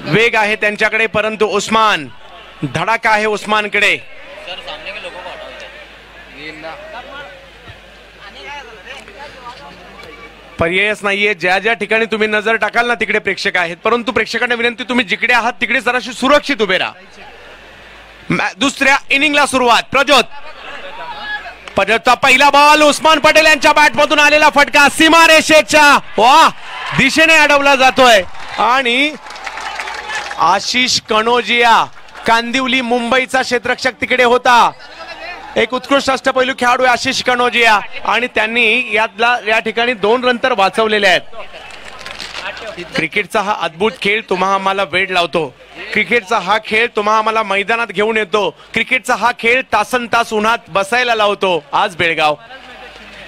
वेग आहे त्यांच्याकडे, परंतु उस्मान, धडाका आहे उस्मानकडे. पर्यायच नाहीये. ज्या ज्या ठिकाणी तुम्ही नजर टाकाल ना तिकडे प्रेक्षक आहेत, परंतु प्रेक्षकांना विनंती, तुम्ही जिकडे आहात तिकडे जराशी सुरक्षित उभे राहा. दुसऱ्या इनिंगला सुरुवात. प्रज्योतचा पहिला बॉल, उस्मान पटेल यांच्या बॅटमधून आलेला फटका सीमारेषेच्या वा दिशेने अडवला जातोय आणि आशिष कनोजिया, कांदिवली मुंबईचा क्षेत्ररक्षक तिकडे होता. एक उत्कृष्ट अष्टपैलू खेळाडू आशिष कनोजिया आणि त्यांनी या ठिकाणी 2 रन तर वाचवलेले आहेत. क्रिकेटचा हा अद्भुत खेळ तुम्हा आम्हाला वेळ लावतो. क्रिकेटचा हा खेळ तुम्हा आम्हाला मैदानात घेऊन येतो. क्रिकेटचा हा खेळ तासन तास उन्हात बसायला लावतो. आज बेळगाव.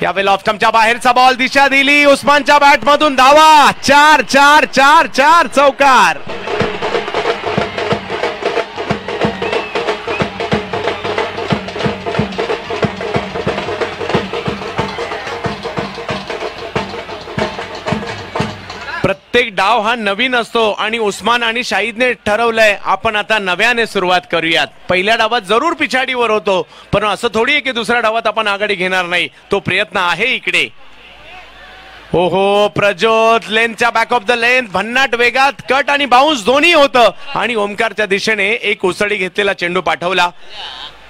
यावेळेला ऑफ स्टंपच्या बाहेरचा बॉल, दिशा दिली, उस्मानच्या बॅटमधून धावा. 4 चौकार. प्रत्येक डाव हा नवीन असतो आणि उस्मान आणि शाहिदने ठरवलंय आपण आता नव्याने सुरुवात करूयात. पहिल्या डावात जरूर पिछाडीवर होतो, पण असं थोडी आहे की दुसऱ्या डावात आपण आघाडी घेणार नाही. तो प्रयत्न आहे इकडे. हो प्रज्योत लेनच्या बॅक ऑफ द लेन, भन्नाट वेगात कट आणि बाउन्स दोन्ही होतं आणि ओमकारच्या दिशेने एक उसळी घेतलेला चेंडू पाठवला.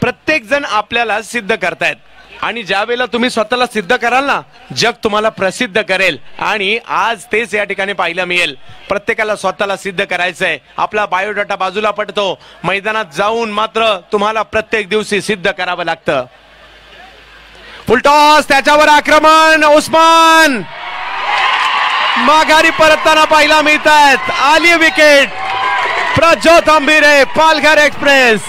प्रत्येक जण आपल्याला सिद्ध करतायत आणि ज्या वेळेला तुम्ही स्वतःला सिद्ध कराल ना, जग तुम्हाला प्रसिद्ध करेल आणि आज तेच या ठिकाणी पाहायला मिळेल. प्रत्येकाला स्वतःला सिद्ध करायचंय. आपला बायोडाटा बाजूला पडतो. मैदानात जाऊन मात्र तुम्हाला प्रत्येक दिवशी सिद्ध करावं लागतं. फुलटॉस, त्याच्यावर आक्रमण. उस्मान माघारी परतताना पाहायला मिळत आहेत. आली विकेट. प्रज्योत आंबिरे, पालघर एक्सप्रेस.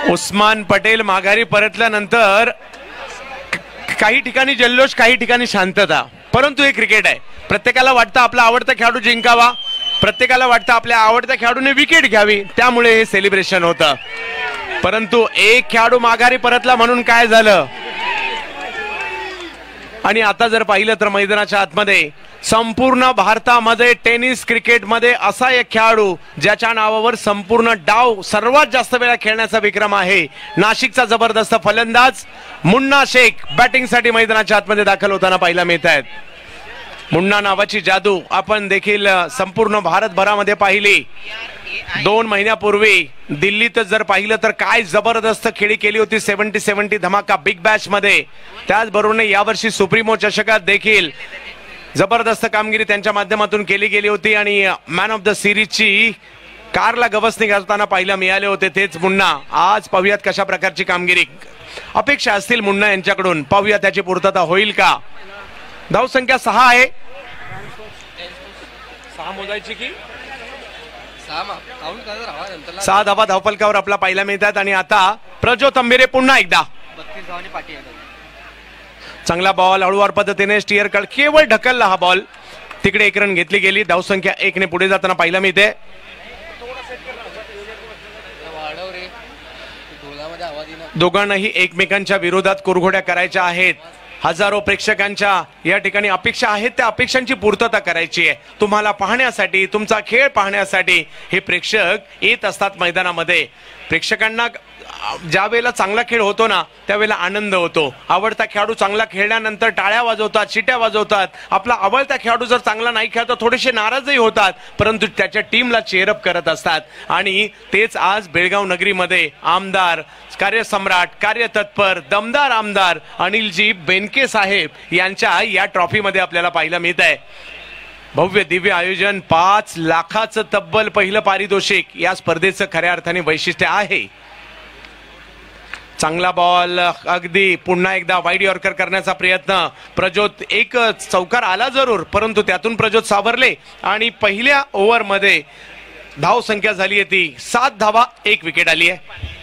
उस्मान पटेल माघारी परतल्यानंतर काही ठिकाणी जल्लोष, काही ठिकाणी शांतता, परंतु हे क्रिकेट आहे. प्रत्येकाला वाटतं आपला आवडता खेळाडू जिंकावा, प्रत्येकाला वाटतं आपल्या आवडत्या खेळाडूने विकेट घ्यावी, त्यामुळे हे सेलिब्रेशन होतं. परंतु एक खेळाडू माघारी परतला म्हणून काय झालं. आणि आता जर पाहिलं तर मैदानाच्या आतमध्ये संपूर्ण भारतामध्ये टेनिस क्रिकेटमध्ये असा एक खेळाडू ज्याच्या नावावर संपूर्ण डाव सर्वात जास्त वेळा खेळण्याचा विक्रम आहे. नाशिकचा जबरदस्त फलंदाज मुन्ना शेख बॅटिंगसाठी मैदानाच्या आतमध्ये दाखल होताना पाहायला मिळत आहेत. मुन्ना नावाची जादू आपण देखील संपूर्ण भारतभरामध्ये पाहिली. 2 महिन्यापूर्वी दिल्लीत जर पाहिलं तर काय जबरदस्त खेळी केली होती 70-70 धमाका बिग बॅश मध्ये. त्याचबरोबर यावर्षी सुप्रीमो चषकात देखील जबरदस्त कामगिरी त्यांच्या माध्यमातून केली गेली होती आणि मॅन ऑफ द सिरीजची कारला गवसणी घालताना पाहायला मिळाले होते तेच मुन्ना. आज पाहूयात कशा प्रकारची कामगिरी अपेक्षा असतील मुन्ना यांच्याकडून. पाहूया त्याची पूर्तता होईल का. धावसंख्या 6 आहे. 6 मोजायची की 6 धावा धावफलकावर आपला पाहायला मिळतात. आणि आता प्रज्योत आंबिरे पुन्हा एकदा. चांगला बॉल हळूवार पद्धतीने स्टिअर कळ, केवळ ढकलला हा बॉल. तिकडे 1 रन घेतली गेली. धावसंख्या 1 ने पुढे जाताना पाहायला मिळते. दोघांनाही एकमेकांच्या विरोधात कुरघोड्या करायच्या आहेत. हजारो प्रेक्षकांच्या या ठिकाणी अपेक्षा आहेत, त्या अपेक्षांची पूर्तता करायची आहे. तुम्हाला पाहण्यासाठी, तुमचा खेळ पाहण्यासाठी हे प्रेक्षक येत असतात मैदानामध्ये. प्रेक्षकांना ज्या वेळेला चांगला खेळ होतो ना त्यावेळेला आनंद होतो. आवडता खेळाडू चांगला खेळल्यानंतर टाळ्या वाजवतात, शिट्या वाजवतात. आपला आवडता खेळाडू जर चांगला नाही खेळत तर थोडेसे नाराजही होतात, परंतु त्याच्या टीमला चेअरअप करत असतात. आणि तेच आज बेळगाव नगरीमध्ये आमदार, कार्यसम्राट, कार्यतत्पर, दमदार आमदार अनिलजी बेनके साहेब यांच्या या ट्रॉफीमध्ये आपल्याला पाहायला मिळत आहे. भव्य दिव्य आयोजन, 5 लाखाचं तब्बल पहिलं पारितोषिक या स्पर्धेचं खऱ्या अर्थाने वैशिष्ट्य आहे. चांगला बॉल, अगदी पुन्हा एकदा वाईड यॉर्कर करण्याचा प्रयत्न. प्रज्योत एक चौकार आला जरूर, परंतु त्यातून प्रज्योत सावरले आणि पहिल्या ओव्हरमध्ये धाव संख्या झाली आहे ती 7 धावा, 1 विकेट आली आहे.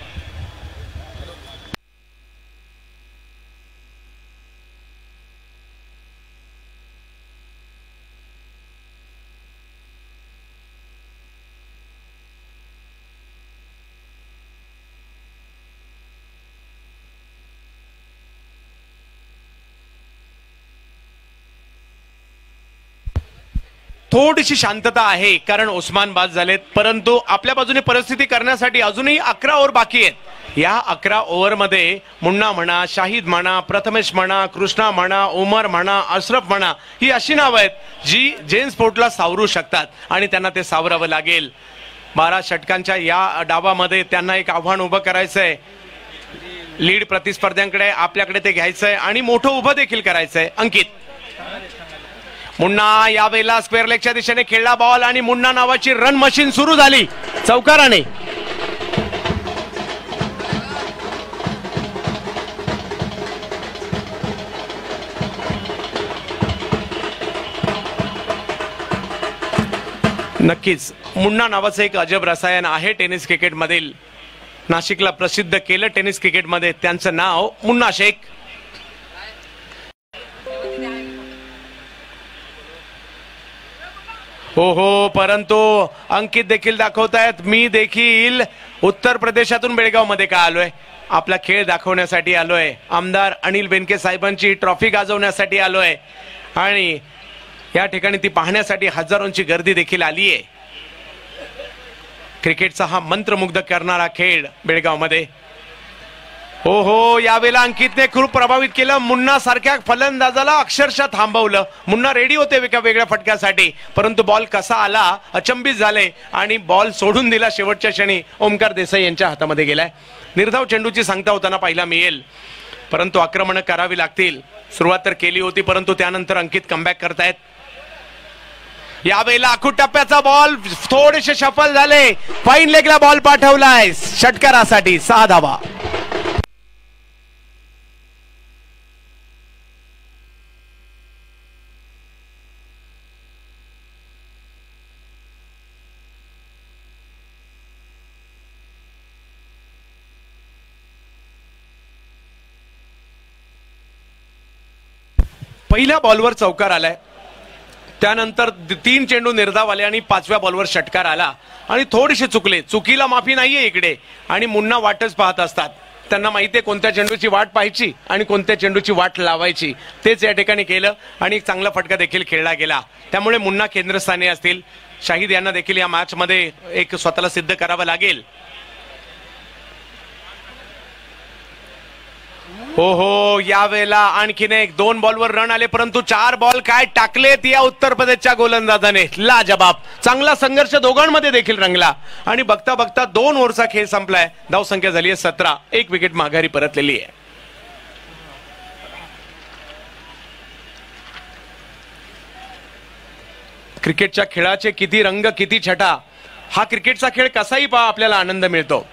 थोडीशी शांतता आहे कारण ओस्मान बाद झालेत, परंतु आपल्या बाजूने परिस्थिती करण्यासाठी अजूनही 11 ओव्हर बाकी आहेत। या 11 ओव्हरमध्ये मुन्ना म्हणा, शाहिद म्हणा, प्रथमेश म्हणा, कृष्णा म्हणा, उमर म्हणा, अशरफ म्हणा, ही अशी नावं आहेत जी जेन स्पोर्टला सावरू शकतात आणि त्यांना ते सावरावं लागेल। 12 षटकांच्या या डावामध्ये त्यांना एक आव्हान उभं करायचंय। लीड प्रतिस्पर्ध्यांकडे, आपल्याकडे ते घ्यायचंय आणि मोठं उभं देखील करायचंय। अंकित मुन्ना यावेळेला स्क्वेअर लेगच्या दिशेने खेळला बॉल आणि मुन्ना नावाची रन मशीन सुरू झाली चौकाराने। नक्कीच मुन्ना नावाचं एक अजब रसायन आहे टेनिस क्रिकेट मधील। नाशिकला प्रसिद्ध केलं टेनिस क्रिकेट मध्ये त्यांचं नाव मुन्ना शेख। हो परंतु अंकित देखील दाखवतायत मी देखील उत्तर प्रदेशातून बेळगाव मध्ये का आलोय, आपला खेळ दाखवण्यासाठी आलोय, आमदार अनिल बेनके साहेबांची ट्रॉफी गाजवण्यासाठी आलोय आणि या ठिकाणी ती पाहण्यासाठी हजारोंची गर्दी देखील आली आहे। क्रिकेटचा हा मंत्रमुग्ध करणारा खेळ बेळगाव मध्ये। हो यावेळेला अंकितने खूप प्रभावित केलं, मुन्ना सारख्या फलंदाजाला अक्षरशः थांबवलं। मुन्ना रेडी होते एका वेगळ्या फटक्यासाठी, परंतु बॉल कसा आला अचंबित झाले आणि बॉल सोडून दिला शेवटच्या क्षणी। ओमकार देसाई यांच्या हातामध्ये गेलाय। निर्धाव चेंडूची सांगता होताना पाहायला मिळेल, परंतु आक्रमण करावी लागतील। सुरुवात तर केली होती परंतु त्यानंतर अंकित कमबॅक करतायत। यावेळेला आखूड टप्प्याचा बॉल थोडेसे सफल झाले, फाईन लेगला बॉल पाठवलाय षटकारासाठी 6 धावा। पहिल्या बॉलवर चौकार आलाय, त्यानंतर 3 चेंडू निर्धाव आले आणि 5व्या बॉलवर षटकार आला आणि थोडेसे चुकले। चुकीला माफी नाहीये इकडे आणि मुन्ना वाटच पाहत असतात। त्यांना माहिती आहे कोणत्या चेंडूची वाट पाहायची आणि कोणत्या चेंडूची वाट लावायची, तेच या ठिकाणी केलं आणि एक चांगला फटका देखील खेळला गेला। त्यामुळे मुन्ना केंद्रस्थानी असतील। शाहिद यांना देखील या मॅच मध्ये एक स्वतःला सिद्ध करावं लागेल। हो यावेळेला आणखीन 2 बॉलवर रन आले, परंतु 4 बॉल काय टाकलेत या उत्तर प्रदेशच्या गोलंदाजाने। लाजबाब चांगला संघर्ष दोघांमध्ये देखील रंगला आणि बघता बघता 2 ओव्हरचा खेळ संपलाय। धावसंख्या झाली आहे 17, 1 विकेट माघारी परतलेली आहे। क्रिकेटच्या खेळाचे किती रंग किती छटा, हा क्रिकेटचा खेळ कसाही पहा आपल्याला आनंद मिळतो।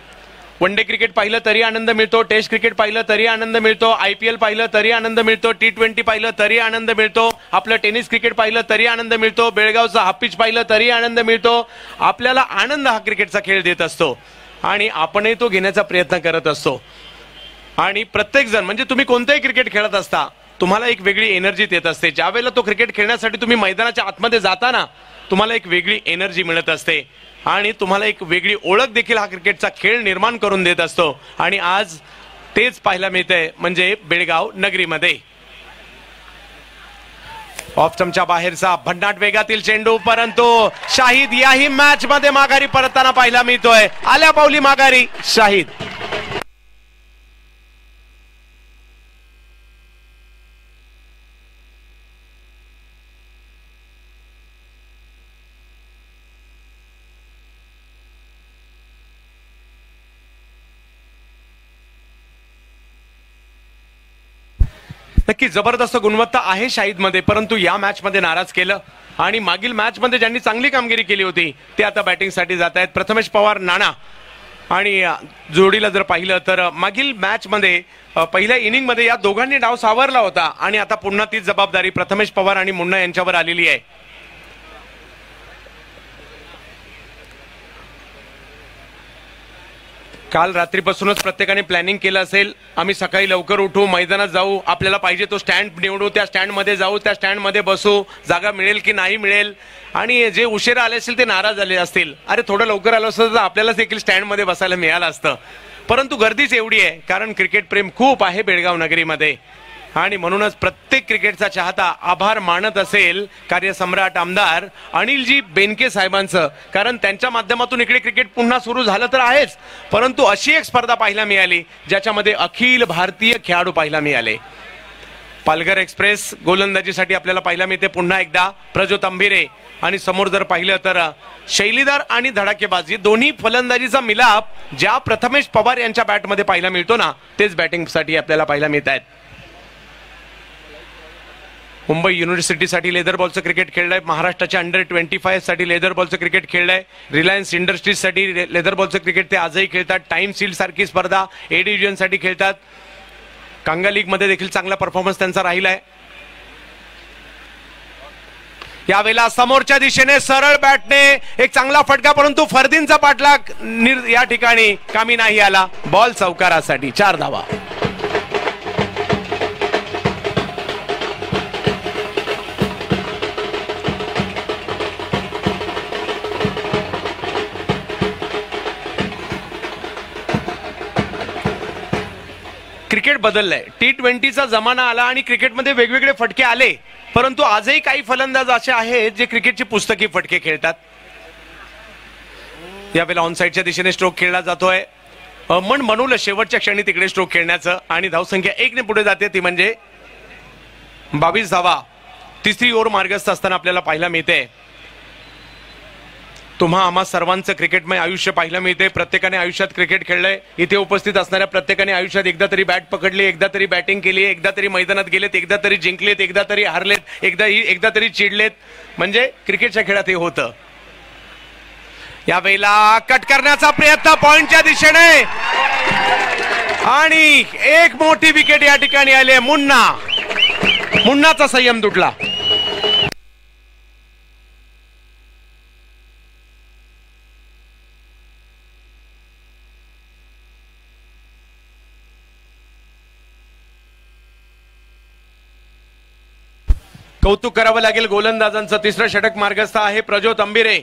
वनडे क्रिकेट पाहिलं तरी आनंद मिळतो, टेस्ट क्रिकेट पाहिलं तरी आनंद मिळतो, IPL पाहिलं तरी आनंद मिळतो, T20 पाहिलं तरी आनंद मिळतो, आपलं टेनिस क्रिकेट पाहिलं तरी आनंद मिळतो, बेळगावचा हाफ पिच पाहिलं तरी आनंद मिळतो। आपल्याला आनंद हा क्रिकेटचा खेळ देत असतो आणि आपणही तो घेण्याचा प्रयत्न करत असतो। आणि प्रत्येक जण म्हणजे तुम्ही कोणतेही क्रिकेट खेळत असता तुम्हाला एक वेगळी एनर्जी येत असते। ज्यावेळेला तो क्रिकेट खेळण्यासाठी तुम्ही मैदानाच्या आतमध्ये जाताना तुम्हाला एक वेगळी एनर्जी मिळत असते आणि तुम्हाला एक वेगळी ओळख देखील हा क्रिकेटचा खेळ निर्माण करून देत असतो आणि आज तेच पाहायला मिळतंय म्हणजे बेळगाव नगरीमध्ये। ऑफ स्टंपच्या बाहेरचा भन्नाट वेगातील चेंडू, परंतु शाहिद याही मॅच मध्ये माघारी परतताना पाहायला मिळतोय। आल्या पावली माघारी शाहिद। नक्की जबरदस्त गुणवत्ता आहे शाहिद मध्ये, परंतु या मॅच मध्ये नाराज केलं आणि मागील मॅच मध्ये ज्यांनी चांगली कामगिरी केली होती ते आता बॅटिंग साठी जात आहेत। प्रथमेश पवार नाना आणि जोडीला जर पाहिलं तर मागील मॅच मध्ये पहिल्या इनिंग मध्ये या दोघांनी डाव सावरला होता आणि आता पुन्हा तीच जबाबदारी प्रथमेश पवार आणि मुन्ना यांच्यावर आलेली आहे। काल रात्रीपासूनच प्रत्येकाने प्लॅनिंग केलं असेल, आम्ही सकाळी लवकर उठू, मैदानात जाऊ, आपल्याला पाहिजे तो स्टँड निवडू, त्या स्टँड मध्ये जाऊ, त्या स्टँड मध्ये बसू, जागा मिळेल की नाही मिळेल। आणि जे उशिरा आले असतील ते नाराज झाले असतील, अरे थोडं लवकर आलो असतं तर आपल्याला देखील स्टँड मध्ये बसायला मिळालं असतं। परंतु गर्दीच एवढी आहे कारण क्रिकेट प्रेम खूप आहे बेळगाव नगरीमध्ये आणि म्हणूनच प्रत्येक क्रिकेटचा चाहता आभार मानत असेल कार्यसम्राट आमदार अनिलजी बेनके साहेबांचं, कारण त्यांच्या माध्यमातून इकडे क्रिकेट पुन्हा सुरू झालं तर आहेच, परंतु अशी एक स्पर्धा पाहायला मिळाली ज्याच्यामध्ये अखिल भारतीय खेळाडू पाहायला मिळाले. पालघर एक्सप्रेस गोलंदाजीसाठी आपल्याला पाहायला मिळते पुन्हा एकदा प्रज्योत अंभिरे, आणि समोर जर पाहिलं तर शैलीदार आणि धडाकेबाजी दोन्ही फलंदाजीचा मिलाप ज्या प्रथमेश पवार यांच्या बॅटमध्ये पाहायला मिळतो ना, तेच बॅटिंगसाठी आपल्याला पाहायला मिळत आहेत. मुंबई युनिव्हर्सिटीसाठी लेदर बॉलचं क्रिकेट खेळलंय, महाराष्ट्राच्या अंडर-25 साठी लेदर बॉलचं क्रिकेट खेळलंय, रिलायन्स इंडस्ट्रीजसाठी लेदर बॉलचं क्रिकेट ते आजही खेळतात, टाइम शील्ड सारखी स्पर्धा ए डिव्हिजन साठी खेळतात, कांगा लीग मध्ये देखील चांगला परफॉर्मन्स त्यांचा राहिलाय. यावेळेला समोरच्या दिशेने सरळ बॅटने एक चांगला फटका, परंतु फरदीनचा पाठलाग या ठिकाणी कामी नाही आला. बॉल चौकारासाठी 4 धावा. क्रिकेट बदललंय, T20चा जमाना आला आणि क्रिकेटमध्ये वेगवेगळे फटके आले, परंतु आजही काही फलंदाज असे आहेत जे क्रिकेटची पुस्तकी फटके खेळतात. यावेळेला ऑनसाइडच्या दिशेने स्ट्रोक खेळला जातोय. मन म्हणून शेवटच्या क्षणी तिकडे स्ट्रोक खेळण्याचं, आणि धावसंख्या 1 ने पुढे जाते, ती म्हणजे 22 धावा. तिसरी ओव्हर मार्गस्थ असताना आपल्याला पाहायला मिळते. तुम्हा आम्हा सर्वांचं क्रिकेटमय आयुष्य पाहायला मिळते. प्रत्येकाने आयुष्यात क्रिकेट खेळलंय. इथे उपस्थित असणाऱ्या प्रत्येकाने आयुष्यात एकदा तरी बॅट पकडली, एकदा तरी बॅटिंग केली, एकदा तरी मैदानात गेलेत, एकदा तरी जिंकलेत, एकदा तरी हारलेत, एकदा तरी चिडलेत. म्हणजे क्रिकेटच्या खेळात हे होतं. यावेळेला कट करण्याचा प्रयत्न पॉइंटच्या दिशेने, आणि एक मोठी विकेट या ठिकाणी आली. मुन्नाचा संयम तुटला. कौतुक करावं लागेल गोलंदाजांचं. तिसरं षटक मार्गस्थ आहे प्रज्योत अंभिरे.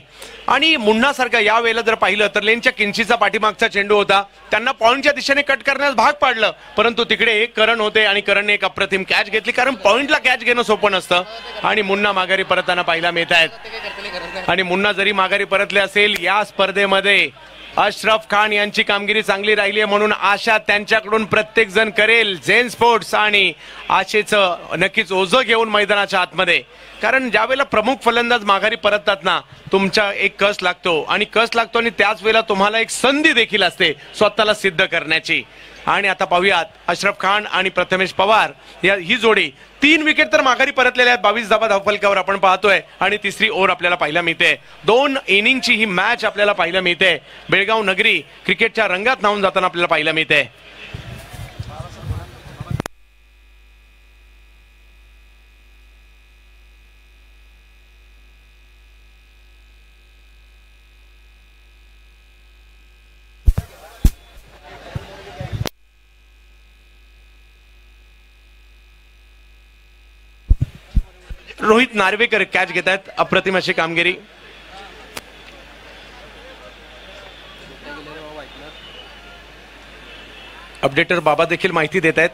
आणि मुन्नासारखं या वेळेला जर पाहिलं तर लेनच्या किंचीचा पाठीमागचा चेंडू होता, त्यांना पॉइंटच्या दिशेने कट करण्यास भाग पाडलं, परंतु तिकडे एक करण होते आणि करणने एक अप्रतिम कॅच घेतली, कारण पॉइंटला कॅच घेणं सोपं नसतं. आणि मुन्ना माघारी परतताना पाहायला मिळत आहेत. आणि मुन्ना जरी माघारी परतले असेल, या स्पर्धेमध्ये अशरफ खान यांची कामगिरी चांगली राहिली आहे, म्हणून आशा त्यांच्याकडून प्रत्येक जण करेल झेन स्पोर्ट्स आणि आशेचं नक्कीच ओझं घेऊन मैदानाच्या आतमध्ये. कारण ज्यावेळेला प्रमुख फलंदाज माघारी परततात ना, तुमचा एक कस लागतो, आणि त्याच वेळेला तुम्हाला एक संधी देखील असते स्वतःला सिद्ध करण्याची. आणि आता पाहूयात अशरफ खान आणि प्रथमेश पवार ही जोडी 3 विकेट तर माघारी परतलेल्या आहेत. 22 धावा धावफलकावर आपण पाहतोय, आणि तिसरी ओव्हर आपल्याला पाहायला मिळते. 2 इनिंगची ही मॅच आपल्याला पाहायला मिळते. बेळगाव नगरी क्रिकेटच्या रंगात न्हावून जाताना आपल्याला पाहायला मिळते. रोहित नार्वेकर कॅच घेत आहेत. अप्रतिम अशी कामगिरी. अपडेटर बाबा देखील माहिती देत आहेत.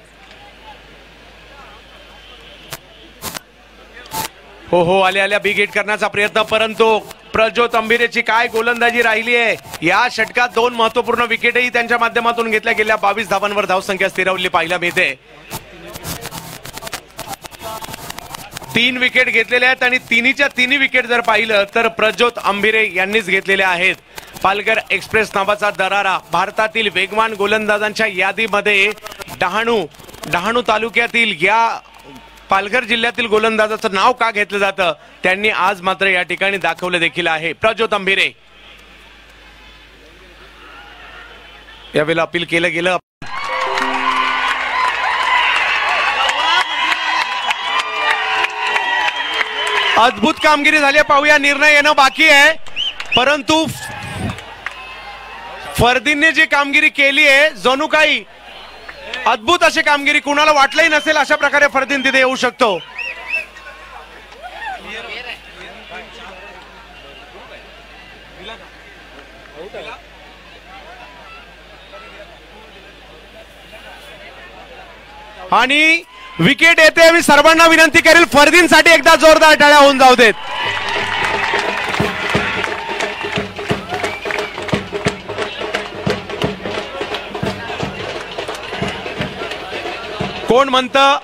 हो आल्या बिग हिट करण्याचा प्रयत्न, परंतु प्रज्योत अंभिरेची काय गोलंदाजी राहिली आहे. या षटकात 2 महत्वपूर्ण विकेटही त्यांच्या माध्यमातून घेतल्या गेल्या. 22 धावांवर धावसंख्या स्थिरावली पाहायला मिळते. 3 विकेट घेतलेल्या आहेत, आणि तिन्हीच्या तिन्ही विकेट जर पाहिलं तर प्रज्योत अंभिरे यांनीच घेतलेल्या आहेत. पालघर एक्सप्रेस नावाचा दरारा भारतातील वेगवान गोलंदाजांच्या यादीमध्ये डहाणू तालुक्यातील या पालघर जिल्ह्यातील गोलंदाजाचं नाव का घेतलं जातं, त्यांनी आज मात्र या ठिकाणी दाखवलं देखील आहे. प्रज्योत अंभिरे यावेळेला अपील केलं गेलं. अद्भुत कामगिरी झाली. पाहूया, निर्णय येणं बाकी आहे, परंतु फरदीनने जी कामगिरी केली आहे, जणू काही अद्भुत अशी कामगिरी, कुणाला वाटलंही नसेल अशा प्रकारे फरदीन तिथे येऊ शकतो. आणि विकेट येते. मी सर्वांना विनंती करेल फरदीनसाठी एकदा जोरदार टाळ्या होऊन जाऊ देत. कोण म्हणतं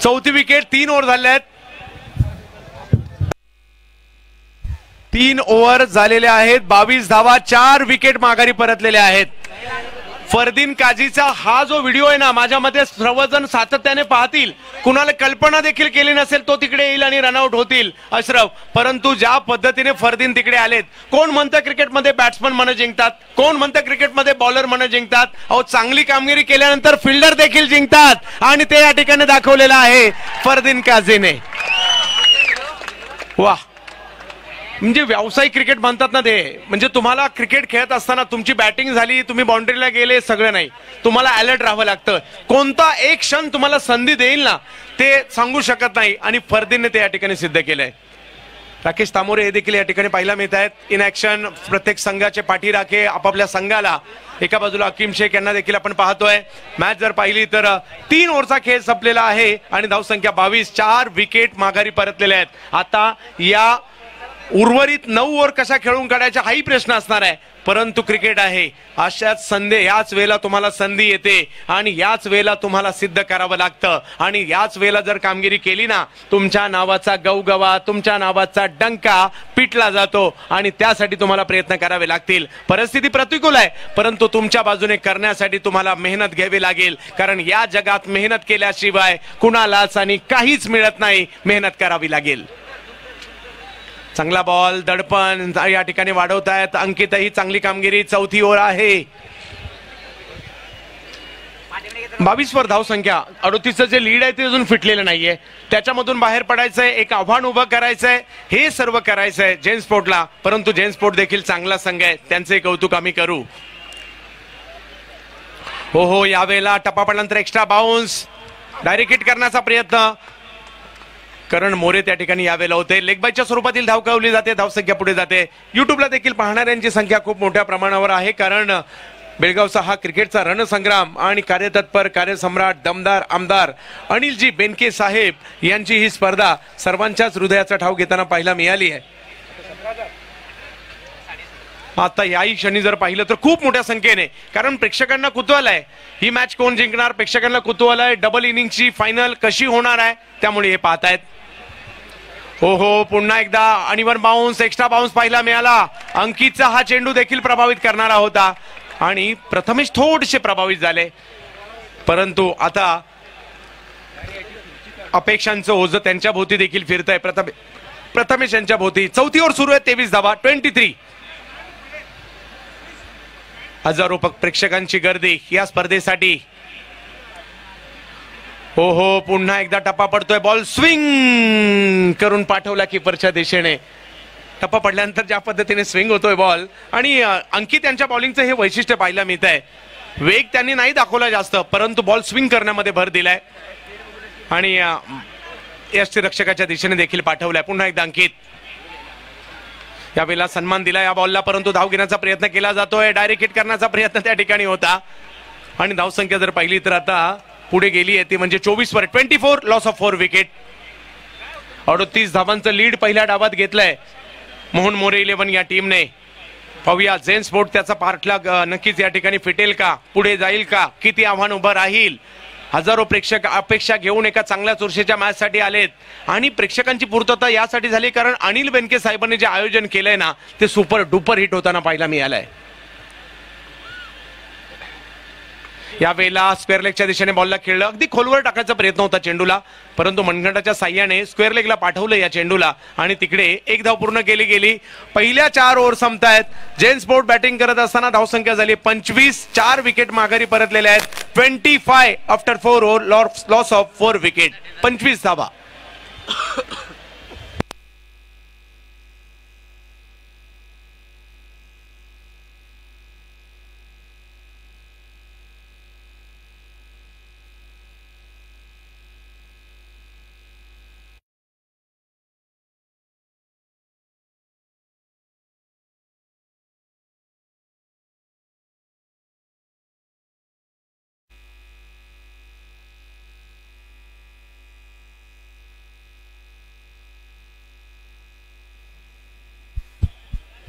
चौथी विकेट. 3 ओव्हर झाले आहेत. 3 ओव्हर झालेले आहेत. 22 धावा, 4 विकेट माघारी परतलेल्या आहेत. फरदीन काझीचा हा जो व्हिडिओ आहे ना, माझ्या मते सर्वजण सातत्याने पाहतील. कुणाला कल्पना देखील केली नसेल तो तिकडे येईल आणि रनआउट होतील अशरफ. परंतु ज्या पद्धतीने फरदीन तिकडे आलेत. कोण म्हणतं क्रिकेटमध्ये बॅट्समन मन जिंकतात, कोण म्हणतं क्रिकेटमध्ये बॉलर मन जिंकतात. अहो, चांगली कामगिरी केल्यानंतर फिल्डर देखील जिंकतात आणि ते या ठिकाणी दाखवलेलं आहे फरदीन काझीने. वाह, म्हणजे व्यावसायिक क्रिकेट म्हणतात ना ते. म्हणजे तुम्हाला क्रिकेट खेळत असताना तुमची बॅटिंग झाली, तुम्ही बाउंड्रीला गेले, सगळं नाही, तुम्हाला अलर्ट राहावं लागतं. कोणता एक क्षण तुम्हाला संधी देईल ना ते सांगू शकत नाही आणि फरदीनने ते या ठिकाणी सिद्ध केलंय. राकेश तामोरे हे देखील या ठिकाणी पाहायला मिळत आहेत इन ऍक्शन. प्रत्येक संघाचे पाठीराखे आपापल्या संघाला. एका बाजूला हकीम शेख यांना देखील आपण पाहतोय. मॅच जर पाहिली तर 3 ओव्हरचा खेळ संपलेला आहे आणि धावसंख्या 22, 4 विकेट माघारी परतलेल्या आहेत. आता या उर्वरित 9 ओव्हर कशा खेळून काढायचा हाही प्रश्न असणार आहे. परंतु क्रिकेट आहे, अशाच संधी याच वेळेला तुम्हाला संधी येते आणि याच वेळेला तुम्हाला सिद्ध करावं लागतं. आणि याच वेळेला जर कामगिरी केली ना, तुमच्या नावाचा गवगवा, तुमच्या नावाचा डंका पिटला जातो आणि त्यासाठी तुम्हाला प्रयत्न करावे लागतील. परिस्थिती प्रतिकूल आहे, परंतु तुमच्या बाजूने करण्यासाठी तुम्हाला मेहनत घ्यावी लागेल. कारण या जगात मेहनत केल्याशिवाय कुणालाच आणि काहीच मिळत नाही. मेहनत करावी लागेल. चांगला बॉल, दडपण या ठिकाणी वाढवतायत. अंकितही चांगली कामगिरी. चौथी ओव्हर आहे. 22 वर धावसंख्या. 38चं जे लीड आहे ते अजून फिटलेलं नाहीये. त्याच्यामधून बाहेर पडायचंय, एक आव्हान उभं करायचंय, हे सर्व करायचंय जेन स्पोर्टला. परंतु जेन स्पोर्ट देखील चांगला संघ आहे, त्यांचे कौतुक आम्ही करू. हो, यावेळेला टप्पा पडल्यानंतर एक्स्ट्रा बाउन्स, डायरेक्ट हिट करण्याचा प्रयत्न. करण मोरे त्या ठिकाणी यावेळेला होते. लेगबायच्या स्वरूपातील धाव कवली जाते, धावसंख्या पुढे जाते. युट्यूबला देखील पाहणाऱ्यांची संख्या खूप मोठ्या प्रमाणावर आहे. कारण बेळगावचा हा क्रिकेटचा रणसंग्राम आणि कार्यतत्पर, कार्यसम्राट, दमदार आमदार अनिलजी बेनके साहेब यांची ही स्पर्धा सर्वांच्याच हृदयाचा ठाव घेताना पाहायला मिळाली आहे. आता याही क्षणी जर पाहिलं तर खूप मोठ्या संख्येने, कारण प्रेक्षकांना कुतूहल आहे ही मॅच कोण जिंकणार. प्रेक्षकांना कुतूहल आहे डबल इनिंगची फायनल कशी होणार आहे, त्यामुळे हे पाहतायत. हो, पुन्हा एकदा अनइव्हन बाउन्स, एक्स्ट्रा बाउन्स पाहायला मिळाला. अंकितचा हा चेंडू देखील प्रभावित करणारा होता आणि प्रथमेश थोडेसे प्रभावित झाले. परंतु आता अपेक्षांचं ओझं त्यांच्या भोवती देखील फिरतंय. प्रथमेश यांच्या भोवती. चौथी ओव्हर सुरू आहे. 23 धावा, 23. हजारो प्रेक्षकांची गर्दी या स्पर्धेसाठी. हो, पुन्हा एकदा टप्पा पडतोय. बॉल स्विंग करून पाठवला कीपरच्या दिशेने. टप्पा पडल्यानंतर ज्या पद्धतीने स्विंग होतोय बॉल, आणि अंकित यांच्या बॉलिंगचं हे वैशिष्ट्य पाहायला मिळत आहे. वेग त्यांनी नाही दाखवला जास्त, परंतु बॉल स्विंग करण्यामध्ये भर दिलाय आणि यष्टीरक्षकाच्या दिशेने देखील पाठवलाय. पुन्हा एकदा अंकित. यावेळेला सन्मान दिला या बॉलला, परंतु धाव घेण्याचा प्रयत्न केला जातोय. डायरेक्ट हिट करण्याचा प्रयत्न त्या ठिकाणी होता आणि धावसंख्या जर पाहिली तर आता पुढे गेली आहे ती म्हणजे 24 वर. 24, लॉस ऑफ 4 विकेट. 38 धावांचं लीड पहिल्या डावात घेतलंय मोहन मोरे 11 या टीमने. पाहूया जेन स्पोर्ट त्याचा पाठलाग नक्कीच या ठिकाणी फिटेल का, पुढे जाईल का, किती आव्हान उभं राहील. हजारो प्रेक्षक अपेक्षा घेऊन एका चांगल्या चुरशीच्या मॅच साठी आलेत आणि प्रेक्षकांची पूर्तता यासाठी झाली कारण अनिल बेनके साहेबांनी जे आयोजन केलंय ना ते सुपर डुपर हिट होताना पाहायला मिळालंय. यावेळेला स्क्वेअर लेगच्या दिशेने बॉलला खेळलं. अगदी खोलवर टाकायचा प्रयत्न होता चेंडूला, परंतु मनगंडाच्या साह्याने स्क्वेअर लेगला पाठवलं या चेंडूला आणि तिकडे एक धाव पूर्ण गेली. पहिल्या 4 ओव्हर संपतायत. जेन स्पोर्ट बॅटिंग करत असताना धावसंख्या झाली 25. 4 विकेट माघारी परतलेल्या आहेत. 25 after 4 over, loss of 4 wicket. 25 धावा.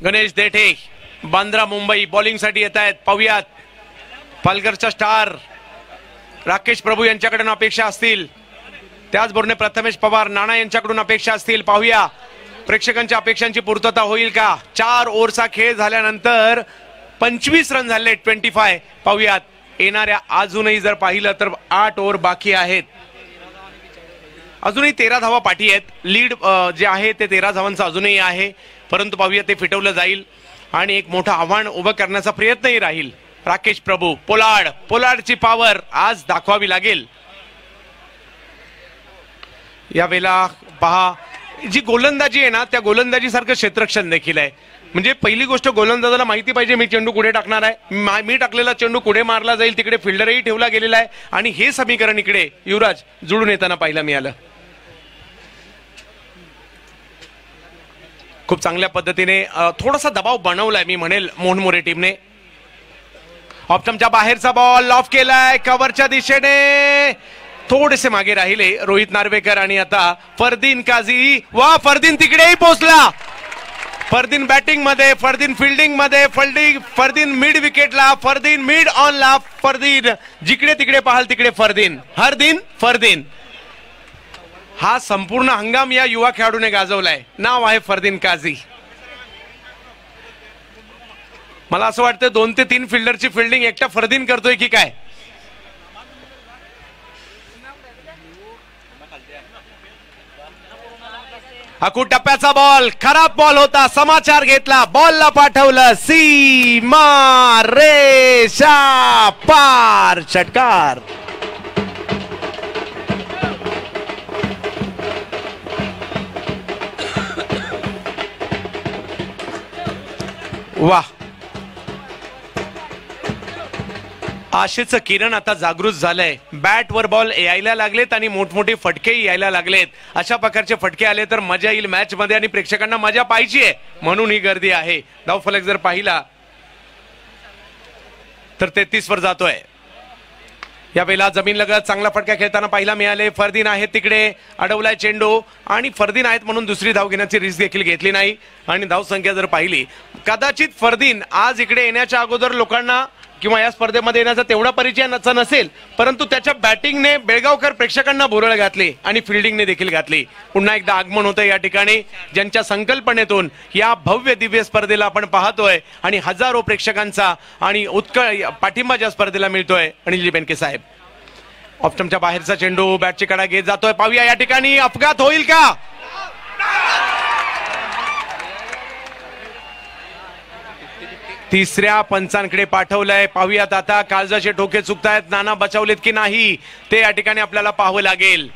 गणेश देठे बांद्रा मुंबई बॉलिंग साठी येत आहेत. पाहुयात पालघरचा स्टार राकेश प्रभू यांच्याकडून अपेक्षा असतील, त्याचबरोबर प्रथमेश पवार नाना यांच्याकडून अपेक्षा असतील. पाहूया प्रेक्षकांच्या अपेक्षांची पूर्तता होईल का. 4 ओव्हरचा खेळ झाल्यानंतर 25 रन झाले 25. पाहूयात येणाऱ्या अजूनही जर पाहिलं तर 8 ओव्हर बाकी आहेत. अजूनही 13 धावा पाठी आहेत. लीड जे आहे ते 13 धावांचं अजूनही आहे, परंतु पाहूया ते फिटवलं जाईल आणि एक मोठं आव्हान उभं करण्याचा प्रयत्नही राहील. राकेश प्रभू पोलार्डची पॉवर आज दाखवावी लागेल. यावेळेला पहा जी गोलंदाजी आहे ना, त्या गोलंदाजी सारखं क्षेत्ररक्षण देखील आहे. म्हणजे पहिली गोष्ट गोलंदाजाला माहिती पाहिजे मी चेंडू कुठे टाकणार आहे, मी टाकलेला चेंडू कुठे मारला जाईल, तिकडे फिल्डरही ठेवला गेलेला आहे. आणि हे समीकरण इकडे युवराज जुळून येताना पाहायला मिळालं. खूप चांगल्या पद्धतीने थोडासा दबाव बनवलाय मी म्हणेल मोहन मोरे टीमने. ऑप्टमच्या बाहेरचा बॉल ऑफ केलाय कव्हरच्या दिशेने, थोडेसे मागे राहिले रोहित नार्वेकर आणि आता फरदीन काझी. वा फरदीन तिकडेही पोहोचला. फरदीन बॅटिंग मध्ये, फरदीन फिल्डिंग मध्ये, फरदीन मिड विकेटला, फरदीन मिड ऑनला, फरदीन जिकडे तिकडे पाहाल तिकडे फरदीन, फरदीन. हा संपूर्ण हंगाम या युवा खेळाडूने गाजवलाय. नाव आहे फरदीन काझी. मला असं वाटतं 2 ते 3 फिल्डरची फिल्डिंग एकटा फरदीन करतोय की काय. हाकू टप्प्याचा बॉल, खराब बॉल होता, समाचार घेतला, बॉलला पाठवलं, सीमा रेषा पार, षटकार. वाह, आशेचं किरण आता जागृत झालंय. बॅटवर बॉल यायला लागलेत आणि मोठमोठे फटके यायला लागलेत. अशा प्रकारचे फटके आले तर मजा येईल मॅच मध्ये आणि प्रेक्षकांना मजा पाहिजे म्हणून ही गर्दी आहे. धावफलक जर पाहिला तर 33 वर जातोय. यावेळेला जमीन लगत चांगला फटका खेळताना पाहायला मिळाले. फरदीन आहेत तिकडे, अडवलाय चेंडू आणि फरदीन आहेत म्हणून दुसरी धाव घेण्याची रिस्क देखील घेतली नाही. आणि धाव संख्या जर पाहिली, कदाचित फरदीन आज इकडे येण्याच्या अगोदर लोकांना किंवा या स्पर्धेमध्ये येण्याचा तेवढा परिचय नसेल, परंतु त्याच्या बॅटिंगने बेळगावकर प्रेक्षकांना भुरळ घातली आणि फिल्डिंगने देखील घातली. पुन्हा एकदा आगमन होतं या ठिकाणी, ज्यांच्या संकल्पनेतून या भव्य दिव्य स्पर्धेला आपण पाहतोय आणि हजारो प्रेक्षकांचा आणि उत्कळ पाठिंबा ज्या स्पर्धेला मिळतोय. अनिल बेनके साहेब, ऑप्टमच्या बाहेरचा चेंडू बॅटची कडा घेत जातोय. पाहूया या ठिकाणी अपघात होईल का. तिसऱ्या पंचांकडे पाठवलंय. पाहूयात आता काळजाचे ठोके चुकतायत, नाना बचावलेत की नाही ते या ठिकाणी आपल्याला पाहावं लागेल.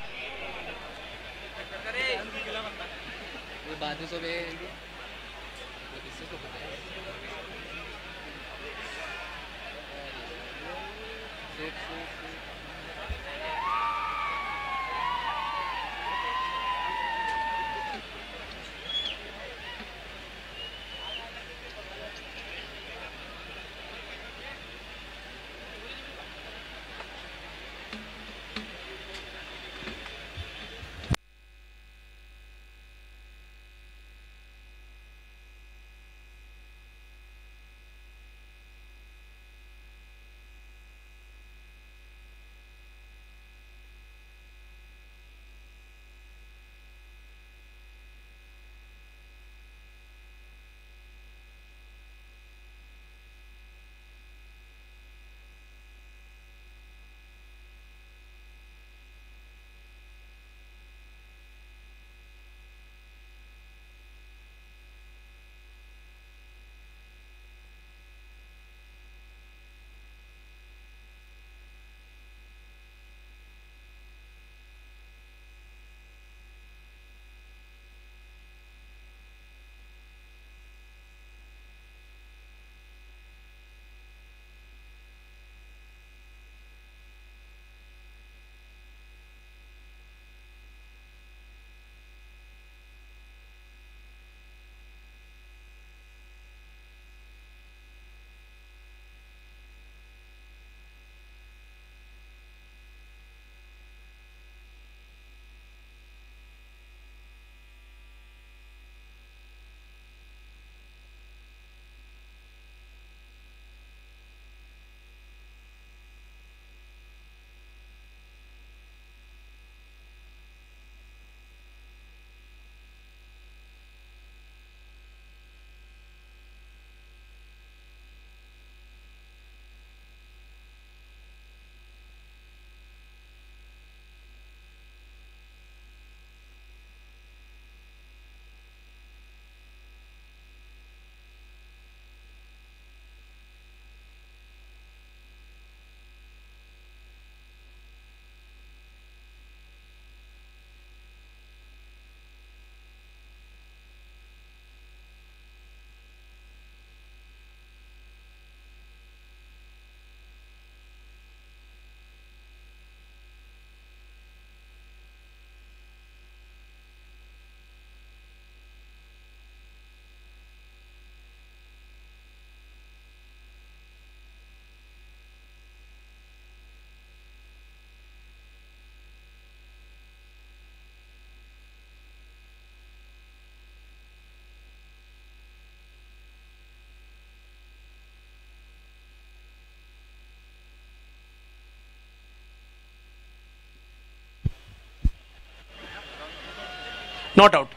Not out.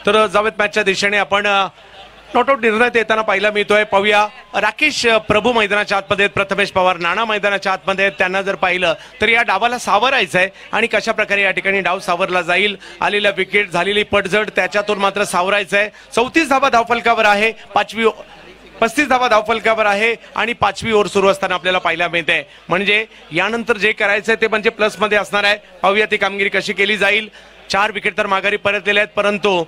तर जावेत मॅचच्या दिशेने आपण नॉट आउट निर्णय येताना पाहायला मिळतोय. पाहूया राकेश प्रभू मैदानाच्या आतमध्ये, प्रथमेश पवार नाना मैदानाच्या आतमध्ये. त्यांना जर पाहिलं तर या डावाला सावरायचं आहे आणि कशा प्रकारे या ठिकाणी डाव सावरला जाईल. आलेल्या विकेट, झालेली पडझड, त्याच्यातून मात्र सावरायचं आहे. 34 धावा धावफलकावर आहे. 35 धावा धावफलकावर आहे आणि 5वी ओव्हर सुरू असताना आपल्याला पाहायला मिळते. म्हणजे यानंतर जे करायचंय ते म्हणजे प्लस मध्ये असणार आहे. पाहूया ती कामगिरी कशी केली जाईल. 4 विकेट तर माघारी परतलेले आहेत, परंतु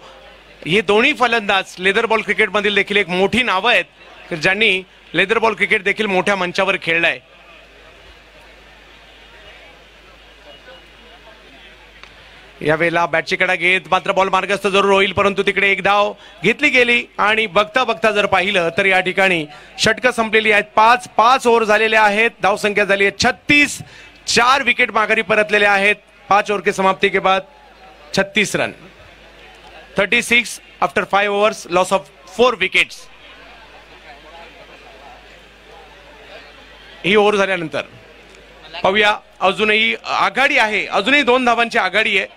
हे दोन्ही फलंदाज लेदर बॉल क्रिकेट मधील देखील एक मोठी नावं आहेत ज्यांनी लेदर बॉल क्रिकेट देखील मोठ्या मंचावर खेळलंय. यावेळेला बॅटची कडा घेत मात्र बॉल मार्गस्थ जरूर होईल, परंतु तिकडे एक धाव घेतली गेली आणि बघता बघता जर पाहिलं तर या ठिकाणी षटकं संपलेली आहेत. 5 ओव्हर झालेले आहेत. धावसंख्या झाली आहे 36. 4 विकेट माघारी परतलेले आहेत. 5 ओव्हर की समाप्ती के बाद 36 run. 36 after 5 overs, loss of 4 wickets. He over झाल्यानंतर पाहूया अजूनही आघाडी आहे. अजूनही 2 धावांची आघाडी आहे,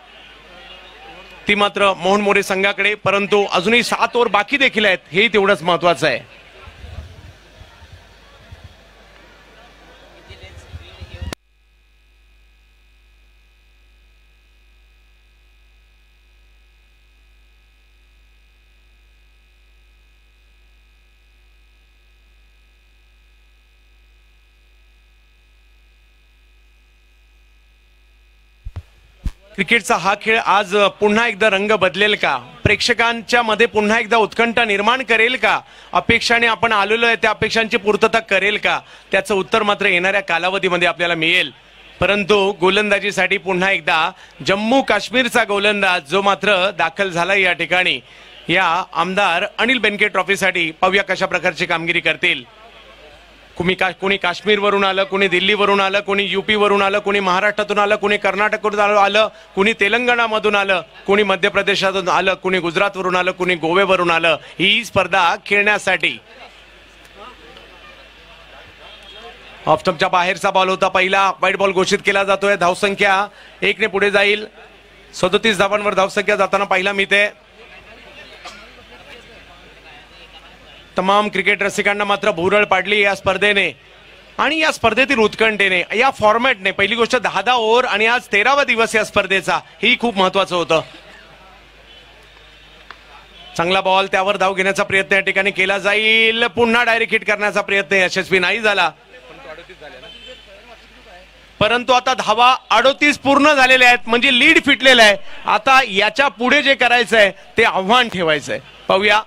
ती मात्र मोहन मोरे संघाकडे. परंतु अजूनही 7 ओव्हर बाकी देखील आहेत, हे तेवढंच महत्वाचं आहे. क्रिकेटचा हा खेळ आज पुन्हा एकदा रंग बदलेल का? प्रेक्षकांच्या मध्ये पुन्हा एकदा उत्कंठा निर्माण करेल का? अपेक्षाने आपण आलेलो आहे त्या अपेक्षांची पूर्तता करेल का? त्याचं उत्तर मात्र येणाऱ्या कालावधीमध्ये आपल्याला मिळेल. परंतु गोलंदाजीसाठी पुन्हा एकदा जम्मू काश्मीरचा गोलंदाज जो मात्र दाखल झाला या ठिकाणी या आमदार अनिल बेनके ट्रॉफीसाठी. पाहूया कशा प्रकारची कामगिरी करतील. कोणी काश्मीरवरून आलं, कोणी दिल्लीवरून आलं, कोणी युपी वरून आलं, कोणी महाराष्ट्रातून आलं, कोणी कर्नाटकवरून आलं, कोणी तेलंगणामधून आलं, कोणी मध्य प्रदेशातून आलं, कोणी गुजरातवरून आलं, कोणी गोव्यावरून आलं ही स्पर्धा खेळण्यासाठी. ऑफ स्टंपच्या बाहेरचा बॉल होता पहिला. वाईट बॉल घोषित केला जातोय. धावसंख्या 1 ने पुढे जाईल. 37 धावांवर धावसंख्या जाताना पाहायला मिळते. तमाम क्रिकेट रसिकांना मात्र भुरळ पाडली या स्पर्धेने आणि या स्पर्धेतील उत्कंठेने, या फॉर्मॅटने. पहिली गोष्ट 10 ओव्हर आणि आज 13वा दिवस या स्पर्धेचा, ही खूप महत्वाचं होतं. चांगला बॉल, त्यावर धाव घेण्याचा प्रयत्न या ठिकाणी केला जाईल. पुन्हा डायरेक्ट हिट करण्याचा प्रयत्न यशस्वी नाही झाला, परंतु आता धावा 38 पूर्ण झालेल्या आहेत, म्हणजे लीड फिटलेला आहे. आता याच्या पुढे जे करायचं आहे ते आव्हान ठेवायचं आहे. पाहूया.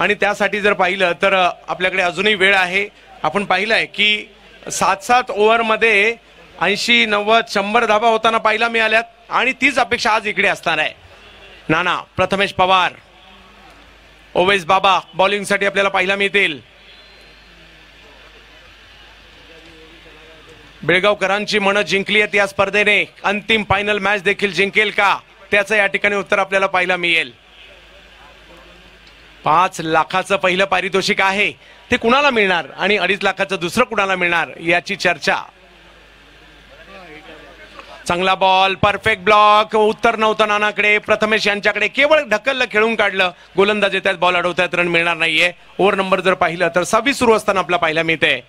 आणि त्यासाठी जर पाहिलं तर आपल्याकडे अजूनही वेळ आहे. आपण पाहिलंय की 7 ओव्हरमध्ये 80, 90, 100 धावा होताना पाहायला मिळाल्यात आणि तीच अपेक्षा आज इकडे असणार आहे. नाना, प्रथमेश पवार, ओवेस बाबा बॉलिंगसाठी आपल्याला पाहायला मिळतील. बेळगावकरांची मन जिंकली आहेत या स्पर्धेने. अंतिम फायनल मॅच देखील जिंकेल का, त्याचं या ठिकाणी उत्तर आपल्याला पाहायला मिळेल. 5 लाखाचं पहिलं पारितोषिक आहे, ते कुणाला मिळणार आणि 2.5 लाखाचं दुसरं कुणाला मिळणार याची चर्चा. चांगला बॉल, परफेक्ट ब्लॉक. उत्तर नव्हतं नानाकडे, प्रथमेश यांच्याकडे. केवळ ढकललं, खेळून काढलं. गोलंदाज येतात, बॉल अडवतात, रन मिळणार नाहीये. ओव्हर नंबर जर पाहिलं तर 26 सुरू असताना आपल्याला पाहायला मिळते.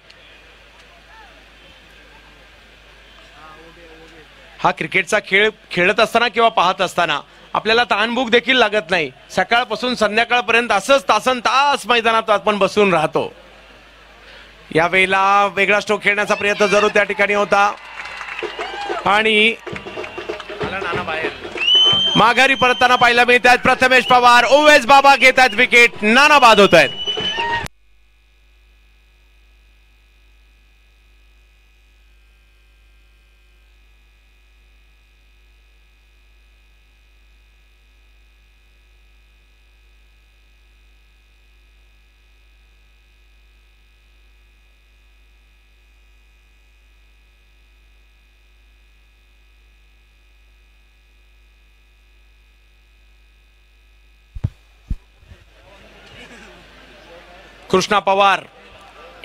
हा क्रिकेटचा खेळ खेळत असताना किंवा पाहत असताना आपल्याला ताणभूक देखील लागत नाही. सकाळपासून संध्याकाळपर्यंत असंच तासन तास मैदानात आपण बसून राहतो. यावेळेला वेगळा स्ट्रोक खेळण्याचा प्रयत्न जरूर त्या ठिकाणी होता आणि नाना बाहेर. माघारी परतताना पाहायला मिळत आहेत प्रथमेश पवार. ओवेस बाबा घेत आहेत विकेट. नाना बाद होत आहेत. कृष्णा पवार,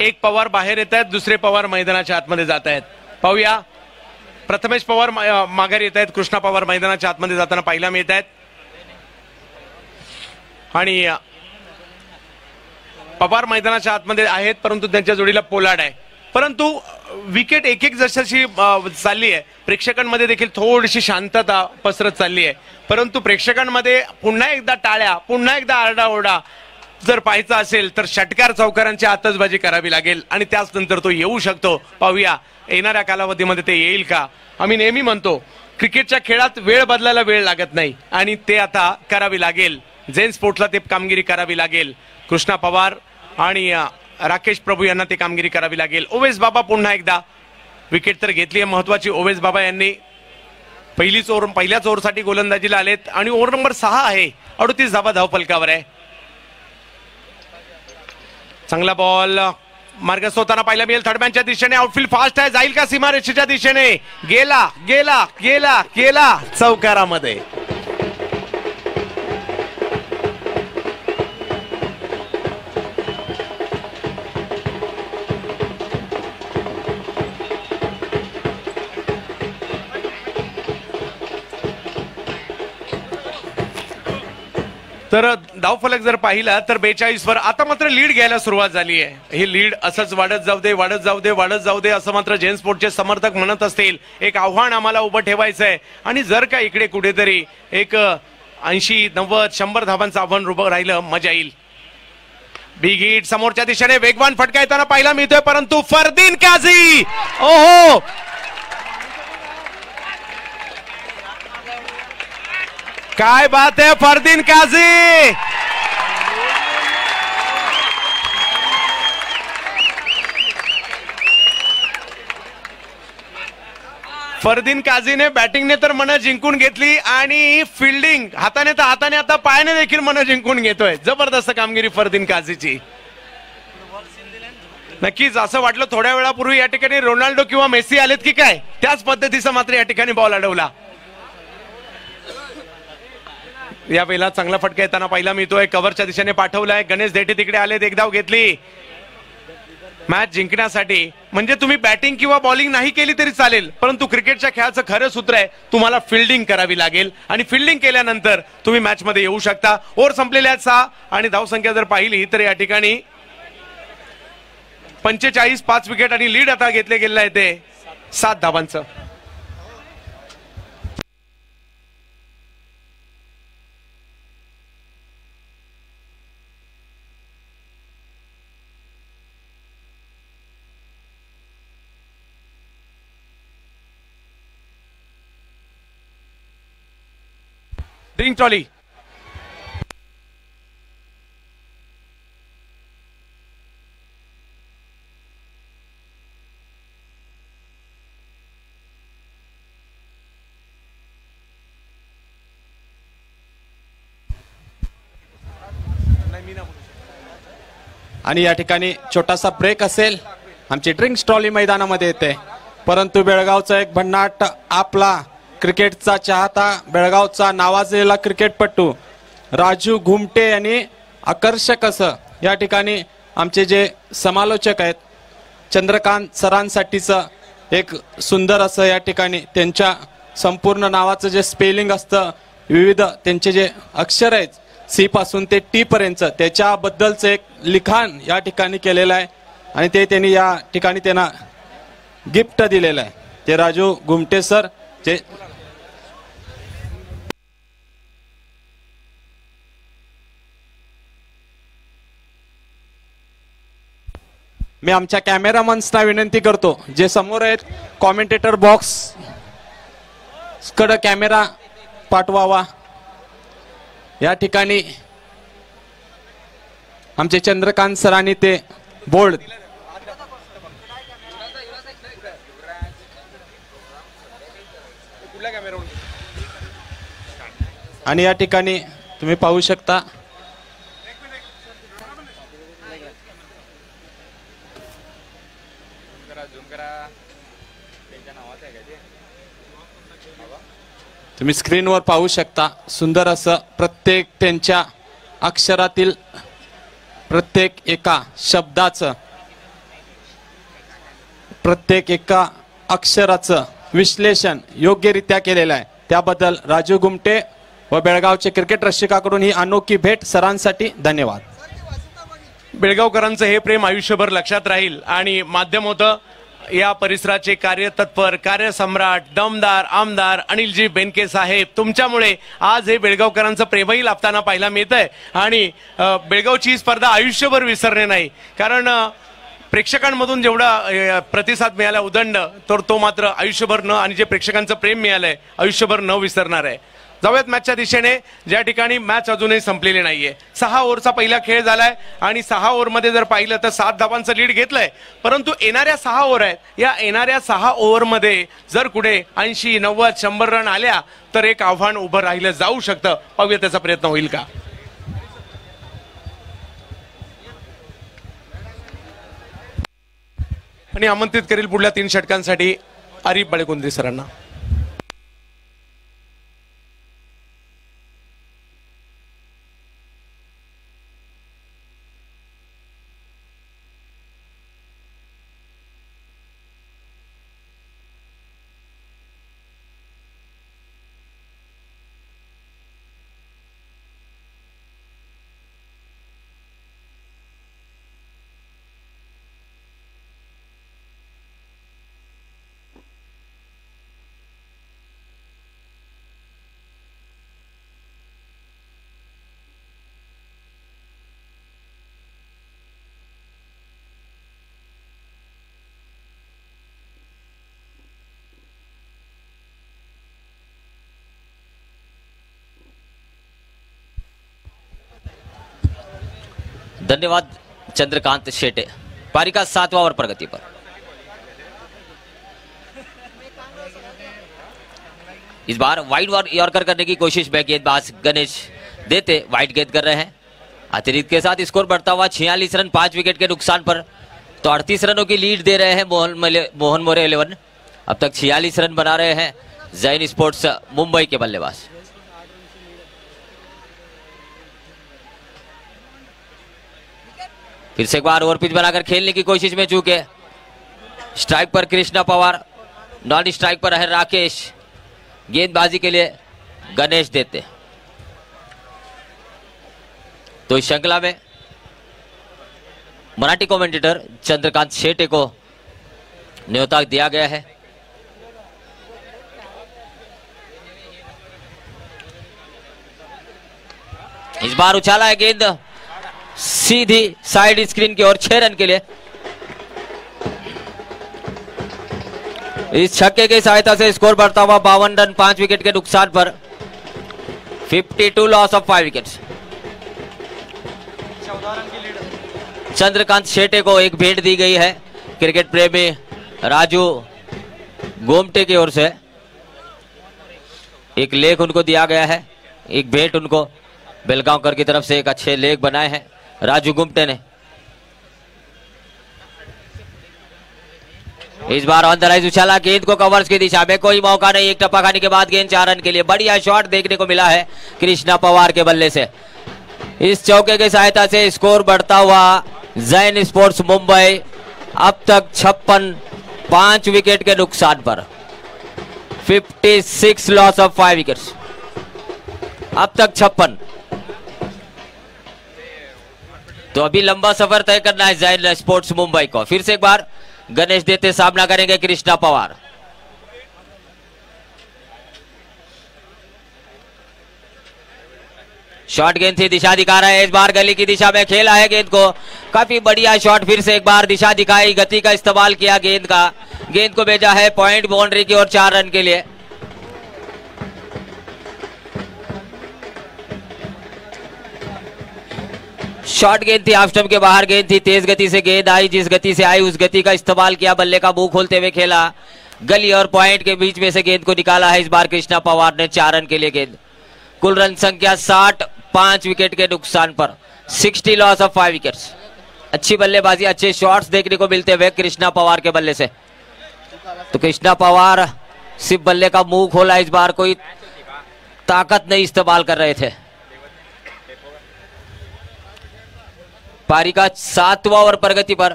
एक पवार बाहेर येत आहेत, दुसरे पवार मैदानाच्या आतमध्ये जात आहेत. पाहूया प्रथमेश पवार माघारी येत आहेत. कृष्णा पवार मैदानाच्या आतमध्ये जाताना पाहायला मिळत आहेत आणि पवार मैदानाच्या आतमध्ये आहेत, परंतु त्यांच्या जोडीला पोलार्ड आहे. परंतु विकेट एक एक जशी चालली आहे, प्रेक्षकांमध्ये देखील थोडीशी शांतता पसरत चालली आहे. परंतु प्रेक्षकांमध्ये पुन्हा एकदा टाळ्या, पुन्हा एकदा आरडाओरडा जर पाहायचा असेल तर षटकार चौकारांची आतषबाजी करावी लागेल आणि त्याच नंतर तो येऊ शकतो. पाहूया येणाऱ्या कालावधीमध्ये ते येईल का. आम्ही नेहमी म्हणतो क्रिकेटच्या खेळात वेळ बदलायला वेळ लागत नाही आणि ते आता करावी लागेल. झेन स्पोर्ट्सला ते कामगिरी करावी लागेल. कृष्णा पवार आणि राकेश प्रभू यांना ते कामगिरी करावी लागेल. ओवेस बाबा पुन्हा एकदा विकेट तर घेतली आहे महत्वाची. ओवेस बाबा यांनी पहिल्याच ओव्हरसाठी गोलंदाजीला आलेत आणि ओव्हर नंबर 6 आहे. 38 धावा धावफलकावर आहे. चांगला बॉल मार्गस्थ होताना पाहायला मिळेल थर्डमॅनच्या दिशेने. आउटफील्ड फास्ट आहे, जाईल का सीमारेषेच्या दिशेने. गेला गेला गेला गेला चौकारामध्ये. तर धावफलक जर पाहिला तर 42 वर आता मात्र लीड घ्यायला सुरुवात झाली आहे. ही लीड असंच वाढत जाऊ दे, वाढत जाऊ दे, वाढत जाऊ दे असं मात्र झेन स्पोर्टचे समर्थक म्हणत असतील. एक आव्हान आम्हाला उभं ठेवायचं आहे आणि जर का इकडे कुठेतरी एक 80, 90, 100 धावांचं आव्हान उभं राहिलं मजा येईल. बिग हिट समोरच्या दिशेने वेगवान फटका येताना पाहायला मिळतोय, परंतु फरदीन काझी, ओहो काय बात है फरदीन काझी. फरदीन काझीने बॅटिंगने तर मन जिंकून घेतली आणि फिल्डिंग हाताने तर हाताने आता पायाने देखील मन जिंकून घेतोय. जबरदस्त कामगिरी फरदीन काझीची. नक्कीच असं वाटलं थोड्या वेळापूर्वी या ठिकाणी रोनाल्डो किंवा मेसी आलेत की काय, त्याच पद्धतीचा मात्र या ठिकाणी बॉल अडवला. यावेळेला चांगला फटका येताना पाहिला मिळतोय. कव्हरच्या दिशेने पाठवलाय. गणेश धेटे तिकडे आलेत, एक धाव घेतली मॅच जिंकण्यासाठी. म्हणजे तुम्ही बॅटिंग किंवा बॉलिंग नाही केली तरी चालेल, परंतु क्रिकेटच्या खेळाचं खरं सूत्र आहे तुम्हाला फिल्डिंग करावी लागेल आणि फिल्डिंग केल्यानंतर तुम्ही मॅच मध्ये येऊ शकता. ओव्हर संपलेले आहेत 6 आणि धावसंख्या जर पाहिली तर या ठिकाणी 45, 5 विकेट आणि लीड आता घेतले गेलेलं आहे ते 7 धावांचं. ड्रिंक ट्रॉली आणि या ठिकाणी छोटासा ब्रेक असेल. आमची ड्रिंक्स ट्रॉली मैदानामध्ये येते, परंतु बेळगावचा एक भन्नाट आपला क्रिकेटचा चाहता, बेळगावचा नावाजलेला क्रिकेटपटू राजू घुमटे यांनी आकर्षक असं या ठिकाणी आमचे जे समालोचक आहेत चंद्रकांत सरांसाठीचं एक सुंदर असं या ठिकाणी त्यांच्या संपूर्ण नावाचं जे स्पेलिंग असतं, विविध त्यांचे जे अक्षर आहेत सी पासून ते टी पर्यंत, त्याच्याबद्दलचं एक लिखाण या ठिकाणी केलेलं आहे आणि ते त्यांनी या ठिकाणी त्यांना गिफ्ट दिलेलं आहे. ते राजू घुमटे सर जे मी आमच्या कॅमेरामन्सना विनंती करतो जे समोर आहेत कॉमेंटेटर बॉक्स कडे कॅमेरा पाठवावा. या ठिकाणी आमचे चंद्रकांत सरांनी ते बोर्ड आणि या ठिकाणी तुम्ही पाहू शकता तुम्ही स्क्रीनवर पाहू शकता सुंदर असं प्रत्येक त्यांच्या अक्षरातील प्रत्येक एका शब्दाचं प्रत्येक एका अक्षराचं विश्लेषण योग्यरित्या केलेलं आहे त्याबद्दल राजू गुमटे व बेळगावचे क्रिकेट रसिकाकडून ही अनोखी भेट सरांसाठी धन्यवाद. बेळगावकरांचं हे प्रेम आयुष्यभर लक्षात राहील आणि माध्यम होतं या परिसराचे कार्यतत्पर कार्यसम्राट दमदार आमदार अनिलजी बेनके साहेब तुमच्यामुळे आज हे बेळगावकरांचं प्रेमही लाभताना पाहायला मिळतंय आणि बेळगावची स्पर्धा आयुष्यभर विसरणे नाही कारण प्रेक्षकांमधून जेवढा प्रतिसाद मिळाला उदंड तर तो मात्र आयुष्यभर न आणि जे प्रेक्षकांचं प्रेम मिळालंय आयुष्यभर न विसरणार आहे. जाऊयात मॅचच्या दिशेने ज्या ठिकाणी मॅच अजूनही संपलेली नाहीये. 6 ओव्हरचा पहिला खेळ झालाय आणि 6 ओव्हरमध्ये जर पाहिलं तर 7 धावांचं लीड घेतलंय परंतु येणाऱ्या 6 ओव्हर आहेत या येणाऱ्या 6 ओव्हरमध्ये जर कुठे 80 90 100 रन आल्या तर एक आव्हान उभं राहिलं जाऊ शकतं. पाहूया त्याचा प्रयत्न होईल का. आणि आमंत्रित करील पुढल्या 3 षटकांसाठी आरिफ बळेकुंद्री सरांना. धन्यवाद चंद्रकांत शेटे. पारी का 7वां ओवर प्रगति पर. इस बार वाइड यॉर्कर करने की कोशिश में गेंदबाज गणेश देते वाइड गेंद कर रहे हैं. अतिरिक्त के साथ स्कोर बढ़ता हुआ 46 रन 5 विकेट के नुकसान पर. तो 38 रनों की लीड दे रहे हैं मोहन मोरे 11. अब तक 46 रन बना रहे हैं जैन स्पोर्ट्स मुंबई के बल्लेबाज. फिर से एक बार ओवर पिच बनाकर खेलने की कोशिश में चूके. स्ट्राइक पर कृष्णा पवार, नॉन स्ट्राइक पर है राकेश. गेंदबाजी के लिए गणेश देते. तो इस श्रृंखला में मराठी कमेंटेटर चंद्रकांत शेटे को न्योता दिया गया है. इस बार उछाला है गेंद सीधी साइड स्क्रीन की ओर 6 रन के लिए. इस छक्के की सहायता से स्कोर बढ़ता हुआ 52 रन 5 विकेट के नुकसान पर. 52 loss of 5 wickets. Chandrakant Shete को एक भेंट दी गई है क्रिकेट प्रेमी राजू गोमटे की ओर से. एक लेख उनको दिया गया है, एक भेंट उनको बेलगांवकर की तरफ से एक अच्छे लेख बनाए हैं राजू गुमटे ने. इस बार ऑन द राइज उछाला गेंद को कवर्स की दिशा में. कोई मौका नहीं. एक टप्पा खाने के बाद गेंद 4 रन के लिए. बढ़िया शॉट देखने को मिला है कृष्णा पवार के बल्ले से. इस चौके की सहायता से स्कोर बढ़ता हुआ जैन स्पोर्ट्स मुंबई अब तक 56 5 विकेट के नुकसान पर. 56 लॉस ऑफ 5 विकेट्स. अब तक 56. तो अभी लंबा सफर तय करना है जैन स्पोर्ट्स मुंबई को. फिर से एक बार गणेश देते सामना करेंगे कृष्णा पवार. शॉट गेंद थी, दिशा दिखा रहा है. इस बार गली की दिशा में खेला है गेंद को. काफी बढ़िया शॉट. फिर से एक बार दिशा दिखाई, गति का इस्तेमाल किया गेंद का. गेंद को भेजा है पॉइंट बाउंड्री की ओर 4 रन के लिए. शॉर्ट गेंद थी, ऑफ स्टंप के बाहर गेंद थी. तेज गति से गेंद आई, जिस गति से आई उस गति का इस्तेमाल किया. बल्ले का मुंह खोलते हुए खेला. गली और पॉइंट के बीच में से गेंद को निकाला है इस बार कृष्णा पवार ने. 4 रन के लिए गेंद. कुल रन संख्या 60 5 विकेट के नुकसान पर. 60 लॉस ऑफ 5 विकेट्स. अच्छी बल्लेबाजी, अच्छे शॉट्स देखने को मिलते हुए कृष्णा पवार के बल्ले से. तो कृष्णा पवार सिर्फ बल्ले का मुंह खोला. इस बार कोई ताकत नहीं इस्तेमाल कर रहे थे. पारी का 7वां ओवर प्रगति पर.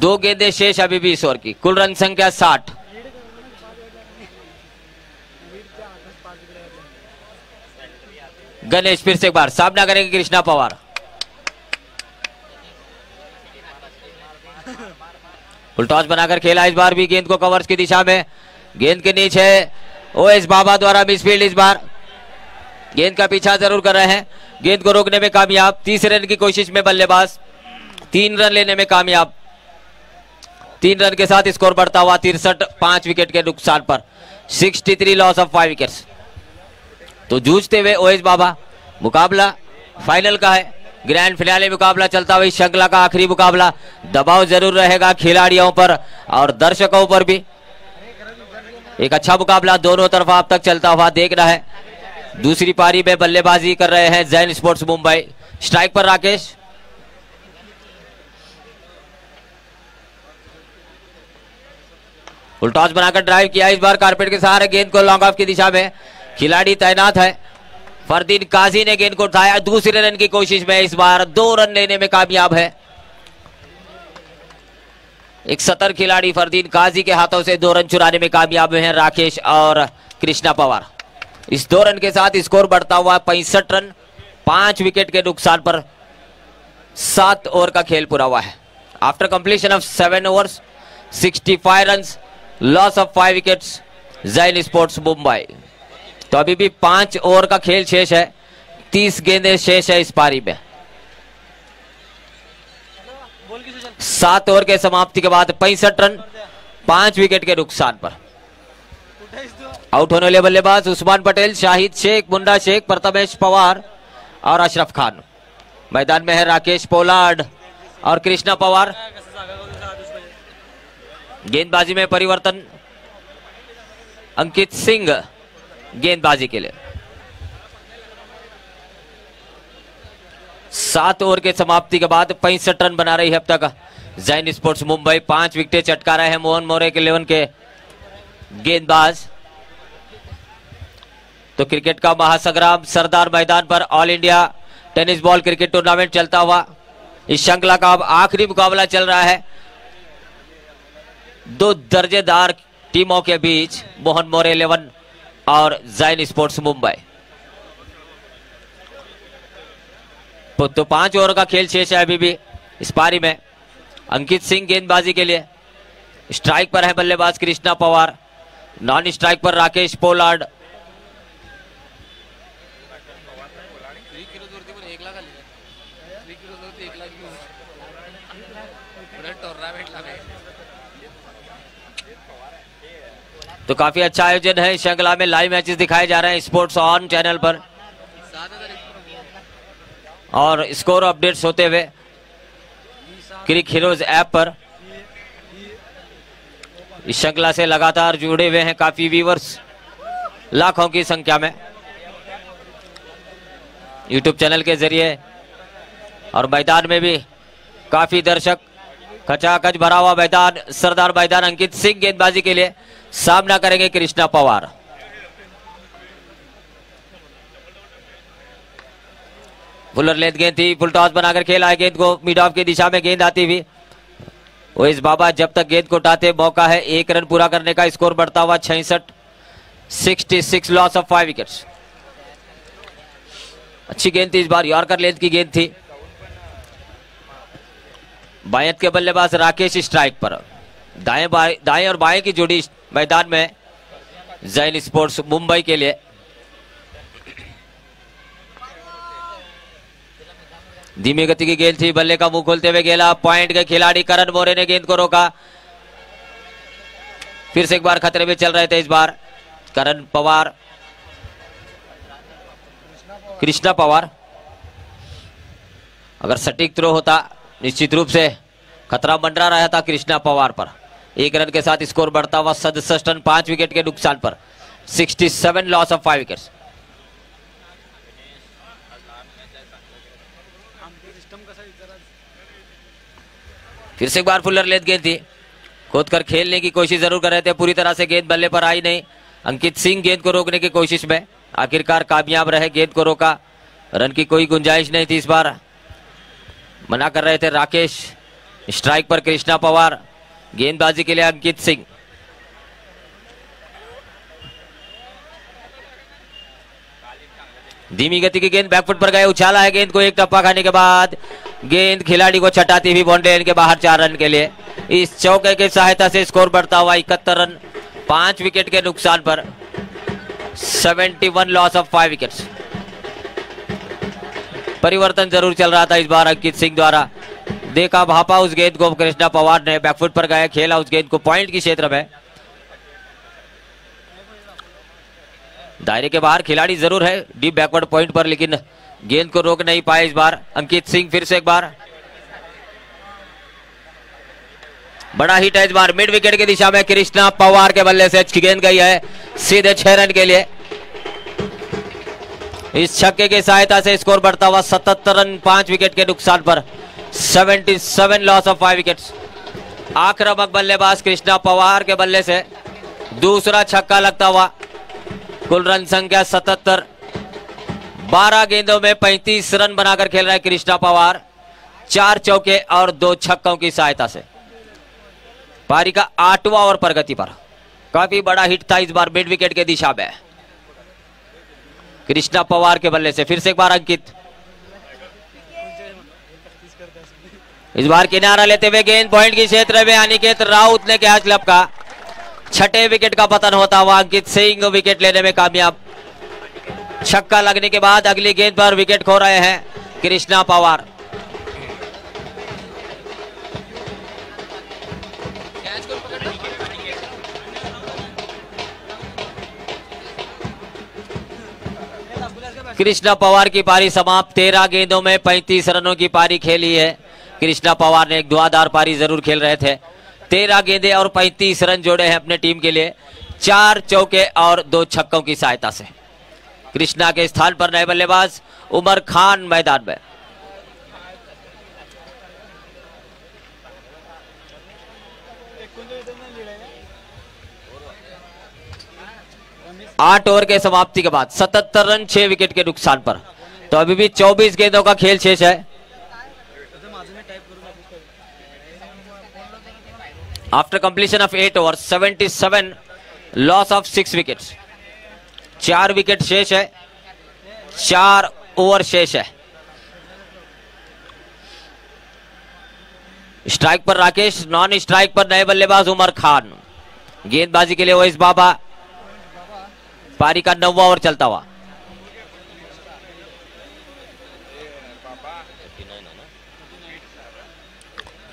2 गेंदें शेष अभी भी इस ओवर की. कुल रन संख्या 60. गणेश फिर से एक बार सामना करेंगे कृष्णा पवार। फुल टॉस बनाकर खेला इस बार भी गेंद को कवर्स की दिशा में, गेंद के नीचे ओएस बाबा द्वारा मिसफील्ड। इस बार गेंद का पीछा जरूर कर रहे हैं, गेंद को रोकने में कामयाब। तीसरे रन की कोशिश में बल्लेबाज 3 रन लेने में कामयाब। 3 रन के साथ स्कोर बढ़ता हुआ 63, 5 विकेट के नुकसान पर 63 लॉस ऑफ 5 विकेट्स। तो जूझते हुए ओएस बाबा, मुकाबला फाइनल का है, ग्रैंड फिनाले मुकाबला चलता हुआ, श्रृंखला का आखिरी मुकाबला। दबाव जरूर रहेगा खिलाड़ियों पर और दर्शकों पर भी। एक अच्छा मुकाबला दोनों तरफ अब तक चलता हुआ देखना है। दूसरी पारी में बल्लेबाजी कर रहे हैं जैन स्पोर्ट्स मुंबई। स्ट्राइक पर राकेश, फुल टॉस बनाकर ड्राइव किया इस बार कारपेट के सहारे, गेंद को लॉन्ग ऑफ की दिशा में खिलाड़ी तैनात है। फरदीन काजी ने गेंद को उठाया, दूसरे रन की कोशिश में इस बार 2 रन लेने में कामयाब है। एक सतर खिलाड़ी फरदीन काजी के हाथों से 2 रन चुराने में कामयाब हुए हैं राकेश और कृष्णा पवार। इस 2 रन के साथ स्कोर बढ़ता हुआ 65 रन, 5 विकेट के नुकसान पर 7 ओवर का खेल पूरा हुआ है। After completion of 7 overs 65 run, loss of 5 wickets, Jain sports Mumbai. तो अभी भी 5 ओवर का खेल शेष है, 30 गेंदें शेष है इस पारी में। 7 ओवर के समाप्ति के बाद 65 रन, 5 विकेट के नुकसान पर। आउट होने वाले बल्लेबाज उस्मान पटेल, शाहिद शेख, मुन्ना शेख, प्रथमेश पवार और अशरफ खान। मैदान में है राकेश पोलार्ड और कृष्णा पवार। गेंदबाजी में परिवर्तन, अंकित सिंह गेंदबाजी के लिए। 7 ओवर के समाप्ति के बाद 65 रन बना रही है अब तक जैन स्पोर्ट्स मुंबई। 5 विकेटें चटका रहे हैं मोहन मोरे के 11 के गेंदबाज। तो क्रिकेट का महासंग्राम सरदार मैदान पर all India tennis ball cricket tournament चलता हुआ, इस श्रृंखला का अब आखिरी मुकाबला चल रहा है 2 दर्जेदार टीमों के बीच, मोहन मोरे 11 और जैन स्पोर्ट्स मुंबई। तो 5 ओवर का खेल शेष है अभी भी इस पारी में। अंकित सिंह गेंदबाजी के लिए, स्ट्राइक पर है बल्लेबाज कृष्णा पवार, नॉन स्ट्राइक पर राकेश पोलार्ड। तो काफी अच्छा आयोजन है, श्रृंखला में लाइव मैचेस दिखाए जा रहे हैं स्पोर्ट्स ऑन चैनल पर और स्कोर अपडेट्स होते हुए क्रिक हीरोज ऐप पर। इस श्रृंखला से लगातार जुड़े हुए हैं काफी व्यूअर्स, लाखों की संख्या में यूट्यूब चैनल के जरिए, और मैदान में भी काफी दर्शक। खचाखच भरा हुआ मैदान, सरदार मैदान। अंकित सिंह गेंदबाजी के लिए, सामना करेंगे कृष्णा पवार। फुलर लेंथ गेंद थी, फुल टॉस बनाकर खेला है, गेंद को मिड ऑफ की दिशा में गेंद आती हुई। ओएस बाबा जब तक गेंद को उठाते मौका है 1 रन पूरा करने का। स्कोर बढ़ता हुआ 66, 66 लॉस ऑफ 5 विकेट्स। अच्छी गेंद थी इस बार, यॉर्कर लेंथ की गेंद थी। बाएं के बल्लेबाज राकेश स्ट्राइक पर, दाएं और बाएं की जोड़ी मैदान में जैन स्पोर्ट्स मुंबई के लिए। धीमी गति की गेंद थी, बल्ले का मुंह खोलते हुए गेला, पॉइंट के खिलाड़ी करण मोरे ने गेंद को रोका। फिर से एक बार खतरे में चल रहे थे इस बार करण पवार, कृष्णा पवार। अगर सटीक थ्रो होता निश्चित रूप से खतरा मंडरा रहा था कृष्णा पवार पर। 1 रन के साथ स्कोर बढ़ता हुआ 67 रन, 5 विकेट के नुकसान पर 67 लॉस ऑफ 5 विकेट्स। फिर से एक बार फुलर लेंथ गेंद थी, खोद कर खेलने की कोशिश जरूर कर रहे थे, पूरी तरह से गेंद बल्ले पर आई नहीं। अंकित सिंह गेंद को रोकने की कोशिश में आखिरकार कामयाब रहे, गेंद को रोका। रन की कोई गुंजाइश नहीं थी इस बार, मना कर रहे थे राकेश। स्ट्राइक पर कृष्णा पवार, गेंदबाजी के लिए अंकित सिंह। धीमी गति की गेंद बैकफुट पर गए, उछाला है गेंद को, एक टप्पा खाने के बाद गेंद खिलाड़ी को चटाती हुई बाउंड्री लाइन के बाहर 4 रन के लिए। इस चौके की सहायता से स्कोर बढ़ता हुआ 71 रन 5 विकेट के नुकसान पर, 71 लॉस ऑफ 5 विकेट्स। परिवर्तन जरूर चल रहा था इस बार अंकित सिंह द्वारा, देखा भापा उस गेंद को कृष्णा पवार ने, बैकफुट पर गए, खेला उस गेंद को पॉइंट की क्षेत्र में। दायरे के बाहर खिलाड़ी जरूर है डीप बैकवर्ड पॉइंट पर, लेकिन गेंद को रोक नहीं पाए इस बार अंकित सिंह। फिर से एक बार बड़ा हिट है इस बार मिड विकेट की दिशा में, कृष्णा पवार के बल्ले से गेंद गई है सीधे 6 रन के लिए। इस छक्के की सहायता से स्कोर बढ़ता हुआ 77 रन 5 विकेट के नुकसान पर, 77 लॉस ऑफ 5 विकेट्स। आक्रामक बल्लेबाज कृष्णा पवार के बल्ले से दूसरा छक्का लगता हुआ, कुल रन संख्या 77। 12 गेंदों में 35 रन बनाकर खेल रहे कृष्णा पवार, 4 चौके और 2 छक्कों की सहायता से। पारी का 8वां ओवर प्रगति पर, काफी बड़ा हिट था इस बार मिड विकेट के दिशा में कृष्णा पवार के बल्ले से। फिर से एक बार अंकित, इस बार किनारा लेते हुए गेंद पॉइंट की क्षेत्र में अनिकेत राउत ने कैच लपका, 6ठे विकेट का पतन होता हुआ अंकित सिंह विकेट लेने में कामयाब। छक्का लगने के बाद अगली गेंद पर विकेट खो रहे हैं कृष्णा पवार। कृष्णा पवार की पारी समाप्त, 13 गेंदों में 35 रनों की पारी खेली है कृष्णा पवार ने। एक धुआंधार पारी जरूर खेल रहे थे, 13 गेंदें और 35 रन जोड़े हैं अपने टीम के लिए, 4 चौके और 2 छक्कों की सहायता से। कृष्णा के स्थान पर नए बल्लेबाज उमर खान मैदान में। आठ ओवर के समाप्ति के बाद 77 रन 6 विकेट के नुकसान पर, तो अभी भी 24 गेंदों का खेल शेष है। After completion of 8 over 77 loss of 6 wickets. 4 wicket शेष है, 4 ओवर शेष है। स्ट्राइक पर राकेश, नॉन स्ट्राइक पर नए बल्लेबाज उमर खान। गेंदबाजी के लिए ओएस बाबा। पारी का 9वां ओवर चलता हुआ,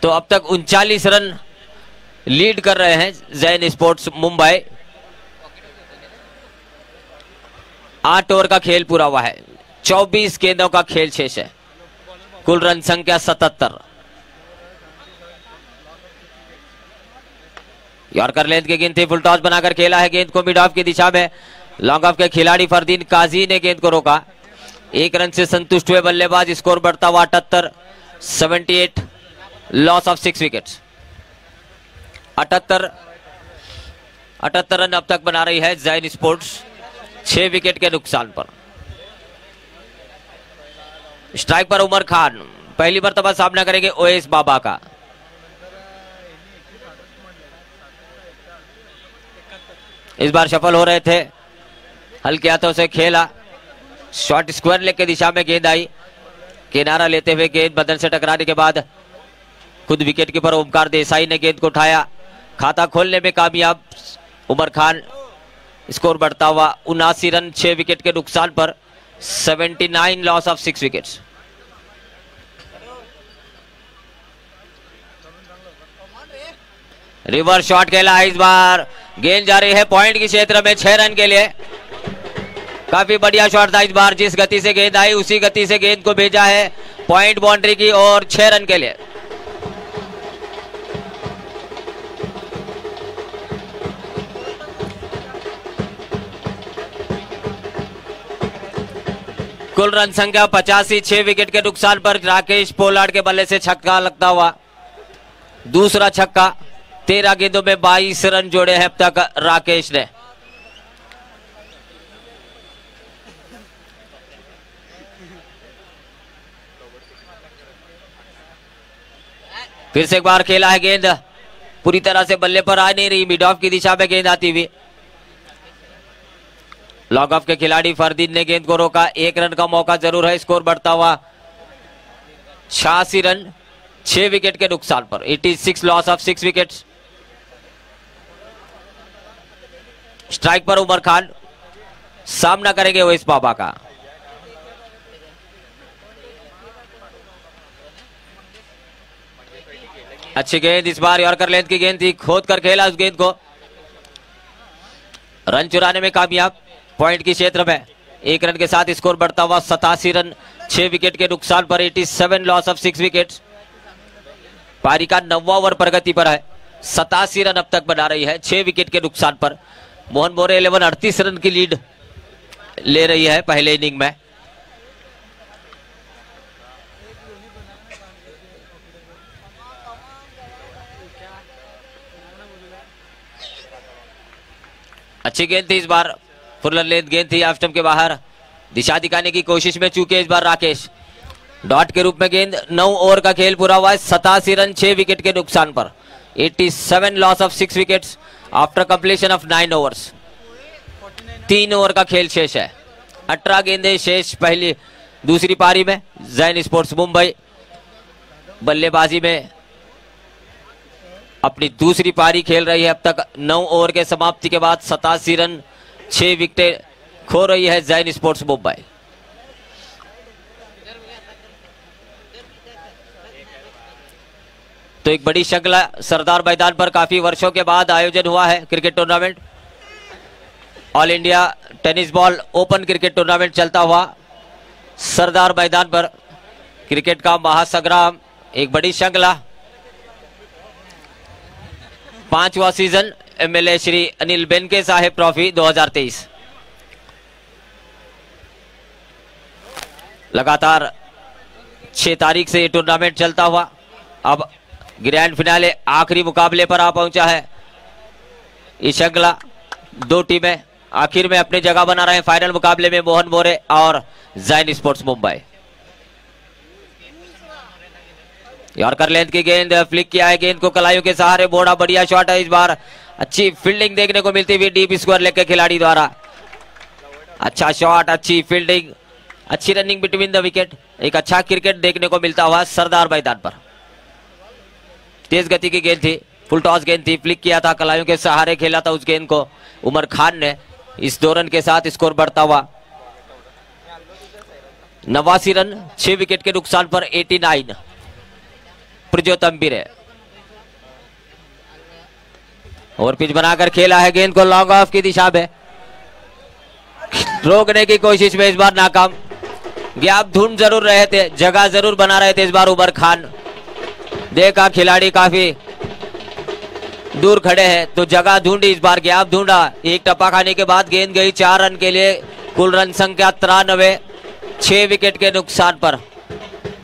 तो अब तक 39 रन लीड कर रहे हैं जैन स्पोर्ट्स मुंबई। 8 ओवर का खेल पूरा हुआ है, 24 गेंदों का खेल शेष है, कुल रन संख्या 77। यॉर्कर लेंथ की गेंद थी, फुल टॉस बनाकर खेला है गेंद को मिड ऑफ की दिशा में। लॉन्ग ऑफ के खिलाड़ी फरदीन काजी ने गेंद को रोका, 1 रन से संतुष्ट हुए बल्लेबाज। स्कोर बढ़ता हुआ 78, 78 लॉस ऑफ 6 विकेट्स। 78 रन अब तक बना रही है जैन स्पोर्ट्स, 6 विकेट के नुकसान पर। स्ट्राइक पर उमर खान, पहली मर्तबा सामना करेंगे ओएस बाबा का। इस बार सफल हो रहे थे, हल्के हाथों से खेला, शॉर्ट स्क्वायर लेग की दिशा में गेंद आई, किनारा लेते हुए गेंद बदन से टकराने के बाद खुद विकेट कीपर ओमकार देसाई ने गेंद को उठाया, खाता खोलने में कामयाब उमर खान। स्कोर बढ़ता हुआ 79 रन 6 विकेट के नुकसान पर, 79 loss of 6 wickets. Reverse shot खेला है इस बार, गेंद जा रही है पॉइंट की क्षेत्र में 6 रन के लिए। काफी बढ़िया शॉट था इस बार, जिस गति से गेंद आई उसी गति से गेंद को भेजा है पॉइंट बाउंड्री की और 6 रन के लिए। कुल रन संख्या 85, 6 विकेट के नुकसान पर राकेश पोलार्ड के बल्ले से छक्का लगता हुआ, दूसरा छक्का। 13 गेंदों में 22 रन जोड़े हैं अब तक राकेश ने। फिर से एक बार खेला है गेंद, पूरी तरह से बल्ले पर आ नहीं रही, मिड ऑफ की दिशा में गेंद आती हुई। लॉग ऑफ के खिलाड़ी फरदीन ने गेंद को रोका, 1 रन का मौका जरूर है, स्कोर बढ़ता हुआ 86 रन 6 विकेट के नुकसान पर। 86 लॉस ऑफ 6 विकेट्स। स्ट्राइक पर उमर खान, सामना करेंगे ओएस बाबा का। अच्छी गेंद इस बार यॉर्कर लेंथ की गेंद थी, खोद कर खेला उस गेंद को, रन चुराने में कामयाब, पॉइंट की क्षेत्र में 1 रन के साथ स्कोर बढ़ता हुआ 87 रन 6 विकेट के नुकसान पर। 87 लॉस ऑफ 6 विकेट्स। पारी का 9वां ओवर प्रगति पर है, 87 रन अब तक बना रही है 6 विकेट के नुकसान पर। मोहन मोरे 11 38 रन की लीड ले रही है पहले इनिंग में। अच्छी गेंद थी इस बार, फुल लेंथ गेंद थी, ऑफ स्टंप के बाहर, दिशा दिखाने की कोशिश में चूके इस बार राकेश। डॉट के रूप में गेंद, 9 ओवर का खेल पूरा हुआ है, 87 रन 6 विकेट के नुकसान पर। 87 loss of 6 wickets after completion of 9 overs. 3 over का खेल शेष है, 18 गेंदें शेष पहली दूसरी पारी में। जैन स्पोर्ट्स मुंबई बल्लेबाजी में अपनी दूसरी पारी खेल रही है। अब तक 9 ओवर के समाप्ति के बाद 87 रन 6 विकेट खो रही है जैन स्पोर्ट्स मुंबई। तो एक बड़ी श्रृंखला सरदार मैदान पर काफी वर्षों के बाद आयोजन हुआ है cricket tournament. All India tennis ball open cricket tournament चलता हुआ सरदार मैदान पर, क्रिकेट का महासंग्राम, एक बड़ी श्रृंखला। 5वां season MLA Shri Anil Benke Saheb trophy 2023। लगातार 6 तारीख से ये टूर्नामेंट चलता हुआ अब ग्रैंड फिनाले आखिरी मुकाबले पर आ पहुंचा है। ये श्रृंखला 2 टीमें आखिर में अपनी जगह बना रहे हैं फाइनल मुकाबले में, मोहन मोरे और Jain sports Mumbai. Yorker length की गेंद, फ्लिक किया है गेंद को कलाइयों के सहारे, बोड़ा बढ़िया शॉट है इस बार। अच्छी फील्डिंग देखने को मिलती हुई डीप स्क्वायर लेग के खिलाड़ी द्वारा। अच्छा शॉट, अच्छी फील्डिंग, अच्छी रनिंग बिटवीन द विकेट। एक अच्छा क्रिकेट देखने को मिलता हुआ सरदार मैदान पर। तेज गति की गेंद थी, फुल टॉस गेंद थी, फ्लिक किया था, कलाइयों के सहारे खेला था उस गेंद को उमर खान ने। इस 2 रन के साथ स्कोर बढ़ता हुआ 89 रन 6 विकेट के नुकसान पर। 89 प्रज्योतम बिरे और पिच बनाकर खेला है गेंद को लॉन्ग ऑफ की दिशा में, रोकने की कोशिश में इस बार नाकाम। गैप ढूंढ जरूर रहे थे, जगह जरूर बना रहे थे इस बार उमर खान। देखा खिलाड़ी काफी दूर खड़े हैं तो जगह ढूंढी, इस बार गैप ढूंढा। एक टप्पा खाने के बाद गेंद गई 4 रन के लिए, कुल रन संख्या 93 6 विकेट के नुकसान पर।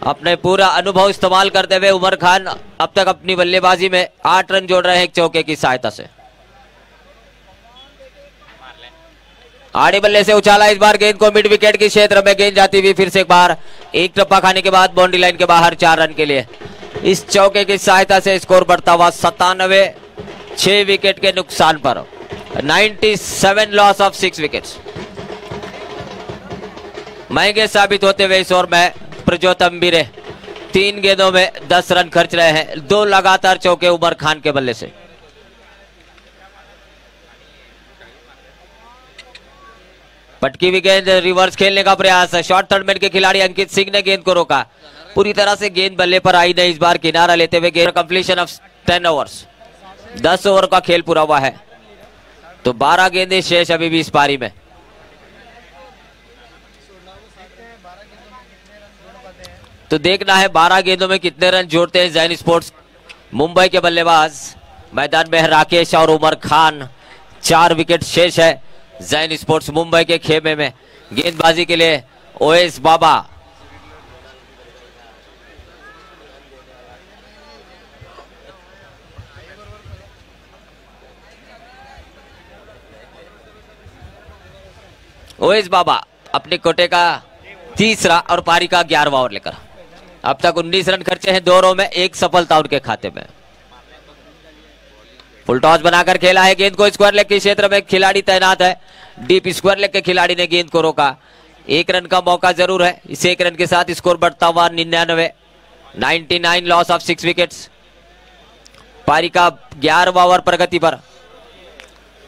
अपने पूरा अनुभव इस्तेमाल करते हुए उमर खान अब तक अपनी बल्लेबाजी में 8 रन जोड़ रहे हैं एक चौके की सहायता से। आड़े बल्ले से उछाला इस बार गेंद को मिड विकेट के क्षेत्र में, गेंद जाती हुई फिर से एक बार, एक टप्पा खाने के बाद बाउंड्री लाइन के बाहर 4 रन के लिए। इस चौके की सहायता से स्कोर बढ़ता हुआ 97 6 विकेट के नुकसान पर। 97 लॉस ऑफ 6 विकेट्स। महंगे साबित होते हुए इस ओवर में प्रज्योतम बिरे 3 गेंदों में 10 रन खर्च रहे हैं। 2 लगातार चौके उमर खान के बल्ले से। पटकी हुई गेंद, रिवर्स खेलने का प्रयास, शॉर्ट थर्डमैन के खिलाड़ी अंकित सिंह ने गेंद को रोका। पूरी तरह से गेंद बल्ले पर आई नहीं, इस बार किनारा लेते हुए गेंद कंप्लीशन ऑफ 10 ओवर्स। 10 ओवर का खेल पूरा हुआ है तो 12 गेंदें शेष अभी भी इस पारी में। तो देखना है 12 गेंदों में कितने रन जोड़ते हैं जैन स्पोर्ट्स मुंबई के बल्लेबाज। मैदान में राकेश और उमर खान। 4 विकेट शेष है जैन स्पोर्ट्स मुंबई के खेमे में। गेंदबाजी के लिए ओएस बाबा। ओएस बाबा अपने कोटे का तीसरा और पारी का 11वां ओवर लेकर अब तक 19 रन खर्चे हैं 2 ओवरों में, 1 सफलता उनके खाते में। फुल टॉस बनाकर खेला है, गेंद को स्क्वायर लेग के क्षेत्र में खिलाड़ी तैनात है, डीप स्क्वायर लेग के खिलाड़ी ने गेंद को रोका। 1 रन का मौका जरूर है, इस 1 रन के साथ स्कोर बढ़ता हुआ 99 लॉस ऑफ 6 विकेट्स। पारी का 11वां ओवर प्रगति पर।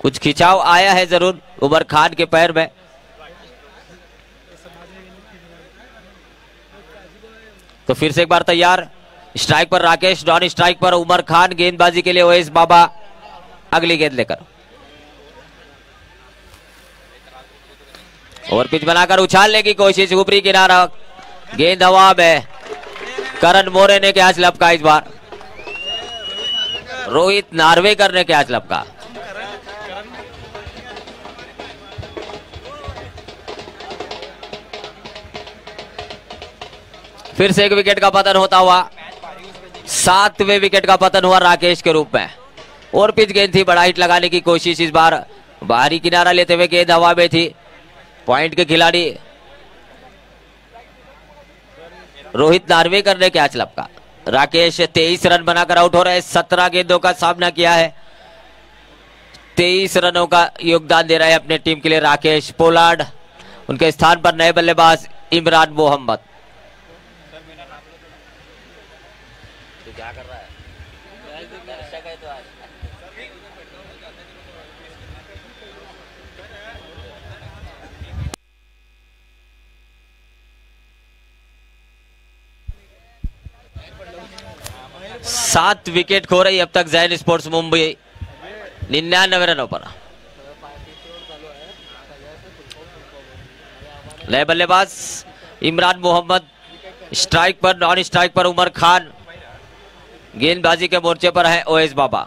कुछ खिंचाव आया है जरूर उमर खान के पैर में। तो फिर से एक बार तैयार, स्ट्राइक पर राकेश, नॉन स्ट्राइक पर उमर खान, गेंदबाजी के लिए ओएस बाबा अगली गेंद लेकर। ओवर पिच बनाकर उछालने की कोशिश, ऊपरी किनारा, गेंद हवा में, करण मोरे ने कैच लपका। इस बार रोहित नार्वेकर ने कैच लपका। फिर से एक विकेट का पतन होता हुआ, 7वें विकेट का पतन हुआ राकेश के रूप में। और पिच गेंद थी, बड़ा हिट लगाने की कोशिश, इस बार बाहरी किनारा लेते हुए गेंद हवा में थी। पॉइंट के खिलाड़ी रोहित नार्वेकर ने कैच लपका। राकेश 23 रन बनाकर आउट हो रहे हैं, 17 गेंदों का सामना किया है, 23 रनों का योगदान दे रहे हैं अपने टीम के लिए राकेश। पोलार्ड, उनके स्थान पर नए बल्लेबाज इमरान मोहम्मद। क्या कर रहा है? सात विकेट खो रही अब तक जैन स्पोर्ट्स मुंबई, 99 रनों पर। नए बल्लेबाज इमरान मोहम्मद, स्ट्राइक पर, नॉन स्ट्राइक पर उमर खान, गेंदबाजी के मोर्चे पर है ओएस बाबा।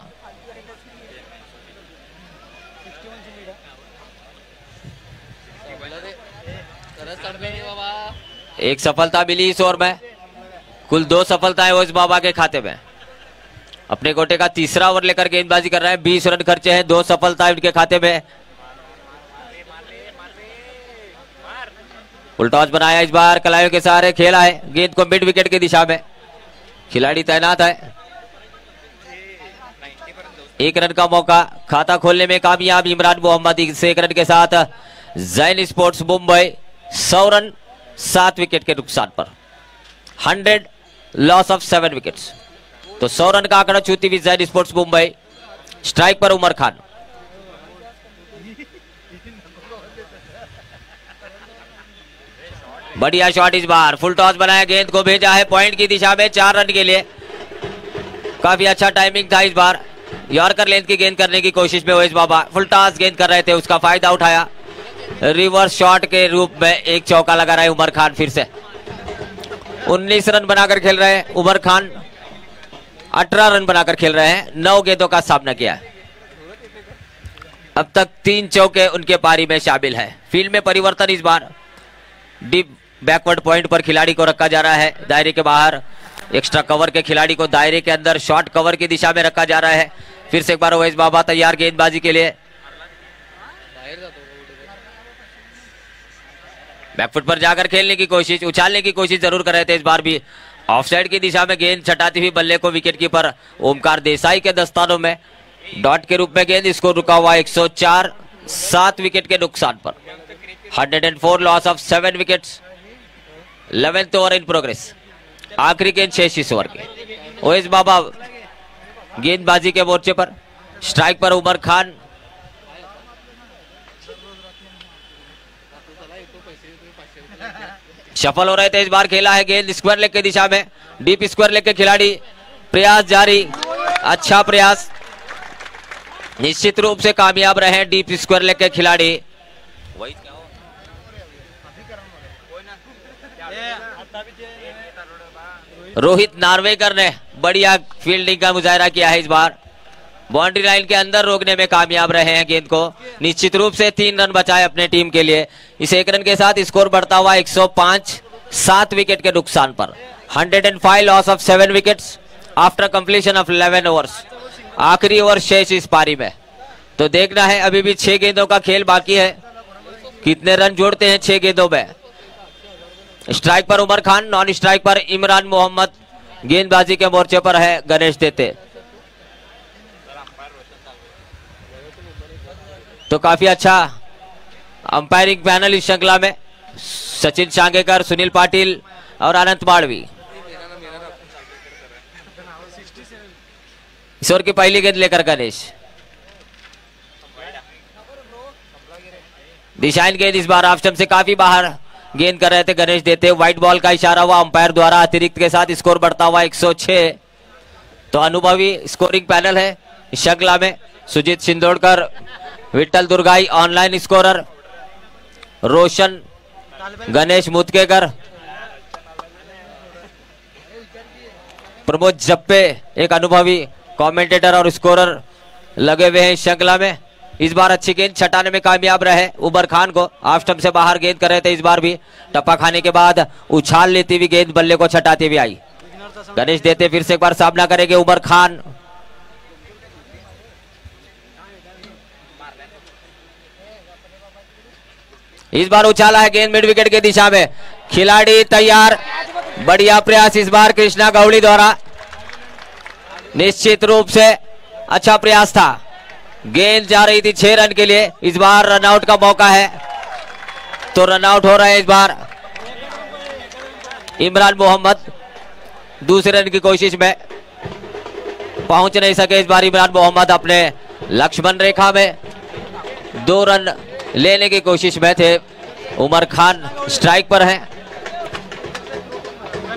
एक सफलता मिली इस ओवर में, कुल 2 सफलताएं ओएस बाबा के खाते में। अपने कोटे का तीसरा ओवर लेकर गेंदबाजी कर रहे हैं, 20 रन खर्चे हैं, 2 सफलताएं उनके खाते में। फुल टॉस बनाया, इस बार कलाइयों के सहारे खेला है, गेंद को मिड विकेट की दिशा में, खिलाड़ी तैनात है। 1 रन का मौका, खाता खोलने में कामयाब इमरान मोहम्मद। इस 1 रन के साथ Jain sports Mumbai 100 run 7 wicket के नुकसान पर, 100 लॉस ऑफ 7 विकेट्स। तो 100 रन का आंकड़ा छूती हुई जैन स्पोर्ट्स मुंबई। स्ट्राइक पर उमर खान, बढ़िया शॉट इस बार। फुल टॉस बनाया, गेंद को भेजा है पॉइंट की दिशा में 4 रन के लिए। काफी अच्छा टाइमिंग था इस बार, यॉर्कर लेंथ की गेंद करने की कोशिश में ओएस बाबा फुल टॉस गेंद कर रहे थे, उसका फायदा उठाया। रिवर्स शॉट के रूप में एक चौका लगा रहे उमर खान। फिर से 19 रन बनाकर खेल रहे हैं उमर खान, 18 रन बनाकर खेल रहे हैं, 9 गेंदों का सामना किया है। अब तक 3 चौके उनके पारी में शामिल है। फील्ड में परिवर्तन, इस बार डीप बैकवर्ड पॉइंट पर खिलाड़ी को रखा जा रहा है, दायरे के बाहर एक्स्ट्रा कवर के खिलाड़ी को दायरे के अंदर शॉर्ट कवर की दिशा में रखा जा रहा है। फिर से एक बार ओएस बाबा तैयार गेंदबाजी के लिए, बैकफुट पर जाकर खेलने की कोशिश, उछालने की कोशिश जरूर कर रहे थे। इस बार भी ऑफसाइड की दिशा में गेंद छटाती हुई बल्ले को विकेट कीपर ओमकार देसाई के दस्तानों में डॉट के रूप में गेंद, इसको रुका हुआ 104 7 विकेट के नुकसान पर, 104 loss of 7 wickets. 11th over in progress, आखिरी गेंद शेष इस ओवर के। ओएस बाबा गेंदबाजी के मोर्चे पर, स्ट्राइक पर उमर खान, सफल हो रहे थे। इस बार खेला है गेंद स्क्वायर लेग की दिशा में, डीप स्क्वायर लेग के खिलाड़ी, प्रयास जारी, अच्छा प्रयास, निश्चित रूप से कामयाब रहे डीप स्क्वायर लेग के खिलाड़ी। रोहित नार्वेकर ने बढ़िया फील्डिंग का मुजाहरा किया है, इस बार बाउंड्री लाइन के अंदर रोकने में कामयाब रहे हैं गेंद को, निश्चित रूप से 3 रन बचाए अपने टीम के लिए। इस 1 रन के साथ स्कोर बढ़ता हुआ 105 7 विकेट के नुकसान पर, 105 loss of 7 wickets after completion of 11 overs. आखिरी ओवर शेष इस पारी में, तो देखना है, अभी भी 6 गेंदों का खेल बाकी है, कितने रन जोड़ते हैं 6 गेंदों में। स्ट्राइक पर उमर खान, नॉन स्ट्राइक पर इमरान मोहम्मद, गेंदबाजी के मोर्चे पर है गणेश देते। तो काफी अच्छा अंपायरिंग पैनल इस श्रृंखला में, सचिन चांगेकर, सुनील पाटिल और अनंत माड़वी। इस ओवर की पहली गेंद लेकर गणेश, दिशाइन गेंद इस बार ऑफ स्टंप से काफी बाहर गेंद कर रहे थे गणेश, देते व्हाइट बॉल का इशारा हुआ अंपायर द्वारा। अतिरिक्त के साथ स्कोर बढ़ता हुआ 106। तो अनुभवी स्कोरिंग पैनल है इस श्रृंखला में। सुजीत सिंदोड़कर, विट्ठल दुर्गाई ऑनलाइन स्कोरर, रोशन, गणेश मुतकेकर, प्रमोद जप्पे एक अनुभवी कमेंटेटर और स्कोरर लगे हुए हैं इस श्रृंखला में। इस बार अच्छी गेंद छटाने में कामयाब रहे उमर खान को, ऑफ स्टंप से बाहर गेंद कर रहे थे। इस बार भी टप्पा खाने के बाद उछाल लेती हुई गेंद बल्ले को छटाती हुई आई। गणेश देते फिर से एक बार सामना करेंगे उमर खान। इस बार उछाला है गेंद मिड विकेट की दिशा में, खिलाड़ी तैयार, बढ़िया प्रयास इस बार कृष्णा गौड़ी द्वारा, निश्चित रूप से अच्छा प्रयास था। गेंद जा रही थी 6 रन के लिए, इस बार रनआउट का मौका है तो रनआउट हो रहा है इस बार इमरान मोहम्मद। दूसरे रन की कोशिश में पहुंच नहीं सके इस बार इमरान मोहम्मद, अपने लक्ष्मण रेखा में 2 रन लेने की कोशिश में थे। उमर खान स्ट्राइक पर है।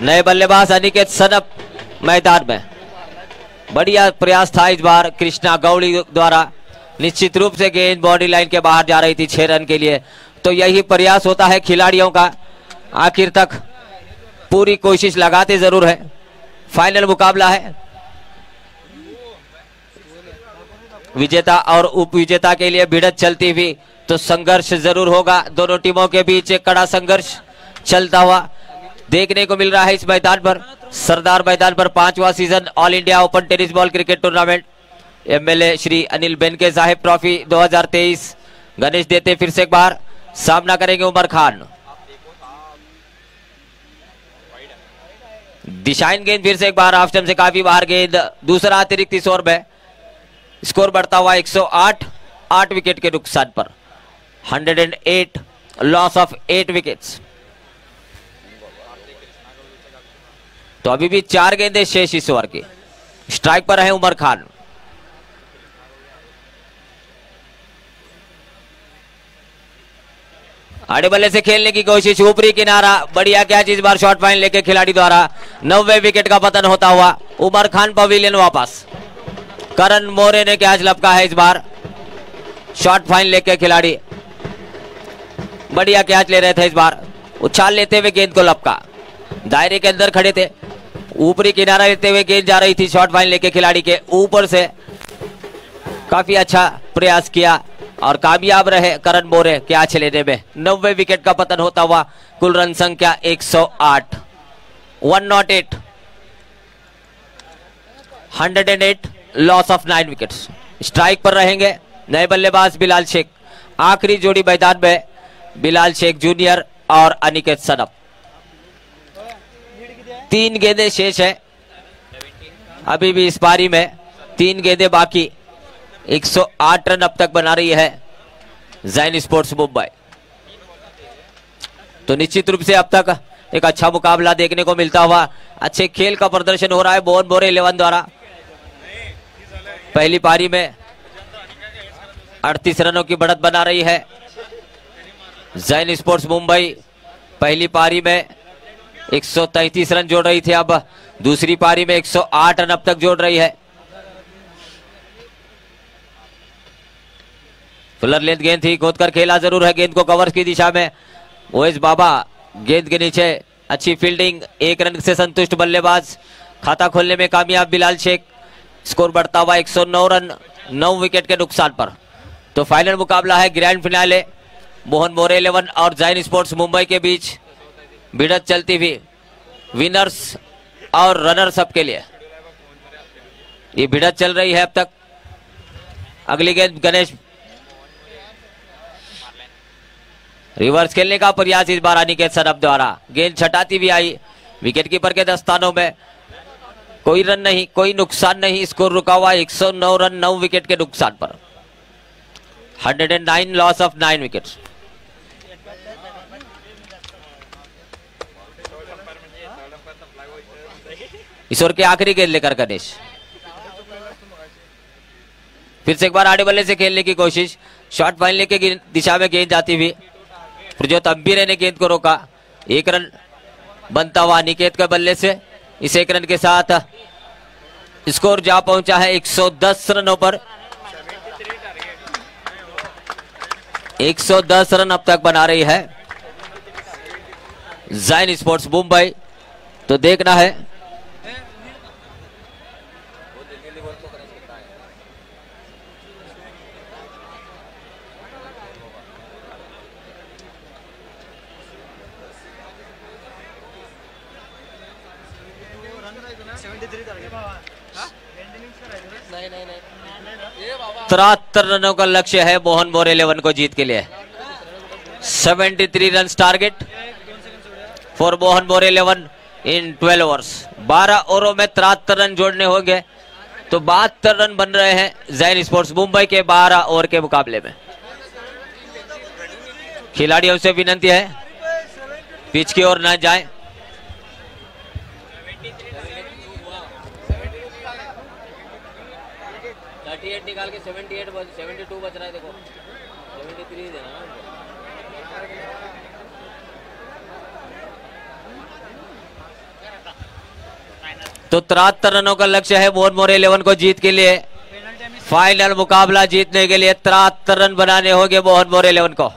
नए बल्लेबाज अनिकेत सनप मैदान में, बढ़िया प्रयास था इस बार कृष्णा गौड़ी द्वारा। निश्चित रूप से गेंद बाउंड्री लाइन के बाहर जा रही थी 6 रन के लिए। तो यही प्रयास होता है खिलाड़ियों का, आखिर तक पूरी कोशिश लगाते जरूर है। फाइनल मुकाबला है, विजेता और उप विजेता के लिए भिड़ंत चलती हुई, तो संघर्ष जरूर होगा। दोनों टीमों के बीच एक कड़ा संघर्ष चलता हुआ देखने को मिल रहा है इस मैदान पर, सरदार मैदान पर। 5वां season all India open tennis ball cricket tournament, MLA Shri Anil Benke Sahib trophy 2023। Ganesh देते फिर से एक बार सामना करेंगे उमर खान। दिशाइन गेंद फिर से एक बार ऑफ स्टंप से काफी बाहर गेंद, दूसरा अतिरिक्त इस ओवर में। स्कोर बढ़ता हुआ 108, 8 विकेट के नुकसान पर, 108, लॉस ऑफ 8 विकेट्स। तो अभी भी 4 गेंदें शेष इस ओवर की। स्ट्राइक पर है उमर खान। आड़े बल्ले से खेलने की कोशिश, ऊपरी किनारा, बढ़िया कैच इस बार शॉर्ट फाइन लेके खिलाड़ी द्वारा। 90 विकेट का पतन होता हुआ उमर खान पवेलियन वापस। करण मोरे ने कैच लपका है इस बार, शॉर्ट फाइन लेके खिलाड़ी बढ़िया कैच ले रहे थे इस बार, उछाल लेते हुए गेंद को लपका। दायरे के अंदर खड़े थे, ऊपरी किनारा लेते हुए गेंद जा रही थी शॉर्ट फाइन लेके खिलाड़ी के ऊपर से। काफी अच्छा प्रयास किया और कामयाब रहे करण मोरे कैच लेने में। 90 विकेट का पतन होता हुआ, कुल रन संख्या 108, 108, 108, लॉस ऑफ 9 विकेट्स। स्ट्राइक पर रहेंगे नए बल्लेबाज बिलाल शेख। आखिरी जोड़ी मैदान में बिलाल शेख जूनियर और अनिकेत सनप। 3 गेंदें शेष है अभी भी इस पारी में, 3 गेंदें बाकी। 108 रन अब तक बना रही है जैन स्पोर्ट्स मुंबई। तो निश्चित रूप से अब तक एक अच्छा मुकाबला देखने को मिलता हुआ, अच्छे खेल का प्रदर्शन हो रहा है मोहन मोरे 11 द्वारा। पहली पारी में 38 रनों की बढ़त बना रही है जैन स्पोर्ट्स मुंबई। पहली पारी में 133 रन जोड़ रही थी, अब दूसरी पारी में 108 रन अब तक जोड़ रही है। फुलर लेंथ गेंद थी, गोद कर खेला जरूर है गेंद को कवर की दिशा में। ओएस बाबा गेंद के नीचे, अच्छी फील्डिंग, 1 रन से संतुष्ट बल्लेबाज। खाता खोलने में कामयाब बिलाल शेख। स्कोर बढ़ता हुआ 109 रन 9 विकेट के नुकसान पर। तो फाइनल मुकाबला है ग्रैंड फिनाले, मोहन मोरे 11 और जैन स्पोर्ट्स मुंबई के बीच भिड़ंत चलती हुई। विनर्स और रनर्स अप के लिए ये भिड़ंत चल रही है अब तक। अगली गेंद गणेश, रिवर्स खेलने का प्रयास इस बार अनिकेत सनप द्वारा। गेंद छटाती हुई आई, विकेट कीपर के दस्तानों में। कोई रन नहीं, कोई नुकसान नहीं, स्कोर रुका हुआ 109 रन 9 विकेट के नुकसान पर। 109 loss of 9 wickets. Is over की आखिरी गेंद लेकर गणेश फिर से एक बार आड़े बल्ले से खेलने की कोशिश, शॉर्ट फाइनल के दिशा में गेंद जाती हुई प्रज्योत अंबीरे ने गेंद को रोका। 1 रन बनता हुआ निकेत के बल्ले से। इस 1 रन के साथ स्कोर जा पहुंचा है 110 रनों पर। 110 रन अब तक बना रही है ज़ाइन स्पोर्ट्स मुंबई। तो देखना है तिहत्तर रनों का लक्ष्य है मोहन मोर 11 को जीत के लिए। 73 run target for Mohan more 11 in 12 overs. 12 ओवरों में 73 रन जोड़ने होंगे तो 72 रन बन रहे हैं ज़ाइन स्पोर्ट्स मुंबई के 12 ओवर के मुकाबले में। खिलाड़ियों से विनती है पिच की ओर न जाएं। निकाल के 72 बच रहा है, देखो 73 देना। तो 73 रनों का लक्ष्य है मोहन मोर 11 को जीत के लिए। फाइनल मुकाबला जीतने के लिए 73 रन बनाने होंगे मोहन मोर 11 को।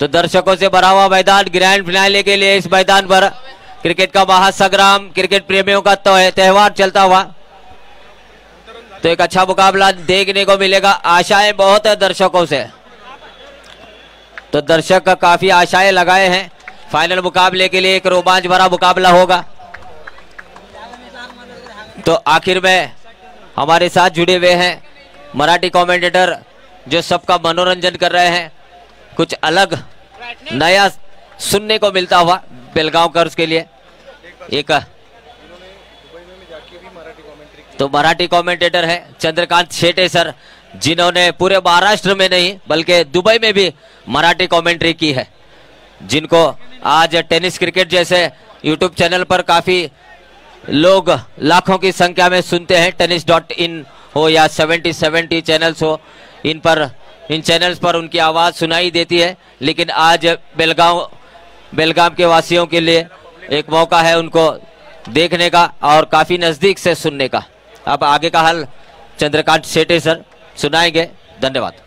तो दर्शकों से भरा हुआ मैदान ग्रैंड फिनाले के लिए इस मैदान पर क्रिकेट का महासंग्राम, क्रिकेट प्रेमियों का त्योहार चलता हुआ। तो एक अच्छा मुकाबला देखने को मिलेगा। आशाएं बहुत है दर्शकों से, तो दर्शक काफी आशाएं लगाए हैं फाइनल मुकाबले के लिए। एक रोमांच भरा मुकाबला होगा। तो आखिर में हमारे साथ जुड़े हुए हैं मराठी कमेंटेटर जो सबका मनोरंजन कर रहे हैं। कुछ अलग नया सुनने को मिलता हुआ बेलगांवकर्स के लिए। एक तो मराठी कमेंटेटर है चंद्रकांत शेटे सर, जिन्होंने पूरे महाराष्ट्र में नहीं बल्कि दुबई में भी मराठी कमेंट्री की है, जिनको आज टेनिस क्रिकेट जैसे यूट्यूब चैनल पर काफी लोग लाखों की संख्या में सुनते हैं। tennis.in हो या 70 चैनल्स हो, इन चैनल्स पर उनकी आवाज सुनाई देती है। लेकिन आज बेलगाम के वासियों के लिए एक मौका है उनको देखने का और काफी नजदीक से सुनने का। अब आगे का हाल चंद्रकांत शेटे सर सुनाएंगे। धन्यवाद।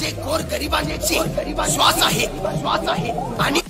जे गोरगरिबांचे श्वास आहे आणि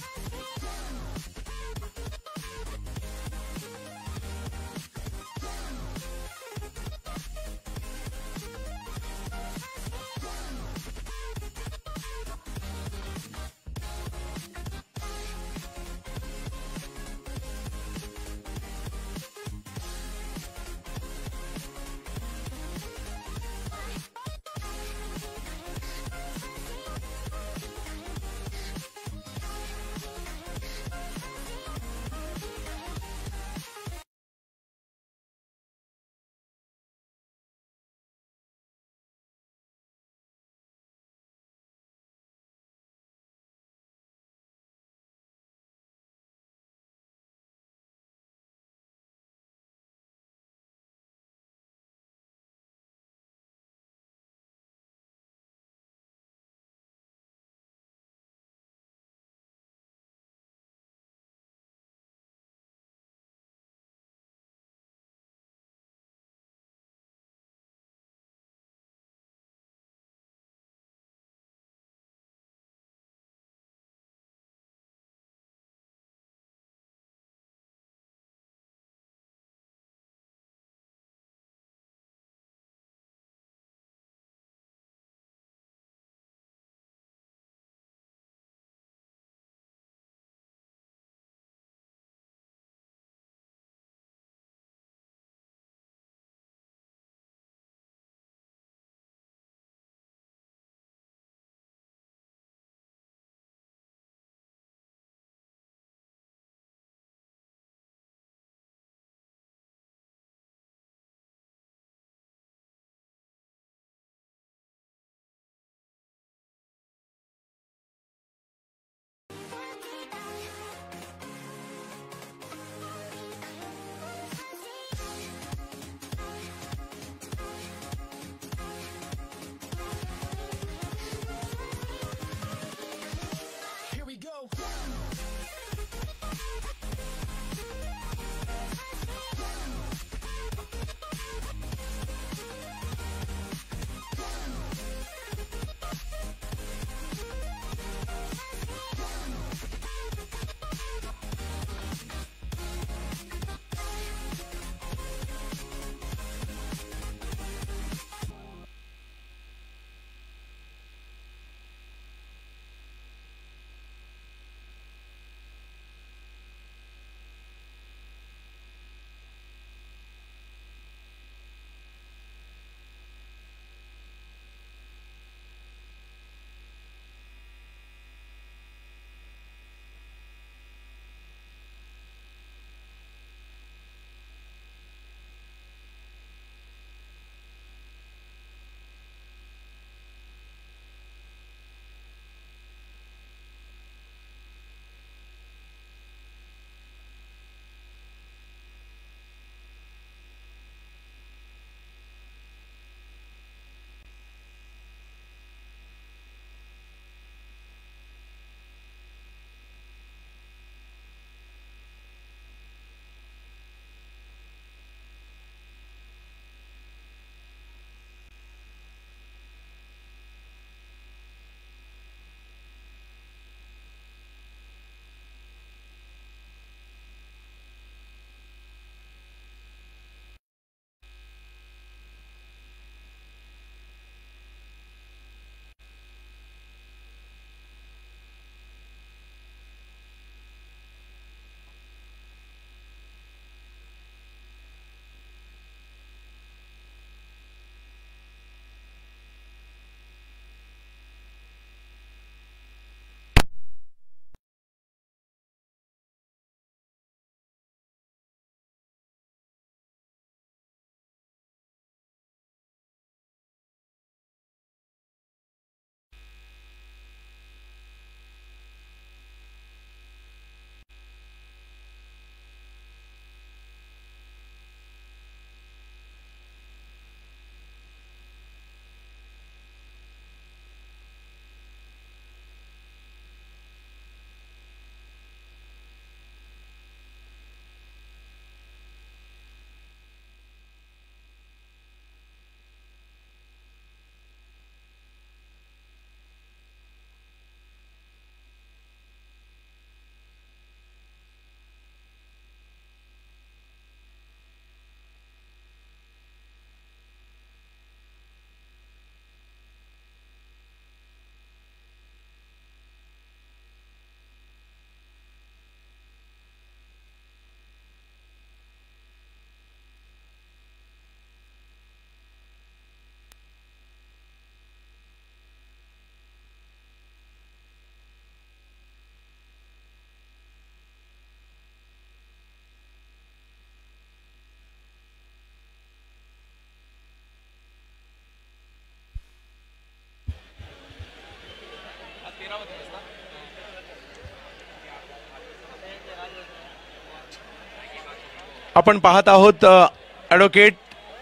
आपण पाहत आहोत ॲडव्होकेट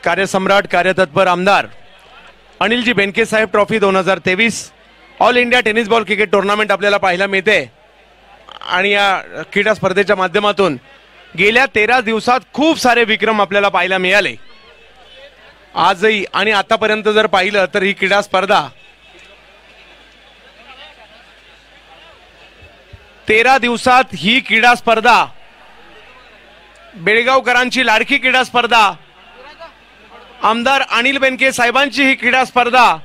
कार्यसम्राट कार्यतत्पर आमदार अनिलजी Benke Saheb trophy 2023 all India tennis ball cricket tournament आपल्याला पाहायला मिळते आणि या क्रीडा स्पर्धेच्या माध्यमातून गेल्या 13 दिवसात खूप सारे विक्रम आपल्याला पाहायला मिळाले. आजही आणि आतापर्यंत जर पाहिलं तर ही क्रीडा स्पर्धा 13 दिवसात ही क्रीडा स्पर्धा बेळगावकरांची लाडकी क्रीडा स्पर्धा, आमदार अनिल बेनके साहेबांची ही क्रीडा स्पर्धा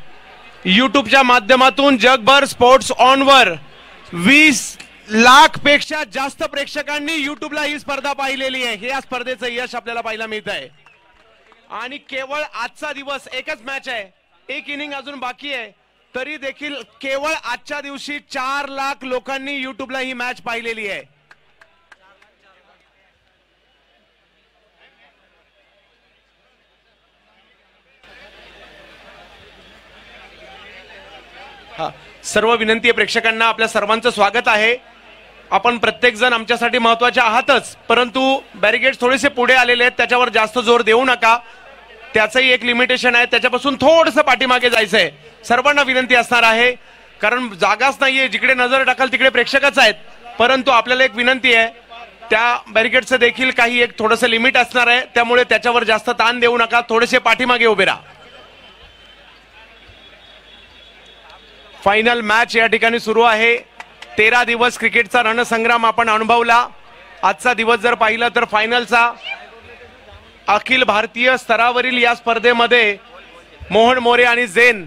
युट्यूबच्या माध्यमातून जगभर स्पोर्ट्स ऑनवर 20 लाख पेक्षा जास्त प्रेक्षकांनी युट्यूबला ही स्पर्धा पाहिलेली आहे. हे या स्पर्धेचं यश आपल्याला पाहायला मिळत आहे. आणि केवळ आजचा दिवस एकच मॅच आहे, एक इनिंग अजून बाकी आहे, तरी देखील केवळ आजच्या दिवशी 4 लाख लोकांनी युट्यूबला ही मॅच पाहिलेली आहे. सर्व विनंती आहे प्रेक्षकांना, आपल्या सर्वांचं स्वागत आहे. आपण प्रत्येक जण आमच्यासाठी महत्त्वाचे आहातच, परंतु बॅरिकेड्स थोडेसे पुढे आलेले आहेत, त्याच्यावर जास्त जोर देऊ नका. त्याचंही एक लिमिटेशन आहे, त्याच्यापासून थोडंसं पाठीमागे जायचंय. सर्वांना विनंती असणार आहे, कारण जागाच नाहीये, जिकडे नजर टाकाल तिकडे प्रेक्षकच आहेत. परंतु आपल्याला एक विनंती आहे, त्या बॅरिकेडचं देखील काही एक थोडंसं लिमिट असणार आहे, त्यामुळे त्याच्यावर जास्त ताण देऊ नका, थोडेसे पाठीमागे उभे राहा. फायनल मॅच या ठिकाणी सुरू आहे. 13 दिवस क्रिकेटचा रणसंग्राम आपण अनुभवला. आजचा दिवस जर पाहिला तर फायनलचा अखिल भारतीय स्तरावरील या स्पर्धेमध्ये मोहन मोरे आणि झेन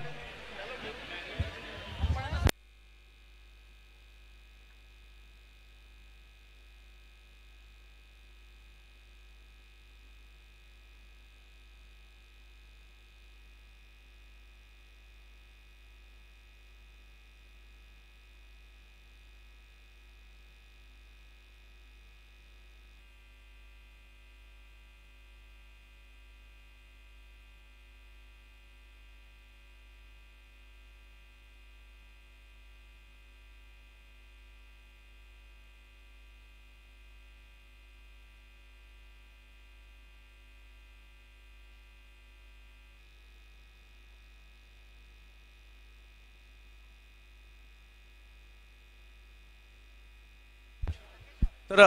तर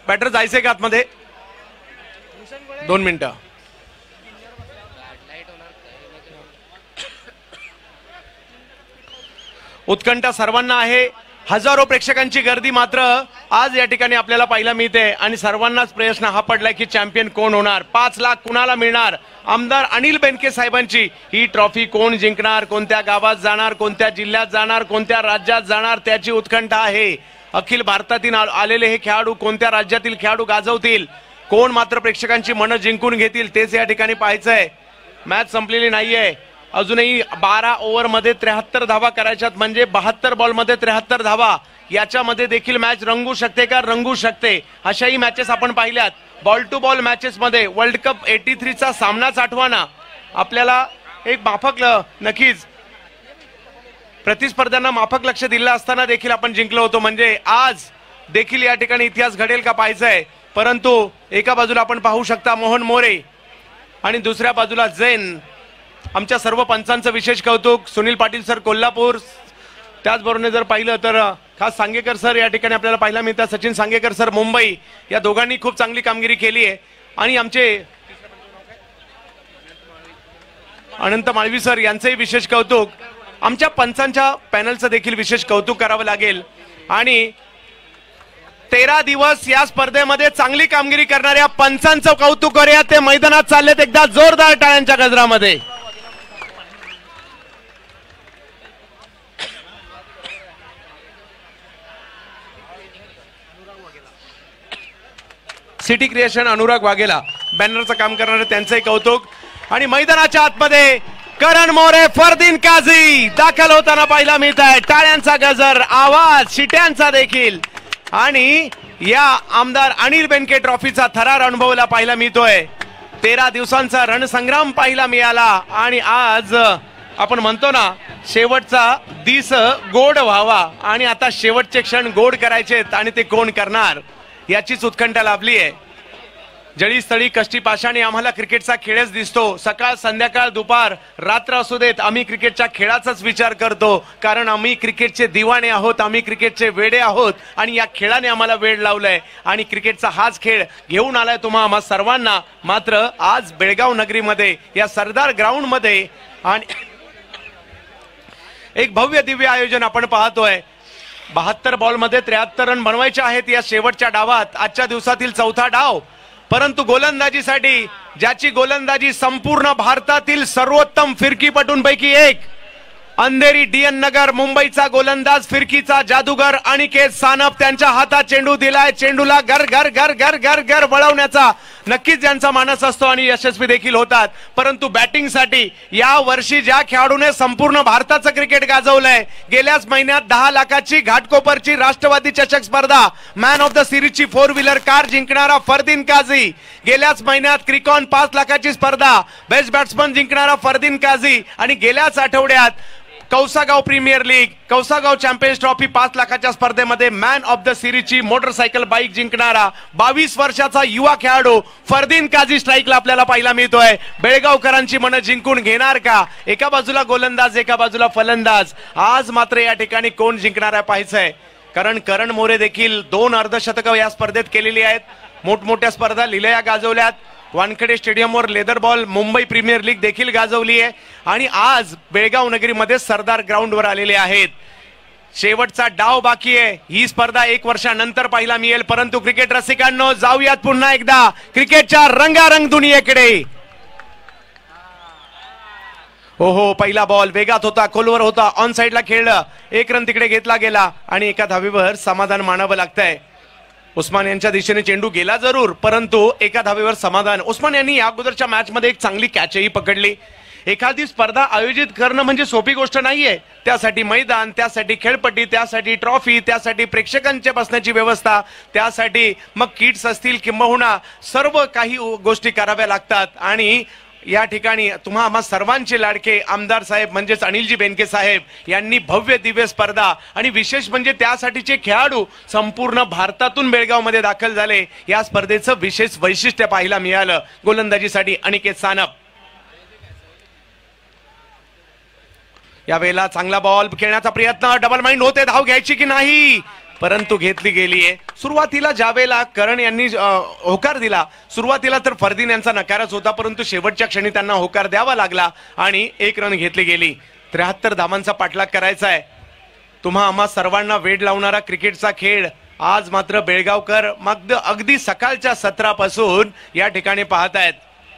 बॅटर जायचंय का आतमध्ये? 2 मिनिटं. उत्कंठा सर्वांना आहे. हजारो प्रेक्षकांची गर्दी मात्र आज या ठिकाणी आपल्याला पाहायला मिळते आणि सर्वांनाच प्रश्न हा पडलाय की चॅम्पियन कोण होणार, 5 लाख कुणाला मिळणार. आमदार अनिल बेनके साहेबांची ही ट्रॉफी कोण जिंकणार, कोणत्या गावात जाणार, कोणत्या जिल्ह्यात जाणार, कोणत्या राज्यात जाणार, त्याची उत्कंठा आहे. अखिल भारतातील आलेले हे खेळाडू कोणत्या राज्यातील खेळाडू गाजवतील, कोण मात्र प्रेक्षकांची मनं जिंकून घेतील, तेच या ठिकाणी पाहायचंय. मॅच संपलेली नाहीये, अजूनही 12 ओव्हरमध्ये 73 धावा करायच्यात, म्हणजे 72 बॉलमध्ये 73 धावा. याच्यामध्ये देखील मॅच रंगू शकते का? रंगू शकते. अशाही मॅचेस आपण पाहिल्यात. बॉल टू बॉल मॅचेस मध्ये वर्ल्ड कप 83चा सामनाच आठवणा आपल्याला एक माफक नक्कीच प्रतिस्पर्ध्यांना माफक लक्ष दिलं असताना देखील आपण जिंकलो होतो. म्हणजे आज देखील या ठिकाणी इतिहास घडेल का पाहायचंय. परंतु एका बाजूला आपण पाहू शकता मोहन मोरे आणि दुसऱ्या बाजूला झेन. आमच्या सर्व पंचांचं विशेष कौतुक. सुनील पाटील सर कोल्हापूर, त्याचबरोबर जर पाहिलं तर खास सांगेकर सर या ठिकाणी आपल्याला पाहायला मिळतात. सचिन सांगेकर सर मुंबई, या दोघांनी खूप चांगली कामगिरी केली आहे. आणि आमचे अनंत माळवी सर यांचंही विशेष कौतुक. आमच्या पंचांच्या पॅनलचं देखील विशेष कौतुक करावं लागेल. आणि 13 दिवस या स्पर्धेमध्ये चांगली कामगिरी करणाऱ्या पंचांचं कौतुक करूया. ते मैदानात चाललेत, एकदा जोरदार टाळ्यांच्या गजरामध्ये. सिटी क्रिएशन अनुराग वाघेला बॅनरचं काम करणारे त्यांचंही कौतुक. आणि मैदानाच्या आतमध्ये करण मोरे, फरदीन काझी दाखल होताना पाहायला मिळत आहे. टाळ्यांचा गजर, आवाज, शिट्यांचा देखील. आणि या आमदार अनिल बेनके ट्रॉफीचा थरार अनुभवला पाहायला मिळतोय. 13 दिवसांचा रणसंग्राम पाहायला मिळाला आणि आज आपण म्हणतो ना शेवटचा दिस गोड व्हावा. आणि आता शेवटचे क्षण गोड करायचेत आणि ते कोण करणार याचीच उत्कंठा लाभली आहे. जळीस्थळी कष्टी पाशाने आम्हाला क्रिकेटचा खेळच दिसतो. सकाळ संध्याकाळ दुपार रात्र असू देत आम्ही क्रिकेटच्या खेळाचाच विचार करतो, कारण आम्ही क्रिकेटचे दिवाणे आहोत, आम्ही क्रिकेटचे वेडे आहोत आणि या खेळाने आम्हाला वेड लावलाय आणि क्रिकेटचा हाच खेळ घेऊन आलाय तुम्हा आम्हा सर्वांना. मात्र आज बेळगाव नगरीमध्ये या सरदार ग्राउंड मध्ये आणि एक भव्य दिव्य आयोजन आपण पाहतोय. 72 बॉलमध्ये 73 रन बनवायचे आहेत या शेवटच्या डावात, आजच्या दिवसातील चौथा डाव. परंतु गोलंदाजीसाठी ज्याची गोलंदाजी संपूर्ण भारतातील सर्वोत्तम फिरकीपटूंपैकी एक, अंधेरी डीएन नगर मुंबईचा गोलंदाज फिरकीचा जादूगर अनिकेत सानप, त्यांच्या हातात चेंडू दिलाय. चेंडूला घर घर घर घर घर घर वळवण्याचा नक्कीच ज्यांचा मानस असतो आणि यशस्वी देखील होतात. परंतु बॅटिंगसाठी या वर्षी ज्या खेळाडूने संपूर्ण भारताचं क्रिकेट गाजवलंय, गेल्याच महिन्यात 10 लाखाची घाटकोपरची राष्ट्रवादी चषक स्पर्धा मॅन ऑफ द सिरीजची 4 व्हीलर कार जिंकणारा फरदीन काझी, गेल्याच महिन्यात क्रिकॉन 5 लाखाची स्पर्धा बेस्ट बॅट्समन जिंकणारा फरदीन काझी आणि गेल्याच आठवड्यात Kausagaon premier league Kausagaon champions trophy 5 लाखाच्या स्पर्धेमध्ये मॅन ऑफ द सिरीजची मोटरसायकल बाईक जिंकणारा 22 वर्षाचा युवा खेळाडू फरदीन काझी स्ट्राईकला आपल्याला पाहायला मिळतोय. बेळगावकरांची मनं जिंकून घेणार का? एका बाजूला गोलंदाज एका बाजूला फलंदाज. आज मात्र या ठिकाणी कोण जिंकणार आहे पाहायचंय, कारण करण मोरे देखील 2 अर्धशतकं या स्पर्धेत केलेली आहेत. मोठमोठ्या स्पर्धा लिलया गाजवल्यात. वानखेडे स्टेडियमवर leather ball Mumbai Premier League देखील गाजवली आहे आणि आज बेळगाव नगरीमध्ये सरदार ग्राउंडवर आलेले आहेत. शेवटचा डाव बाकी आहे. ही स्पर्धा 1 वर्षानंतर पाहायला मिळेल. परंतु क्रिकेट रसिकांनो, जाऊयात पुन्हा एकदा क्रिकेटच्या रंगारंग दुनियेकडे. हो, पहिला बॉल वेगात होता, खोलवर होता, ऑन साइडला खेळलं, 1 रन तिकडे घेतला गेला आणि एका धावेवर समाधान मानावं लागतंय. उस्मान यांच्या दिशेने चेंडू गेला जरूर, परंतु एका धावेवर समाधान. उस्मान यांनी या अगोदरच्या मॅच मध्ये एक चांगली कॅचही पकडली. एखादी स्पर्धा आयोजित करणं म्हणजे सोपी गोष्ट नाहीये. त्यासाठी मैदान, त्यासाठी खेळपट्टी, त्यासाठी ट्रॉफी, त्यासाठी प्रेक्षकांच्या बसण्याची व्यवस्था, त्यासाठी मग किट्स असतील किंबहुना सर्व काही गोष्टी कराव्या लागतात. आणि या ठिकाणी तुम्हा आम्हा सर्वांचे लाडके आमदार साहेब म्हणजेच अनिलजी बेनके साहेब यांनी भव्य दिव्य स्पर्धा आणि विशेष म्हणजे त्यासाठीचे खेळाडू संपूर्ण भारतातून बेळगाव मध्ये दाखल झाले. या स्पर्धेचं विशेष वैशिष्ट्य पाहायला मिळालं. गोलंदाजीसाठी अनिकेत सानप. यावेळेला चांगला बॉल खेळण्याचा प्रयत्न, डबल माइंड होते, धाव घ्यायची की नाही, परंतु घेतली गेलीये. सुरुवातीला ज्यावेळेला करण यांनी होकार दिला, सुरुवातीला तर फरदीन यांचा नकारच होता, परंतु शेवटच्या क्षणी त्यांना होकार द्यावा लागला आणि 1 रन घेतली गेली. 73 धावांचा पाठलाग करायचा आहे. तुम्हा आम्हा सर्वांना वेड लावणारा क्रिकेटचा खेळ आज मात्र बेळगावकर मग अगदी सकाळच्या सत्रापासून या ठिकाणी पाहतायत,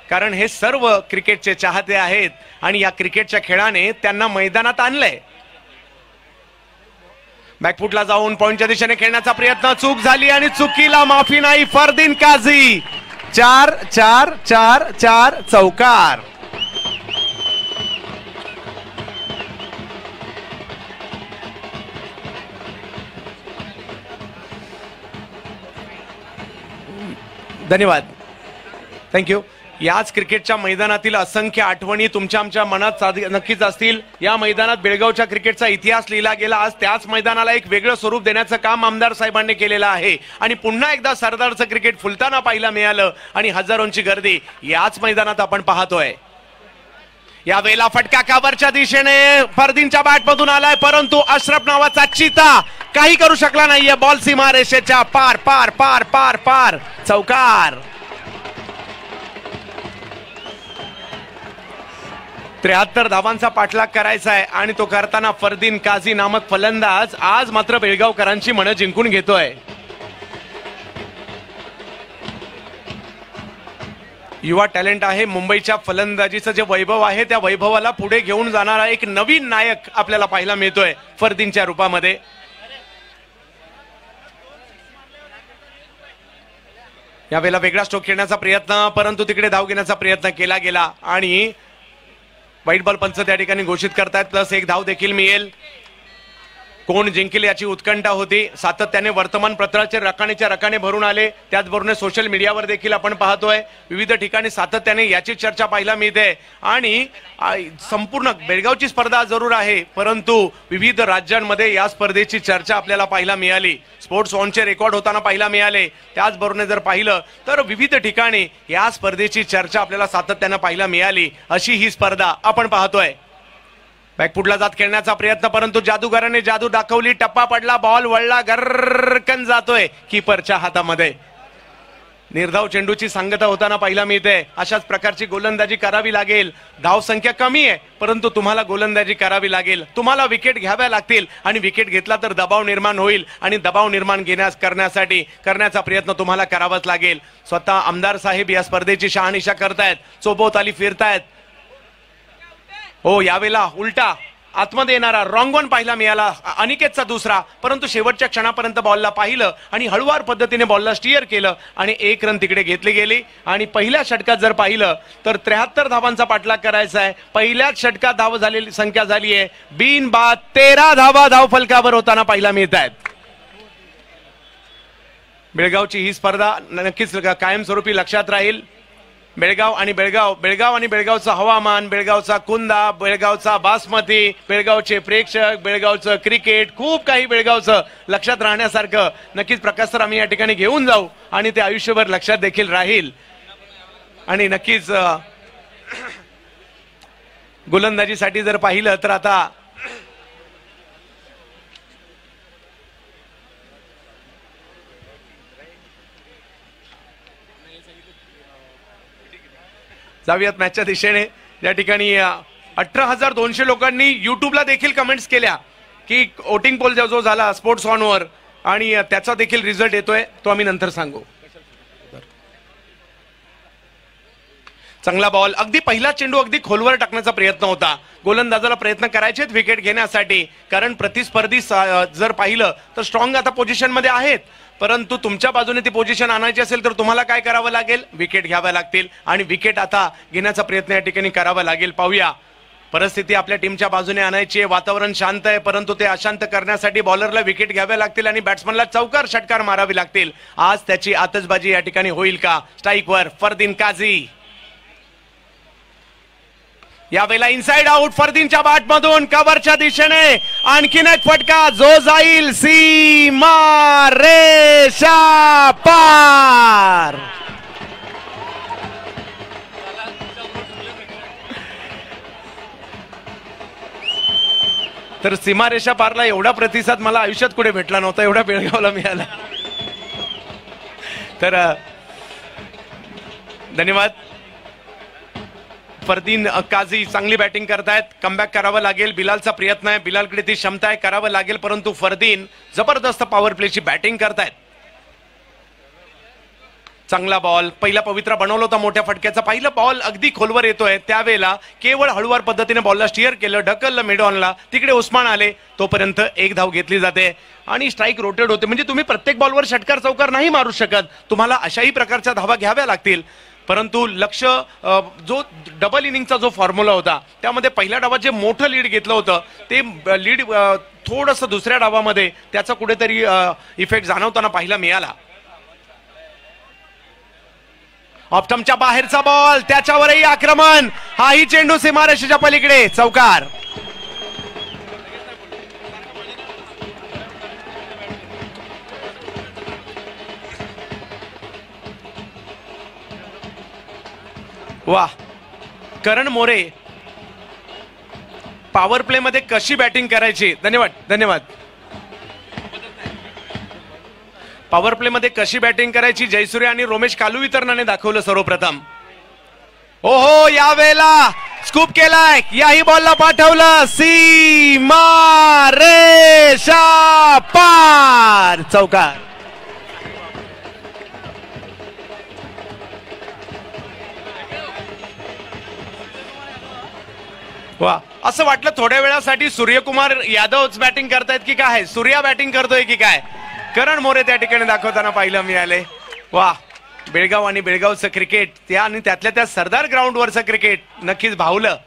कारण हे सर्व क्रिकेटचे चाहते आहेत आणि या क्रिकेटच्या खेळाने त्यांना मैदानात आणलंय. बॅकफुटला जाऊन पॉइंटच्या दिशेने खेळण्याचा प्रयत्न, चूक झाली आणि चुकीला माफी नाही. फरदीन काझी 4 4 4 4 चौकार. धन्यवाद, थँक्यू. याच क्रिकेटच्या मैदानातील असंख्य आठवणी तुमच्या आमच्या मनात नक्कीच असतील. या मैदानात बेळगावच्या क्रिकेटचा इतिहास लिहिला गेला. आज त्याच मैदानाला एक वेगळं स्वरूप देण्याचं काम आमदार साहेबांनी केलेलं आहे आणि पुन्हा एकदा सरदारचं क्रिकेट फुलताना पाहायला मिळालं आणि हजारोंची गर्दी याच मैदानात आपण पाहतोय. यावेळेला फटका कव्हरच्या दिशेने फरदीनच्या बॅटमधून आलाय, परंतु अशरफ नावाचा चिता काही करू शकला नाहीये. बॉल सीमा रेषेच्या पार पार पार पार पार, चौकार. 73 धावांचा पाठलाग करायचा आहे आणि तो करताना फरदीन काझी नामक फलंदाज आज मात्र बेळगावकरांची मनं जिंकून घेतोय. युवा टॅलेंट आहे. मुंबईच्या फलंदाजीचं जे वैभव आहे त्या वैभवाला पुढे घेऊन जाणारा एक नवीन नायक आपल्याला पाहायला मिळतोय फरदीनच्या रूपामध्ये. यावेळेला वेगळा स्ट्रोक खेळण्याचा प्रयत्न, परंतु तिकडे धाव घेण्याचा प्रयत्न केला गेला आणि व्हाईट बॉल पंच त्या ठिकाणी घोषित करतायत. +1 धाव देखील मिळेल. कोण जिंकेल याची उत्कंठा होती. सातत्याने वर्तमानपत्राचे रकानेच्या रकाने भरून आले. त्याचबरोबर सोशल मीडियावर देखील आपण पाहतोय विविध ठिकाणी सातत्याने याची चर्चा पाहायला मिळते. आणि संपूर्ण बेळगावची स्पर्धा जरूर आहे, परंतु विविध राज्यांमध्ये या स्पर्धेची चर्चा आपल्याला पाहायला मिळाली. स्पोर्ट्स ऑनचे रेकॉर्ड होताना पाहायला मिळाले. त्याचबरोबर जर पाहिलं तर विविध ठिकाणी या स्पर्धेची चर्चा आपल्याला सातत्याने पाहायला मिळाली. अशी ही स्पर्धा आपण पाहतोय. बॅकफुटला जात खेळण्याचा प्रयत्न, परंतु जादूगाराने जादू दाखवली. टप्पा पडला, बॉल वळला, गर्रकन जातोय कीपरच्या हातामध्ये. निर्धाव चेंडूची सांगता होताना पाहायला मिळते. अशाच प्रकारची गोलंदाजी करावी लागेल. धाव संख्या कमी आहे, परंतु तुम्हाला गोलंदाजी करावी लागेल. तुम्हाला विकेट घ्याव्या लागतील आणि विकेट घेतला तर दबाव निर्माण होईल आणि दबाव निर्माण करण्याचा प्रयत्न तुम्हाला करावाच लागेल. स्वतः आमदार साहेब या स्पर्धेची शहानिशा करतायत, चोभोवताली फिरतायत. हो, यावेळेला उलटा आतमध्ये येणारा रॉंग वन पाहायला मिळाला अनिकेतचा दुसरा, परंतु शेवटच्या क्षणापर्यंत बॉलला पाहिलं आणि हळूवार पद्धतीने बॉलला स्टिअर केलं आणि 1 रन तिकडे घेतली गेली. आणि पहिल्या षटकात जर पाहिलं तर 73 धावांचा पाठलाग करायचा आहे. पहिल्याच षटकात धाव झालेली संख्या झाली आहे बिनबाद 13 धावा धाव फलकावर होताना पाहायला मिळत आहेत. बेळगावची ही स्पर्धा नक्कीच कायमस्वरूपी लक्षात राहील. बेळगाव आणि बेळगावचं हवामान, बेळगावचा कुंदा, बेळगावचा बासमती, बेळगावचे प्रेक्षक, बेळगावचं क्रिकेट, खूप काही बेळगावचं लक्षात राहण्यासारखं नक्कीच प्रकाश सर आम्ही या ठिकाणी घेऊन जाऊ आणि ते आयुष्यभर लक्षात देखील राहील. आणि नक्कीच गोलंदाजीसाठी जर पाहिलं तर आता जाऊयात मॅचच्या दिशेने. या ठिकाणी 18,200 लोकांनी युट्यूबला देखील कमेंट्स केल्या की वोटिंग पोल जो झाला स्पोर्ट्स ऑनवर आणि त्याचा देखील रिझल्ट येतोय, तो आम्ही नंतर सांगू. चांगला बॉल, अगदी पहिला चेंडू अगदी खोलवर टाकण्याचा प्रयत्न होता. गोलंदाजाला प्रयत्न करायचे विकेट घेण्यासाठी, कारण प्रतिस्पर्धी जर पाहिलं तर स्ट्रॉंग आता पोझिशन मध्ये आहेत, परंतु तुमच्या बाजूने ती पोझिशन आणायची असेल तर तुम्हाला काय करावं लागेल, विकेट घ्याव्या लागतील आणि विकेट आता घेण्याचा प्रयत्न या ठिकाणी करावा लागेल. पाहूया, परिस्थिती आपल्या टीमच्या बाजूने आणायची आहे. वातावरण शांत आहे, परंतु ते अशांत करण्यासाठी बॉलरला विकेट घ्याव्या लागतील आणि बॅट्समनला चौकार षटकार मारावी लागतील. आज त्याची आतषबाजी या ठिकाणी होईल का? स्ट्राईकवर फरदीन काझी. यावेळेला इनसाइड आउट फरदीनच्या बॅटमधून कव्हरच्या दिशेने आणखीन एक फटका जो जाईल सीमा रेषा पार. तर सीमारेषा पारला एवढा प्रतिसाद मला आयुष्यात कुठे भेटला नव्हता, एवढा बेळगावला मिळाला. तर धन्यवाद. फरदीन काझी चांगली बॅटिंग करतायत. कमबॅक करावं लागेल. बिलालचा प्रयत्न आहे, बिलालकडे ती क्षमता आहे, करावं लागेल, परंतु फरदीन जबरदस्त पॉवर प्लेची बॅटिंग करतायत. चांगला बॉल, पहिला पवित्रा बनवला होता मोठ्या फटक्याचा. पहिला बॉल अगदी खोलवर येतोय, त्यावेळेला केवळ हळूवार पद्धतीने बॉलला स्टिअर केलं, ढकललं मिड ऑनला, तिकडे उस्मान आले, तोपर्यंत 1 धाव घेतली जाते आणि स्ट्राईक रोटेट होते. म्हणजे तुम्ही प्रत्येक बॉलवर षटकार चौकार नाही मारू शकत, तुम्हाला अशाही प्रकारच्या धावा घ्याव्या लागतील. परंतु लक्ष जो डबल इनिंगचा जो फॉर्म्युला होता त्यामध्ये पहिल्या डावात जे मोठं लीड घेतलं होतं ते लीड थोडंसं दुसऱ्या डावामध्ये त्याचा कुठेतरी इफेक्ट जाणवताना पाहायला मिळाला. ऑप्टमच्या बाहेरचा बॉल, त्याच्यावरही आक्रमण, हाही चेंडू सीमारेषेच्या पलीकडे, चौकार. वा, करण मोरे पॉवर प्ले मध्ये कशी बॅटिंग करायची. धन्यवाद. पॉवर प्ले मध्ये कशी बॅटिंग करायची जयसूर्य आणि रोमेश कालुवितरणाने दाखवलं सर्वप्रथम. ओहो, यावेळेला स्कूप केलाय, याही बॉलला पाठवलं, सीमा रेषा पार, चौकार. वा, असं वाटलं थोड्या वेळासाठी सूर्यकुमार यादवच बॅटिंग करतायत की काय, सूर्या बॅटिंग करतोय की काय. करण मोरे त्या ठिकाणी दाखवताना पाहिलं मिळाले. वा, बेळगाव आणि बेळगावचं क्रिकेट, त्या आणि त्यातल्या त्या सरदार ग्राउंडवरचं क्रिकेट नक्कीच भावलं.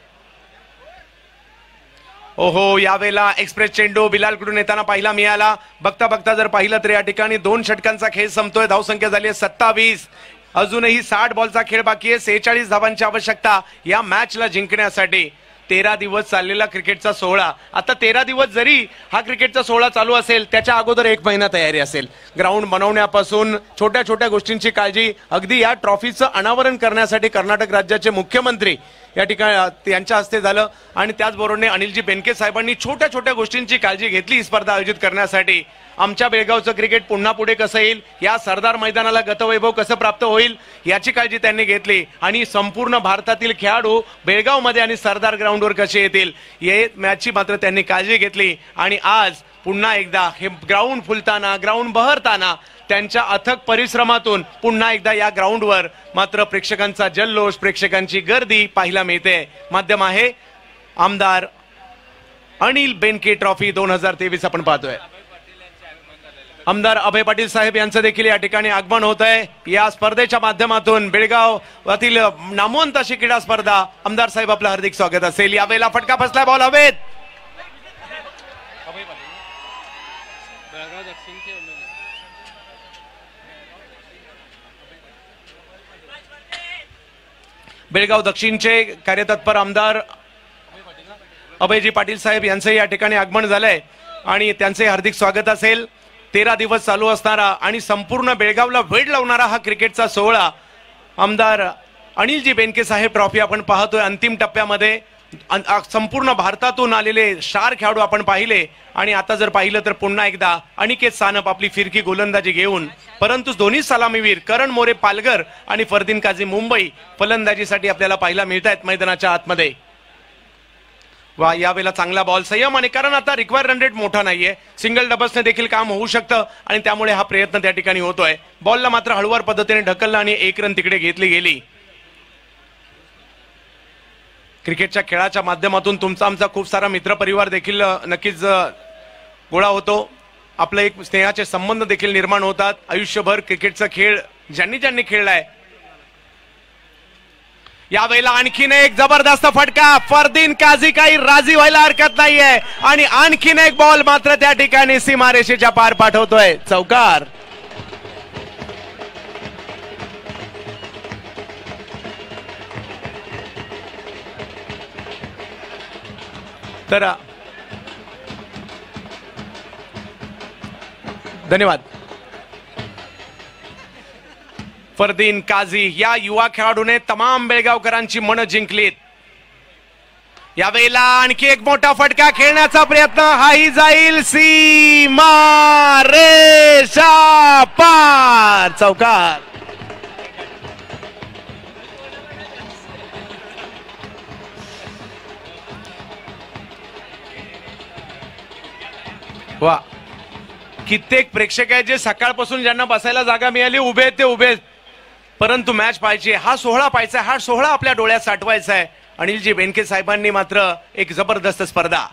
ओहो, यावेळेला एक्सप्रेस चेंडू बिलालकडून येताना पाहिला मिळाला. बघता बघता जर पाहिलं तर या ठिकाणी 2 षटकांचा खेळ संपतोय. धावसंख्या झाली आहे 27. अजूनही 60 बॉलचा खेळ बाकी आहे. 46 धावांची आवश्यकता या मॅचला जिंकण्यासाठी. 13 दिवस चाललेला क्रिकेटचा सोहळा. आता 13 दिवस जरी हा क्रिकेटचा सोहळा चालू असेल, त्याच्या अगोदर 1 महिना तयारी असेल. ग्राउंड बनवण्यापासून छोट्या छोट्या गोष्टींची काळजी, अगदी या ट्रॉफीचं अनावरण करण्यासाठी कर्नाटक राज्याचे मुख्यमंत्री या ठिकाणी यांच्या हस्ते झालं. आणि त्याचबरोबर अनिलजी बेनके साहेबांनी छोट्या छोट्या गोष्टींची काळजी घेतली ही स्पर्धा आयोजित करण्यासाठी. आमच्या बेळगावचं क्रिकेट पुन्हा पुढे कसं येईल, या सरदार मैदानाला गतवैभव कसं प्राप्त होईल याची काळजी त्यांनी घेतली. आणि संपूर्ण भारतातील खेळाडू बेळगावमध्ये आणि सरदार ग्राउंडवर कसे येतील हे मॅचची मात्र त्यांनी काळजी घेतली. आणि आज पुन्हा एकदा हे ग्राउंड फुलताना, ग्राउंड बहरताना, त्यांच्या अथक परिश्रमातून पुन्हा एकदा या ग्राउंडवर मात्र प्रेक्षकांचा जल्लोष, प्रेक्षकांची गर्दी पाहायला मिळते. माध्यम आहे आमदार अनिल बेनके ट्रॉफी 2023 आपण पाहतोय. आमदार अभय पाटील साहेब यांचं देखील या ठिकाणी आगमन होत आहे. या स्पर्धेच्या माध्यमातून बेळगावातील नामवंत अशी क्रीडा स्पर्धा. आमदार साहेब आपलं हार्दिक स्वागत असेल. यावेळेला फटका बसलाय, बॉल हवेत. बेळगाव दक्षिणचे कार्यतत्पर आमदार अभयजी पाटील साहेब यांचं या ठिकाणी आगमन झालंय आणि त्यांचे हार्दिक स्वागत असेल. 13 दिवस चालू असणारा आणि संपूर्ण बेळगावला वेळ लावणारा हा क्रिकेटचा सोहळा. आमदार अनिलजी बेनके साहेब ट्रॉफी आपण पाहतोय अंतिम टप्प्यामध्ये. संपूर्ण भारतातून आलेले स्टार खेळाडू आपण पाहिले. आणि आता जर पाहिलं तर पुन्हा एकदा अनिकेत सानप आपली फिरकी गोलंदाजी घेऊन, परंतु दोन्ही सलामीवीर करण मोरे पालघर आणि फरदीन काझी मुंबई फलंदाजीसाठी आपल्याला पाहायला मिळत आहेत मैदानाच्या आतमध्ये. वा, यावेळेला चांगला बॉल, संयम. आणि कारण आता रिक्वायर रन रेट मोठा नाहीये, सिंगल डबल्सने देखील काम होऊ शकतं आणि त्यामुळे हा प्रयत्न त्या ठिकाणी होतोय. बॉलला मात्र हळूवार पद्धतीने ढकलला आणि 1 रन तिकडे घेतली गेली. क्रिकेटच्या खेळाच्या माध्यमातून तुमचा आमचा खूप सारा मित्रपरिवार देखील नक्कीच गोळा होतो. आपलं एक स्नेहाचे संबंध देखील निर्माण होतात. आयुष्यभर क्रिकेटचा खेळ ज्यांनी ज्यांनी खेळलाय. यावेळेला आणखीन एक जबरदस्त फटका. फरदीन काझी काही राजी व्हायला हरकत नाहीये आणि आणखीन एक बॉल मात्र त्या ठिकाणी सीमारेषेच्या पार पाठवतोय. चौकार. तर धन्यवाद. फरदीन काझी या युवा खेळाडूने तमाम बेळगावकरांची मन जिंकलीत. यावेळेला आणखी एक मोठा फटका खेळण्याचा प्रयत्न, हाही जाईल सीमा रेषा पार. चौकार. वा, कित्येक प्रेक्षक आहेत जे सकाळपासून ज्यांना बसायला जागा मिळाली उभे ते उभे, परंतु मॅच पाहिजे, हा सोहळा पाहायचा, हा सोहळा आपल्या डोळ्यात साठवायचा आहे. अनिलजी बेनके साहेबांनी मात्र एक जबरदस्त स्पर्धा.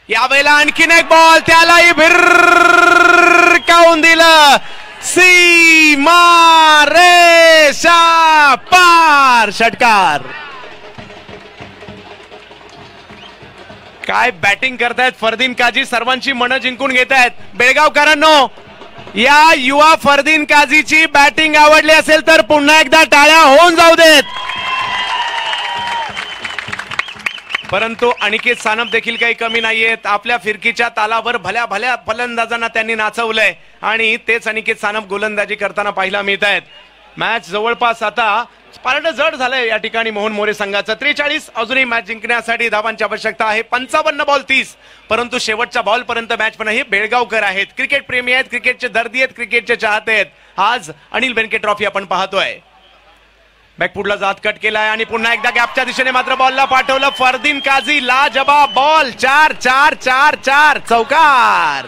यावेळेला आणखीन एक बॉल, त्यालाही भिरकावून दिलं. सीमा रेषा पार. षटकार. काय बॅटिंग करतायत फरदीन काझी, सर्वांची मनं जिंकून घेत आहेत. बेळगावकरांनो, या युवा फरदीन काझीची बॅटिंग आवडली असेल तर पुन्हा एकदा टाळ्या होऊन जाऊ देत. परंतु अनिकेत सानप देखील काही कमी नाहीयेत. आपल्या फिरकीच्या तालावर भल्या भल्या फलंदाजांना त्यांनी नाचवलंय आणि तेच अनिकेत सानप गोलंदाजी करताना पाहायला मिळत आहेत. मॅच जवळपास आता पारड जड झालंय या ठिकाणी मोहन मोरे संघाचं. 43 अजूनही मॅच जिंकण्यासाठी धावांची आवश्यकता आहे. 55 बॉल 30, परंतु शेवटच्या बॉल पर्यंत मॅच पण हे बेळगावकर आहेत, क्रिकेट प्रेमी आहेत, क्रिकेटचे दर्दी आहेत, क्रिकेटचे चाहते आहेत. आज अनिल बेनके ट्रॉफी आपण पाहतोय. बॅकफुटला जात कट केलाय आणि पुन्हा एकदा गॅपच्या दिशेने मात्र बॉलला पाठवलं. फरदीन काझी लाजवाब बॉल. 4-4-4-4 चौकार.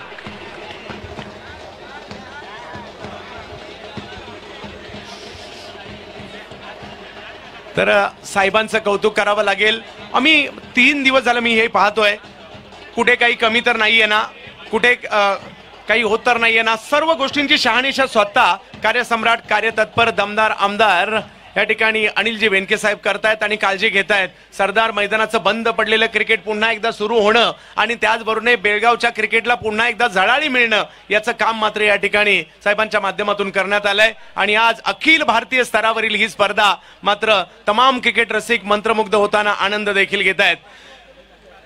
तर साहेबांचं कौतुक करावं लागेल. आम्ही 3 दिवस झालं मी हे पाहतोय, कुठे काही कमी तर नाहीये ना, कुठे काही होत तर नाहीये ना. सर्व गोष्टींची शहानिशा स्वतः कार्यसम्राट, कार्यतत्पर, दमदार आमदार या ठिकाणी अनिलजी वेनके साहेब करतायत आणि काळजी घेतायत. सरदार मैदानाचं बंद पडलेलं क्रिकेट पुन्हा एकदा सुरू होणं आणि त्याचबरोबर बेळगावच्या क्रिकेटला पुन्हा एकदा झळाळी मिळणं याचं काम मात्र या ठिकाणी साहेबांच्या माध्यमातून करण्यात आलंय. आणि आज अखिल भारतीय स्तरावरील ही स्पर्धा मात्र तमाम क्रिकेट रसिक मंत्रमुग्ध होताना आनंद देखील घेत आहेत.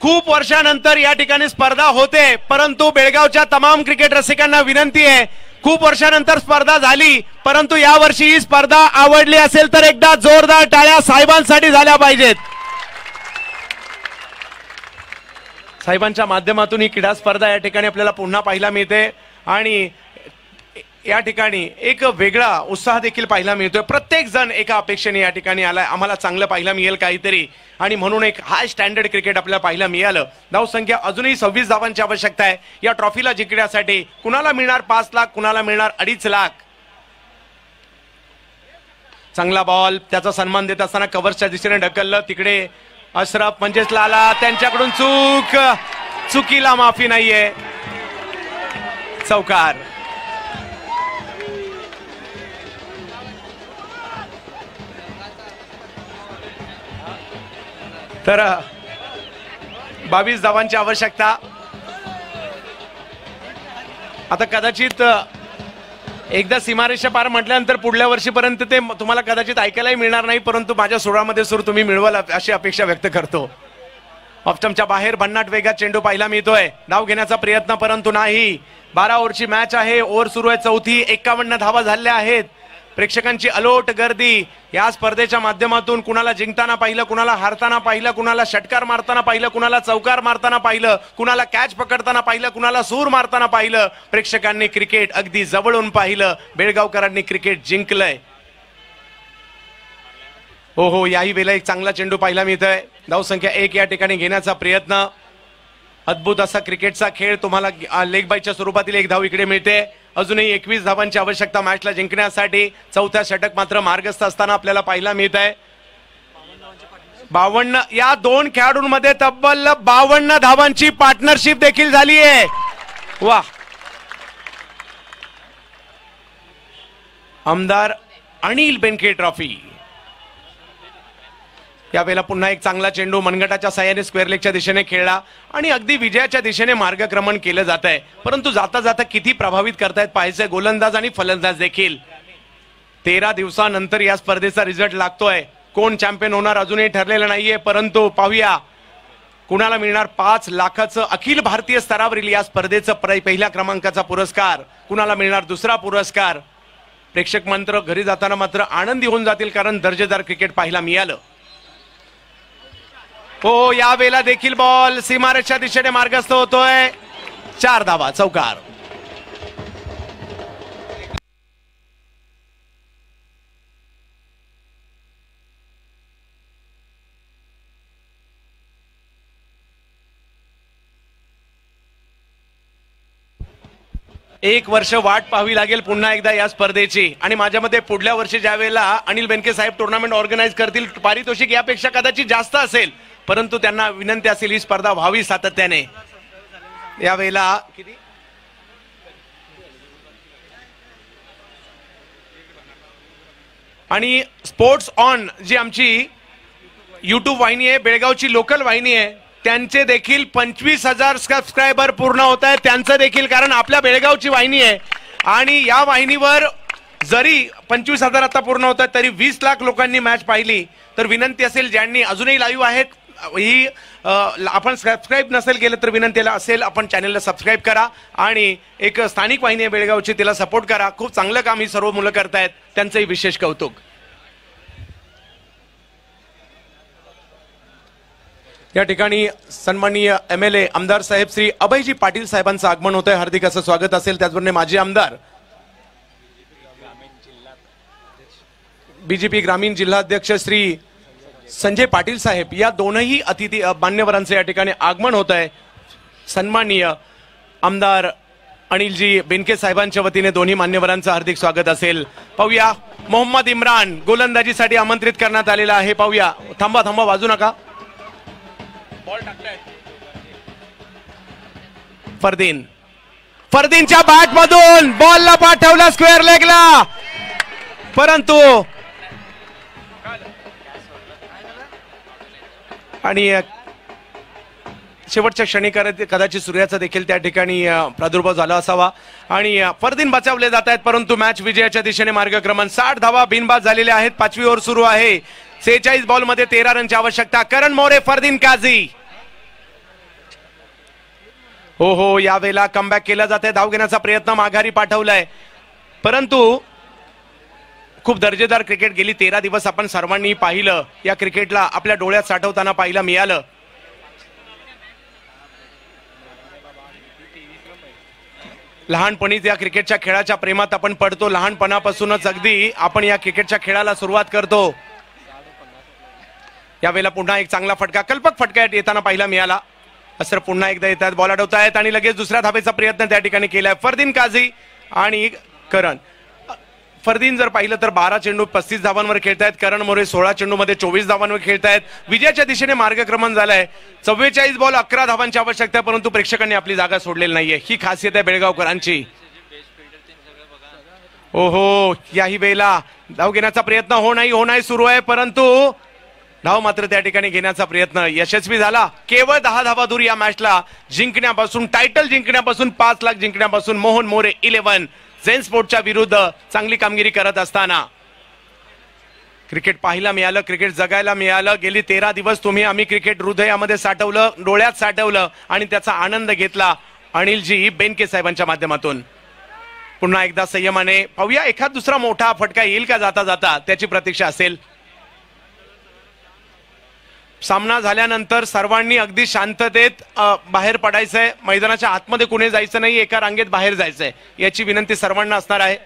खूप वर्षानंतर या ठिकाणी स्पर्धा होते, परंतु बेळगावच्या तमाम क्रिकेट रसिकांना विनंती आहे, खूप वर्षानंतर स्पर्धा झाली परंतु यावर्षी ही स्पर्धा आवडली असेल तर एकदा जोरदार टाळ्या साहेबांसाठी झाल्या पाहिजेत. साहेबांच्या माध्यमातून ही क्रीडा स्पर्धा या ठिकाणी आपल्याला पुन्हा पाहायला मिळते आणि या ठिकाणी एक वेगळा उत्साह देखील पाहायला मिळतोय. प्रत्येक जण एका अपेक्षेने या ठिकाणी आलाय, आम्हाला चांगलं पाहायला मिळेल काहीतरी आणि म्हणून एक हाय स्टँडर्ड क्रिकेट आपल्याला पाहायला मिळालं. धावसंख्या अजूनही 26 धावांची आवश्यकता आहे या ट्रॉफीला जिंकण्यासाठी. कुणाला मिळणार 5 लाख, कुणाला मिळणार 2.5 लाख. चांगला बॉल, त्याचा सन्मान देत असताना कव्हर्सच्या दिशेने ढकललं, तिकडे अशरफ मंजेसला आला, त्यांच्याकडून चुकीला माफी नाहीये, चौकार. तर 22 धावांची आवश्यकता. आता कदाचित एकदा सीमारेषा पार म्हटल्यानंतर पुढल्या वर्षीपर्यंत ते तुम्हाला कदाचित ऐकायलाही मिळणार नाही, परंतु माझ्या सोळामध्ये सूर तुम्ही मिळवाल अशी अपेक्षा व्यक्त करतो. ऑफस्टंपच्या बाहेर भन्नाट वेगात चेंडू पाहायला मिळतोय, धाव घेण्याचा प्रयत्न परंतु नाही. 12 ओव्हरची मॅच आहे, ओव्हर सुरू आहे चौथी, 51 धावा झाल्या आहेत. प्रेक्षकांची अलोट गर्दी या स्पर्धेच्या माध्यमातून कुणाला जिंकताना पाहिलं, कुणाला हारताना पाहिलं, कुणाला षटकार मारताना पाहिलं, कुणाला चौकार मारताना पाहिलं, कुणाला कॅच पकडताना पाहिलं, कुणाला सूर मारताना पाहिलं. प्रेक्षकांनी क्रिकेट अगदी जवळून पाहिलं, बेळगावकरांनी क्रिकेट जिंकलंय. हो, याही वेळेला एक चांगला चेंडू पाहायला मिळतोय. धावसंख्या 1 या ठिकाणी घेण्याचा प्रयत्न. अद्भुत असा क्रिकेटचा खेळ तुम्हाला लेग बायच्या स्वरूपातील एक धाव इकडे मिळते. अजूनही 21 धावांची आवश्यकता मॅचला जिंकण्यासाठी. चौथा षटक मात्र मार्गस्थ असताना आपल्याला पाहायला मिळत आहे. 52 या दोन खेळाडूंमध्ये तब्बल 52 धावांची पार्टनरशिप देखील झाली आहे. वा, आमदार अनिल बेनके ट्रॉफी. यावेळेला पुन्हा एक चांगला चेंडू मनगटाच्या साह्याने स्क्वेअर लेगच्या दिशेने खेळला आणि अगदी विजयाच्या दिशेने मार्गक्रमण केलं जात आहे. परंतु जाता जाता किती प्रभावित करतायत पाहायचे गोलंदाज आणि फलंदाज देखील. 13 दिवसानंतर या स्पर्धेचा रिझल्ट लागतोय. कोण चॅम्पियन होणार अजूनही ठरलेलं नाहीये, परंतु पाहूया कुणाला मिळणार 5 लाखाचं अखिल भारतीय स्तरावरील या स्पर्धेचं पहिल्या क्रमांकाचा पुरस्कार, कुणाला मिळणार दुसरा पुरस्कार. प्रेक्षक मंत्र घरी जाताना मात्र आनंदी होऊन जातील, कारण दर्जेदार क्रिकेट पाहायला मिळालं. हो, या वेळेला देखील बॉल सीमारेषेच्या दिशेने मार्गस्थ होतोय. 4 धावा, चौकार. एक वर्ष वाट पाहावी लागेल पुन्हा एकदा या स्पर्धेची. आणि माझ्या मते पुढल्या वर्षी ज्या वेळेला अनिल बेनके साहेब टुर्नामेंट ऑर्गनाईज करतील, पारितोषिक यापेक्षा कदाचित जास्त असेल, परंतु त्यांना विनंती असेल ही स्पर्धा व्हावी सातत्याने. यावेळेला आणि स्पोर्ट्स ऑन जी आमची युट्यूब वाहिनी आहे, बेळगावची लोकल वाहिनी आहे, त्यांचे देखील 25,000 सबस्क्रायबर पूर्ण होत आहेत. त्यांचं देखील, कारण आपल्या बेळगावची वाहिनी आहे आणि या वाहिनीवर जरी 25,000 आता पूर्ण होत आहेत तरी 20 लाख लोकांनी मॅच पाहिली. तर विनंती असेल ज्यांनी अजूनही लाईव्ह आहेत, ही आपण सबस्क्राईब नसेल केलं तर विनंती असेल आपण चॅनलला सबस्क्राईब करा आणि एक स्थानिक वाहिनी आहे बेळगावची, तिला सपोर्ट करा. खूप चांगलं काम ही सर्व मुलं करतायत, त्यांचंही विशेष कौतुक. या ठिकाणी सन्माननीय MLA आमदार साहेब श्री अभयजी पाटील साहेबांचं आगमन होत आहे. हार्दिक असं स्वागत असेल. त्याचबरोबर माजी आमदार BJP ग्रामीण जिल्हाध्यक्ष श्री संजय पाटील साहेब, या दोनही अतिथी मान्यवरांचे या ठिकाणी आगमन होत आहे. सन्माननीय आमदार अनिलजी बेनके साहेबांच्या वतीने दोन्ही मान्यवरांचं हार्दिक स्वागत असेल. पाहूया मोहम्मद इम्रान गोलंदाजीसाठी आमंत्रित करण्यात आलेला आहे. पाहूया. थांबा वाजू नका. बॉल टाकलाय फरदीनच्या बॅट मधून बॉलला पाठवला स्क्वेअर लेगला, परंतु आणि शेवटच्या क्षणी कदाचित सूर्याचा देखील त्या ठिकाणी प्रादुर्भाव झाला असावा आणि फरदीन बचावले जात आहेत, परंतु मॅच विजयाच्या दिशेने मार्गक्रमण. 60 धावा बिनबाद झालेल्या आहेत. 5वी ओव्हर सुरू आहे. 46 बॉलमध्ये 13 रनची आवश्यकता. करण मोरे, फरदीन काझी. हो यावेळेला कमबॅक केला जात आहे. धाव घेण्याचा प्रयत्न माघारी पाठवलाय, परंतु खूप दर्जेदार क्रिकेट गेली 13 दिवस आपण सर्वांनी पाहिलं. या क्रिकेटला आपल्या डोळ्यात साठवताना पाहायला मिळालं. लहानपणीच या क्रिकेटच्या खेळाच्या प्रेमात आपण पडतो. लहानपणापासूनच अगदी आपण या क्रिकेटच्या खेळाला सुरुवात करतो. यावेळेला पुन्हा एक चांगला फटका, कल्पक फटका येताना पाहायला मिळाला. असर पुन्हा एकदा येतात, बॉल अडवतायत आणि लगेच दुसऱ्या धावेचा प्रयत्न त्या ठिकाणी केलाय फरदीन काझी आणि करण. फरदीन जर पाहिलं तर 12 चेंडू 35 धावांवर खेळतायत. करण मोरे 16 चेंडूमध्ये 24 धावांवर खेळतायत. विजयाच्या दिशेने मार्गक्रमण झालाय. 44 बॉल 11 धावांची आवश्यकता, परंतु प्रेक्षकांनी आपली जागा सोडलेली नाहीये. ही खासियत आहे बेळगावकरांची. ओहो, याही वेळेला धाव घेण्याचा प्रयत्न हो नाही सुरू आहे, परंतु धाव मात्र त्या ठिकाणी घेण्याचा प्रयत्न यशस्वी झाला. केवळ 10 धावा दूर या मॅचला जिंकण्यापासून, टायटल जिंकण्यापासून, 5 लाख जिंकण्यापासून. मोहन मोरे 11 झेन स्पोर्टच्या विरुद्ध चांगली कामगिरी करत असताना क्रिकेट पाहायला मिळालं, क्रिकेट जगायला मिळालं. गेली 13 दिवस आम्ही क्रिकेट हृदयामध्ये साठवलं, डोळ्यात साठवलं आणि त्याचा आनंद घेतला अनिलजी बेनके साहेबांच्या माध्यमातून. पुन्हा एकदा संयमाने पाहूया, एखाद दुसरा मोठा फटका येईल का जाता जाता, त्याची प्रतीक्षा असेल. सामना झाल्यानंतर सर्वांनी अगदी शांततेत बाहेर पडायचंय. मैदानाच्या आतमध्ये कुणी जायचं नाही, एका रांगेत बाहेर जायचंय, याची विनंती सर्वांना असणार आहे.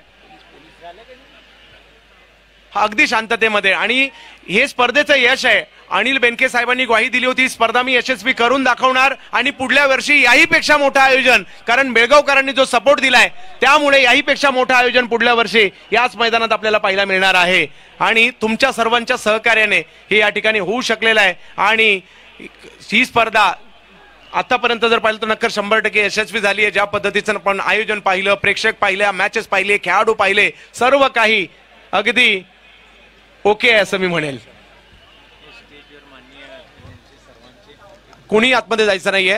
अगदी शांततेमध्ये. आणि हे स्पर्धेचं यश आहे. अनिल बेनके साहेबांनी ग्वाही दिली होती, स्पर्धा मी यशस्वी करून दाखवणार आणि पुढल्या वर्षी याही पेक्षा मोठं आयोजन, कारण बेळगावकरांनी जो सपोर्ट दिलाय त्यामुळे याही पेक्षा मोठं आयोजन पुढल्या वर्षी याच मैदानात आपल्याला पाहायला मिळणार आहे. आणि तुमच्या सर्वांच्या सहकार्याने हे या ठिकाणी होऊ शकलेलं आहे. आणि ही स्पर्धा आतापर्यंत जर पाहिलं तर नक्कर 100% यशस्वी झाली आहे. ज्या पद्धतीचं आपण आयोजन पाहिलं, प्रेक्षक पाहिले, मॅचेस पाहिले, खेळाडू पाहिले, सर्व काही अगदी ओके आहे असं मी म्हणेल. कोणी आतमध्ये जायचं नाहीये.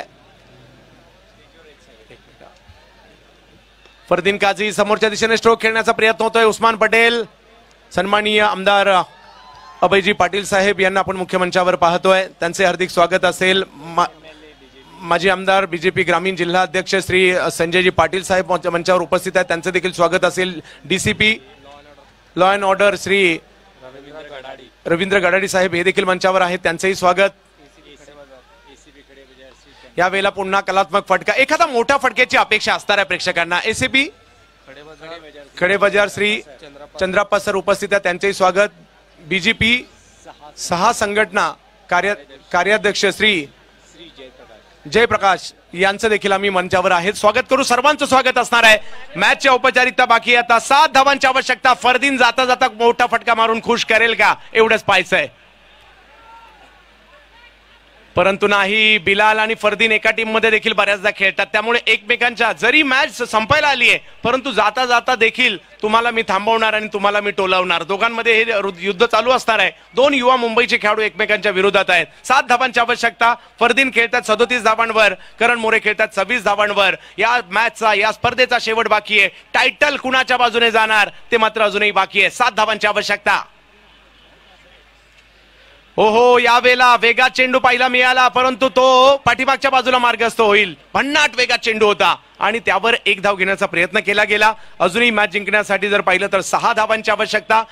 फरदीन काझी समोरच्या दिशेने स्ट्रोक खेळण्याचा प्रयत्न होतोय. उस्मान पटेल, सन्माननीय आमदार अभयजी पाटील साहेब यांना आपण मुख्य मंचावर पाहतोय, त्यांचे हार्दिक स्वागत असेल. माजी आमदार बीजेपी ग्रामीण जिल्हा अध्यक्ष श्री संजयजी पाटील साहेब मंचावर उपस्थित आहेत, त्यांचे देखील स्वागत असेल. DCP law and order Shri Ravindra Gadadi Saheb हे देखील मंचावर आहेत, त्यांचेही स्वागत. यावेळेला पुन्हा कलात्मक फटका, एखादा मोठा फटक्याची अपेक्षा असणार आहे प्रेक्षकांना. एसीपी खडे बाजार श्री चंद्राप्पा सर उपस्थित आहेत, त्यांचेही स्वागत. बीजेपी 6 संघटना कार्याध्यक्ष श्री जयप्रकाश यांचं देखील आम्ही मंचावर आहेत, स्वागत करू. सर्वांचं स्वागत असणार आहे. मॅचची औपचारिकता बाकी आहे. आता 7 धावांची आवश्यकता. फरदीन जाता जाता मोठा फटका मारून खुश करेल का, एवढंच पाहायचंय. परंतु नाही, बिलाल आणि फरदीन एका टीम मध्ये देखील बऱ्याचदा खेळतात, त्यामुळे एकमेकांच्या, जरी मॅच संपायला आली आहे परंतु जाता जाता देखील तुम्हाला मी थांबवणार आणि तुम्हाला मी टोलवणार. दोघांमध्ये हे युद्ध चालू असणार आहे. 2 युवा मुंबईचे खेळाडू एकमेकांच्या विरोधात आहेत. 7 धावांची आवश्यकता. फरदीन खेळतात 37 धावांवर, करण मोरे खेळतात 26 धावांवर. या मॅचचा, या स्पर्धेचा शेवट बाकी आहे. टायटल कुणाच्या बाजूने जाणार ते मात्र अजूनही बाकी आहे. 7 धावांची आवश्यकता. हो, यावेळेला वेगात चेंडू पाहायला मिळाला, परंतु तो पाठीमागच्या बाजूला मार्गस्थ होईल. भन्नाट वेगात चेंडू होता आणि त्यावर 1 धाव घेण्याचा प्रयत्न केला गेला. अजूनही मॅच जिंकण्यासाठी जर पाहिलं तर 6 धावांची आवश्यकता.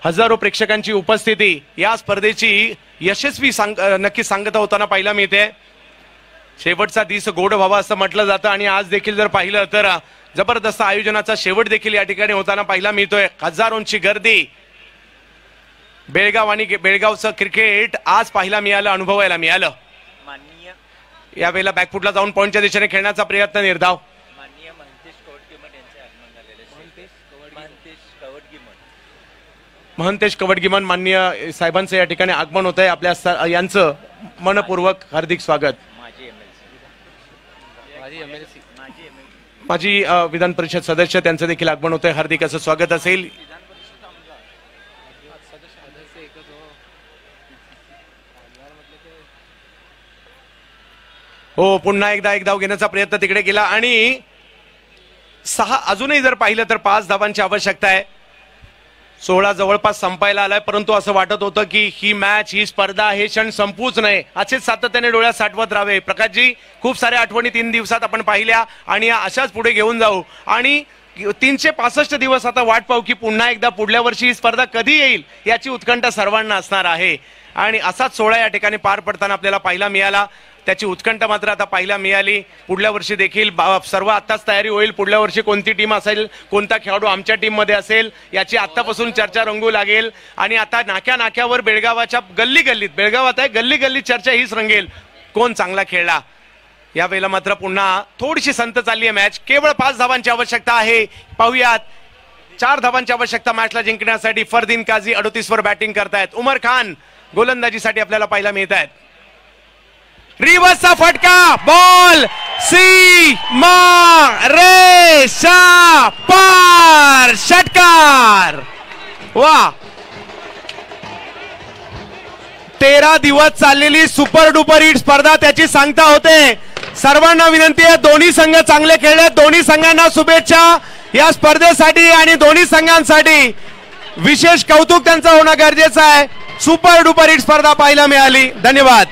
हजारो प्रेक्षकांची उपस्थिती या स्पर्धेची यशस्वी नक्की सांगता होताना पाहायला मिळते. शेवटचा दिवस गोड व्हावा असं म्हटलं जातं आणि आज देखील जर पाहिलं तर जबरदस्त आयोजनाचा शेवट देखील या ठिकाणी होताना पाहायला मिळतोय. हजारोंची गर्दी. बेळगाव आणि बेळगावचं क्रिकेट आज पाहायला मिळालं, अनुभवायला मिळालं. यावेळेला बॅकफुटला जाऊन पॉइंटच्या दिशेने खेळण्याचा प्रयत्न. निर्धाव महंतेश कवडगिमन माननीय साहेबांचं या ठिकाणी आगमन होत आहे. आपल्या यांचं मनपूर्वक हार्दिक स्वागत. माजी विधान परिषद सदस्य त्यांचं देखील आगमन होत आहे, हार्दिक असं स्वागत असेल. हो, पुन्हा एकदा एक धाव घेण्याचा प्रयत्न तिकडे केला आणि 6 अजूनही जर पाहिलं तर 5 धावांची आवश्यकता आहे. 16 जवळपास संपायला आलाय, परंतु असं वाटत होतं की ही मॅच, ही स्पर्धा, हे क्षण संपूच नये, असेच सातत्याने डोळ्यात साठवत राहावे. प्रकाशजी, खूप साऱ्या आठवणी 3 दिवसात आपण पाहिल्या आणि अशाच पुढे घेऊन जाऊ आणि 365 दिवस आता वाट पाहू की पुन्हा एकदा पुढल्या वर्षी ही स्पर्धा कधी येईल याची उत्कंठा सर्वांना असणार आहे. आणि असाच 16 या ठिकाणी पार पडताना आपल्याला पाहायला मिळाला. त्याची उत्कंठा मात्र आता पाहायला मिळाली. पुढल्या वर्षी देखील सर्व आत्ताच तयारी होईल. पुढल्या वर्षी कोणती टीम असेल, कोणता खेळाडू आमच्या टीम मध्ये असेल याची आतापासून चर्चा रंगू लागेल. आणि आता नाक्या नाक्यावर बेळगावाच्या गल्ली गल्लीत, बेळगावात आहे गल्ली गल्लीत चर्चा हीच रंगेल, कोण चांगला खेळला. यावेळेला मात्र पुन्हा थोडीशी संत चालली आहे मॅच. केवळ 5 धावांची आवश्यकता आहे. पाहूयात, 4 धावांची आवश्यकता मॅचला जिंकण्यासाठी. फरदीन काझी 38 वर बॅटिंग करतायत. उमर खान गोलंदाजीसाठी आपल्याला पाहायला मिळत आहेत. रिव्हर्सचा फटका, बॉल सीमा रेषा पार, षटकार. वा, 13 दिवस चाललेली सुपर डुपर हिट स्पर्धा त्याची सांगता होते. सर्वांना विनंती आहे, दोन्ही संघ चांगले खेळले, दोन्ही संघांना शुभेच्छा या स्पर्धेसाठी आणि दोन्ही संघांसाठी विशेष कौतुक त्यांचं होणं गरजेचं आहे. सुपर डुपर हिट स्पर्धा पाहायला मिळाली. धन्यवाद.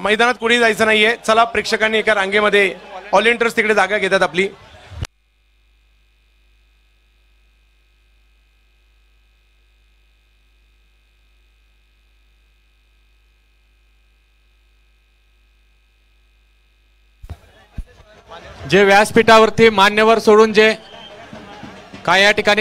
मैदानात कोणी जायचं नाहीये. चला, प्रेक्षकांनी एका रांगेमध्ये व्हॉलेंटियर्स तिकडे जागा घेतात आपली. जे व्यासपीठावरती मान्यवर सोडून जे काय या ठिकाणी